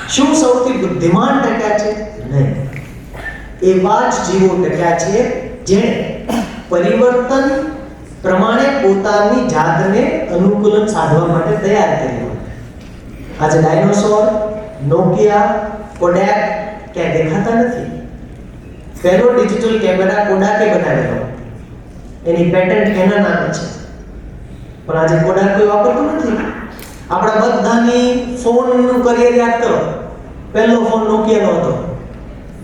શું સૌથી બુદ્ધિમાન ટક્યા છે? નહીં. એવા જ જીવો ટક્યા છે જેણે પરિવર્તન પ્રમાણે પોતાની જાતને અનુકૂલન સાધવા માટે તૈયાર કરી હોય. આજે ડાયનોસોર, નોકિયા, કોડેક ક્યાં દેખાતા નથી. પહેલો ડિજિટલ કેમેરા કોડાકે બનાવેલો, એની પેટન્ટ એના નામે છે, પણ આજે કોડાક કોઈ વાપરતું નથી. આપણા બધાની ફોનનું કરિયર યાદ કરો. પહેલો ફોન નોકિયાનો હતો.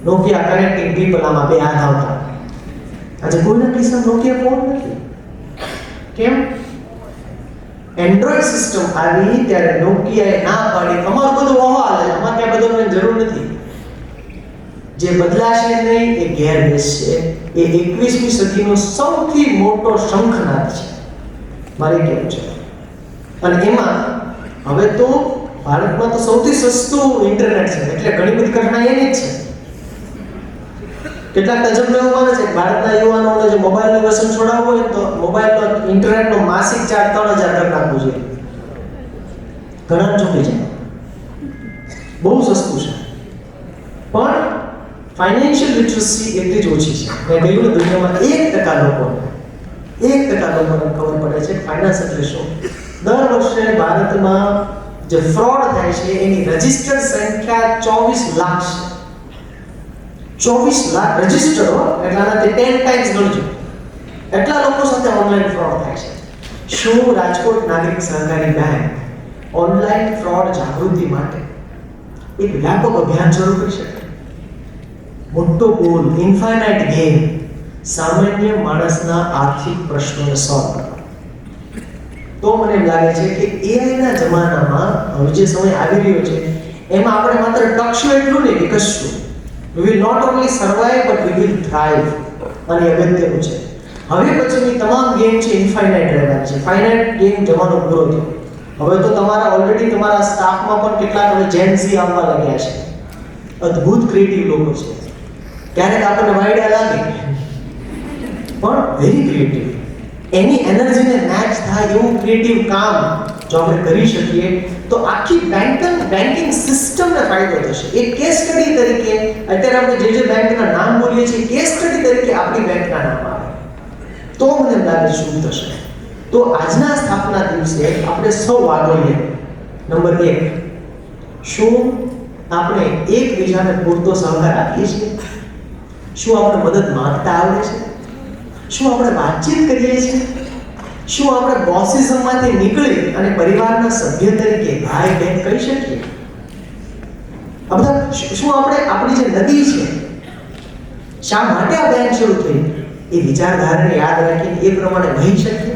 નોકિયા કનેક્ટિંગ પીપલ, આમાં બે હાથ આવતા. આજે કોઈના કિસ્સામાં નોકિયા ફોન નથી. કેમ? એન્ડ્રોઈડ સિસ્ટમ આવી ત્યારે નોકિયાએ ના પાડી, અમારું બધું વહો હાલે, અમારે ક્યાં બદલવાની જરૂર નથી. જે બદલાશે નહીં એ ઘેર બેસશે. એ 21મી સદીનો સૌથી મોટો શંખનાદ છે, મારે કેવું છે. અને એમાં હવે તો ભારતમાં તો સૌથી સસ્તું ઇન્ટરનેટ છે, એટલે ઘણી બધી ઘટના એની જ છે. કેટલાક તજજ્ઞો એવું માને છે કે ભારતના યુવાનોને જો મોબાઈલનું વ્યસન છોડાવવું હોય તો મોબાઈલનો ઇન્ટરનેટનો માસિક ચાર્જ 3000 કરી નાખવું જોઈએ. ઘણા ચૂકી છે, બહુ સસ્તું છે. પણ ફાઇનાન્શિયલ લિટરસી એટલી જ ઓછી છે. મેં કહ્યું દુનિયામાં 1% લોકોને ખબર પડે છે કે ફાઇનાન્સ એટલે શું. દર વર્ષે ભારતમાં જે ફ્રોડ થાય છે એની રજિસ્ટર્ડ સંખ્યા 24 લાખ છે. 24 લાખ રજિસ્ટર હો, એટલે આનાથી 10 ટાઈમ્સ ગણજો. એટલા લોકો સાથે ઓનલાઈન ફ્રોડ થાય છે. શું રાજકોટ નાગરિક સહકારી બેંક ઓનલાઈન ફ્રોડ જાગૃતિ માટે એક વ્યાપક અભિયાન શરૂ કરી શકે? મોટો ગોલ, ઇન્ફાઇનાઇટ ગેમ, સામાન્ય માણસના આર્થિક પ્રશ્નોને સોલ્વ કરવા. તો મને એમ લાગે છે કે એઆઈના જમાનામાં હવે જે સમય આવી રહ્યો છે એમાં આપણે માત્ર ટકશું એટલું નહીં, વિકસશું. We will not only survive but we will thrive. અને અગત્યનું છે. હવે પછીની તમામ ગેમ છે ઇન્ફાઇનાઇટ રહેવાની છે. ફાઇનાઇટ ગેમ જવાનો પૂરો થયો. હવે તો તમારા ઓલરેડી તમારા સ્ટાફમાં પણ કેટલાક હવે જેન ઝી આવવા લાગ્યા છે. અદ્ભુત ક્રિએટિવ લોકો છે. ક્યારેક આપણને વાઈડા લાગે પણ વેરી ક્રિએટિવ. એની એનર્જીને મેચ થાય એવું ક્રિએટિવ કામ જો આપણે કરી શકીએ તો આખી બેન્કિંગ સિસ્ટમને ફાયદો થશે. એક કેસ સ્ટડી તરીકે અત્યારે આપણે જે બેંકના નામ બોલીએ છીએ, કેસ સ્ટડી તરીકે આપણી બેંકના નામ આવે તો મને લાગે શું થશે. તો આજના સ્થાપના દિવસે આપણે સૌ વાગોઈએ. નંબર 1, શું આપણે એકબીજાને પૂરતો સહકાર આપીએ છીએ? શું આપણે મદદ માંગતા આવડે છે? શું આપણે વાતચીત કરીએ છીએ? શું આપણે બોસિઝમમાંથી નીકળી અને પરિવારના સભ્ય તરીકે ભાઈ બહેન કહી શકીએ? આ બધા શું આપણે આપણી જે નદી છે, શા માટે આ બેંક શરૂ થઈ એ વિચારધારાને યાદ રાખીને એ પ્રમાણે વહી શકીએ?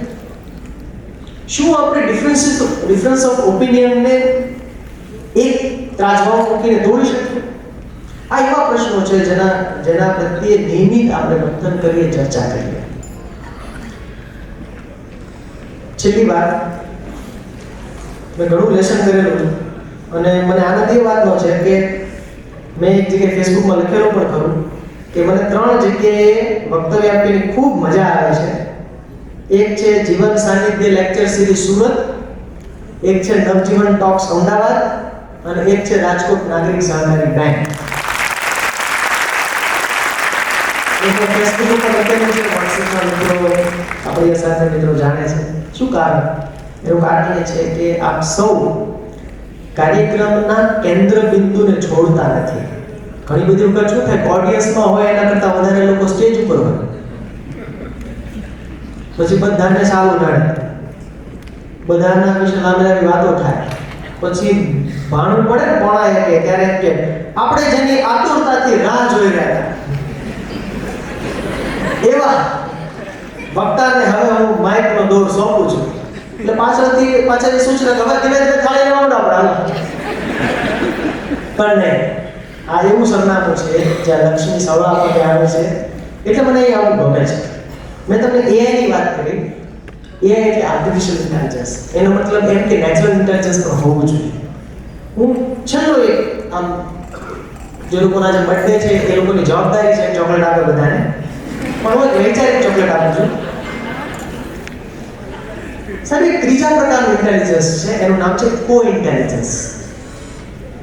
શું આપણે ડિફરન્સ ઓફ ઓપિનિયનને એક ત્રાજવામાં મૂકીને તોડી શકીએ? આ એવા પ્રશ્નો છે જેના પ્રત્યે નિયમિત આપણે મંથન કરીએ, ચર્ચા કરીએ. છેલ્લી વાત, મેં ઘણું લેસન કરેલું અને મને આનંદ એ વાતનો છે કે મેં એક જગ્યાએ ફેસબુકમાં લખેલું પણ ખરું કે મને 3 જગ્યાએ વક્તવ્ય આપીને ખૂબ મજા આવે છે. એક છે જીવન સાનિધ્ય લેક્ચર સિરીઝ સુરત, એક છે નવજીવન ટોક્સ અમદાવાદ અને એક છે રાજકોટ નાગરિક સહકારી બેંક. ફેસબુક ઉપર લખેલું છે, વોટ્સએપમાં મિત્રો આપણી સાથે મિત્રો જાણે છે. શું કારણ? એનું કારણ એ છે કે આપ સૌ કાર્યક્રમના કેન્દ્ર બિંદુને છોડતા નથી. ઘણી બધી વખત શું થાય, ઓડિયન્સમાં હોય એના કરતાં વધારે લોકો સ્ટેજ ઉપર હોય, પછી બધાને સારું નડે, બધાના વિશે લાંબી વાતો થાય, પછી ભાણું પડે ને પોણા કે ત્યારે કે આપણે જેની આતુરતાથી રાહ જોઈ રહ્યા હતા એવા વક્તાને હવે હું માઇકનો દોર સોંપું છું. એટલે પાછળની સૂચના હવે ધીમે ધીમે થાળી લેવાડો આપણે. પણ નહીં, આ એવું સરનામું છે જ્યાં લક્ષ્મી સવા પગે આવે છે. એટલે મને એ આવું ગમે છે. મેં તમને AI ની વાત કરી. AI એટલે આર્ટિફિશિયલ ઇન્ટેલિજન્સ. એનો મતલબ એમ કે નેચરલ ઇન્ટેલિજન્સ પણ હોવું જોઈએ. હું છેલ્લો એક આમ જે લોકોના જે બર્થડે છે એ લોકોની જવાબદારી છે ચોકલેટ આપે બધાને, પણ હું વૈચારિક ચોકલેટ આપું છું. સાહેબ, એક ત્રીજા પ્રકારનું ઇન્ટેલિજન્સ છે, એનું નામ છે કો ઇન્ટેલિજન્સ.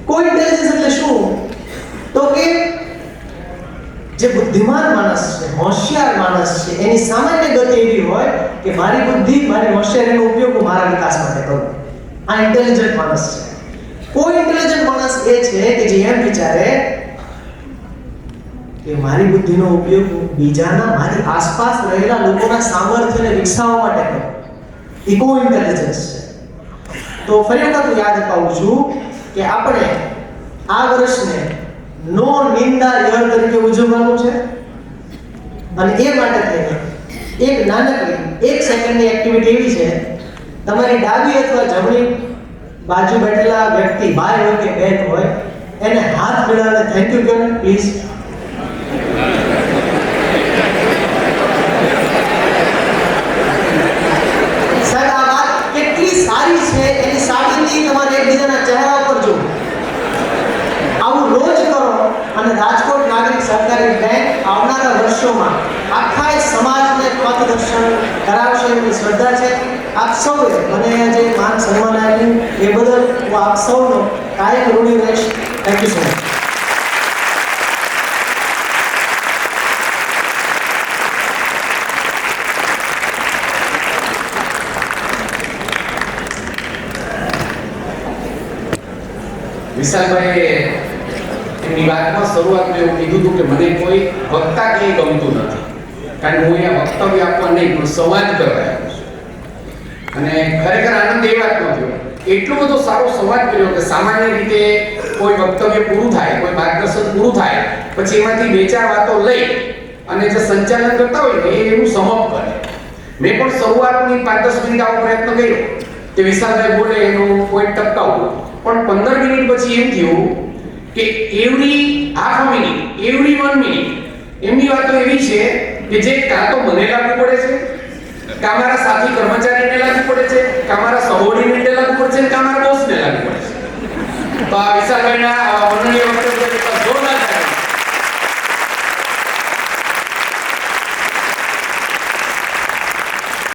કો ઇન્ટેલિજન્સ એટલે શું? તો કે જે બુદ્ધિમાન માણસ છે, હોશિયાર માણસ છે, એની સામાન્ય ગતિ એવી હોય કે મારી બુદ્ધિ, મારી હોશિયારીનો ઉપયોગ હું મારા વિકાસ માટે કરું. આ ઇન્ટેલિજન્ટ માણસ છે. કોઈ ઇન્ટેલિજન્ટ માણસ એ છે કે જે એમ વિચારે કે મારી બુદ્ધિનો ઉપયોગ હું બીજાના, મારી આસપાસ રહેલા લોકોના સામર્થ્યને વિકસાવવા માટે કરું. ઇકો ઇન્ટેલિજન્સ છે. તો ફરી વખત હું યાદ અપાવું છું કે આપણે આ વર્ષને નો નિંદા યર તરીકે ઉજવવાનું છે. અને એ માટે થઈને એક નાનકડી 1 સેકન્ડની એક્ટિવિટી એવી છે, તમારી ડાબી અથવા જમણી બાજુ બેઠેલા વ્યક્તિ, ભાઈ હોય કે બહેન હોય, એને હાથ મિલાવીને થેન્ક યુ કહો પ્લીઝ. સાહેબ, આ વાત કેટલી સારી છે એની સાબિતી તમારે એકબીજાના ચહેરા ઉપર જુઓ. આવું રોજ કરો અને રાજકોટ નાગરિક સહકારી બેંક આવનારા વર્ષોમાં આખા સમાજને પથદર્શન કરાવશે એવી શ્રદ્ધા છે. આપ સૌએ મને જે માન સન્માન આપ્યું એ બદલ હું આપ સૌનો કાયમ ઋણી રહીશ. Thank you so much. વિશાલભાઈએ એમની વાતમાં શરૂઆતમાં એવું કીધું હતું કે મને કોઈ વક્તા ક્યાંય ગમતું નથી, કારણ કે હું અહીંયા વક્તવ્ય આપવા નહીં પણ સંવાદ કરવા આવ્યો છું. અને ખરેખર આનંદ એ વાતનો થયો, એટલો બધો સારો સંવાદ કર્યો કે સામાન્ય રીતે કોઈ વક્તવ્ય પૂરું થાય, કોઈ માર્ગદર્શન પૂરું થાય, પછી એમાંથી 2-4 વાતો લઈ અને જે સંચાલન કરતા હોય ને એ એનું સમપ કરે. મેં પણ શરૂઆતની 5-10 મિનિટ આવો પ્રયત્ન કર્યો કે વિશાલભાઈ બોલે એનું પોઈન્ટ ટપકાવું, પણ 15 મિનિટ પછી એમ થયું કે every half minute, every 1 minute એમની વાતો એવી છે કે જે કાં તો મને લાગુ પડે છે, કાં મારા સાથી કર્મચારીને લાગુ પડે છે, કાં મારા સહોડીને લાગુ પડે છે, કાં મારા બોસને લાગુ પડે છે. તો આ વિશાલભાઈના વર્ણનીય વક્તવ્ય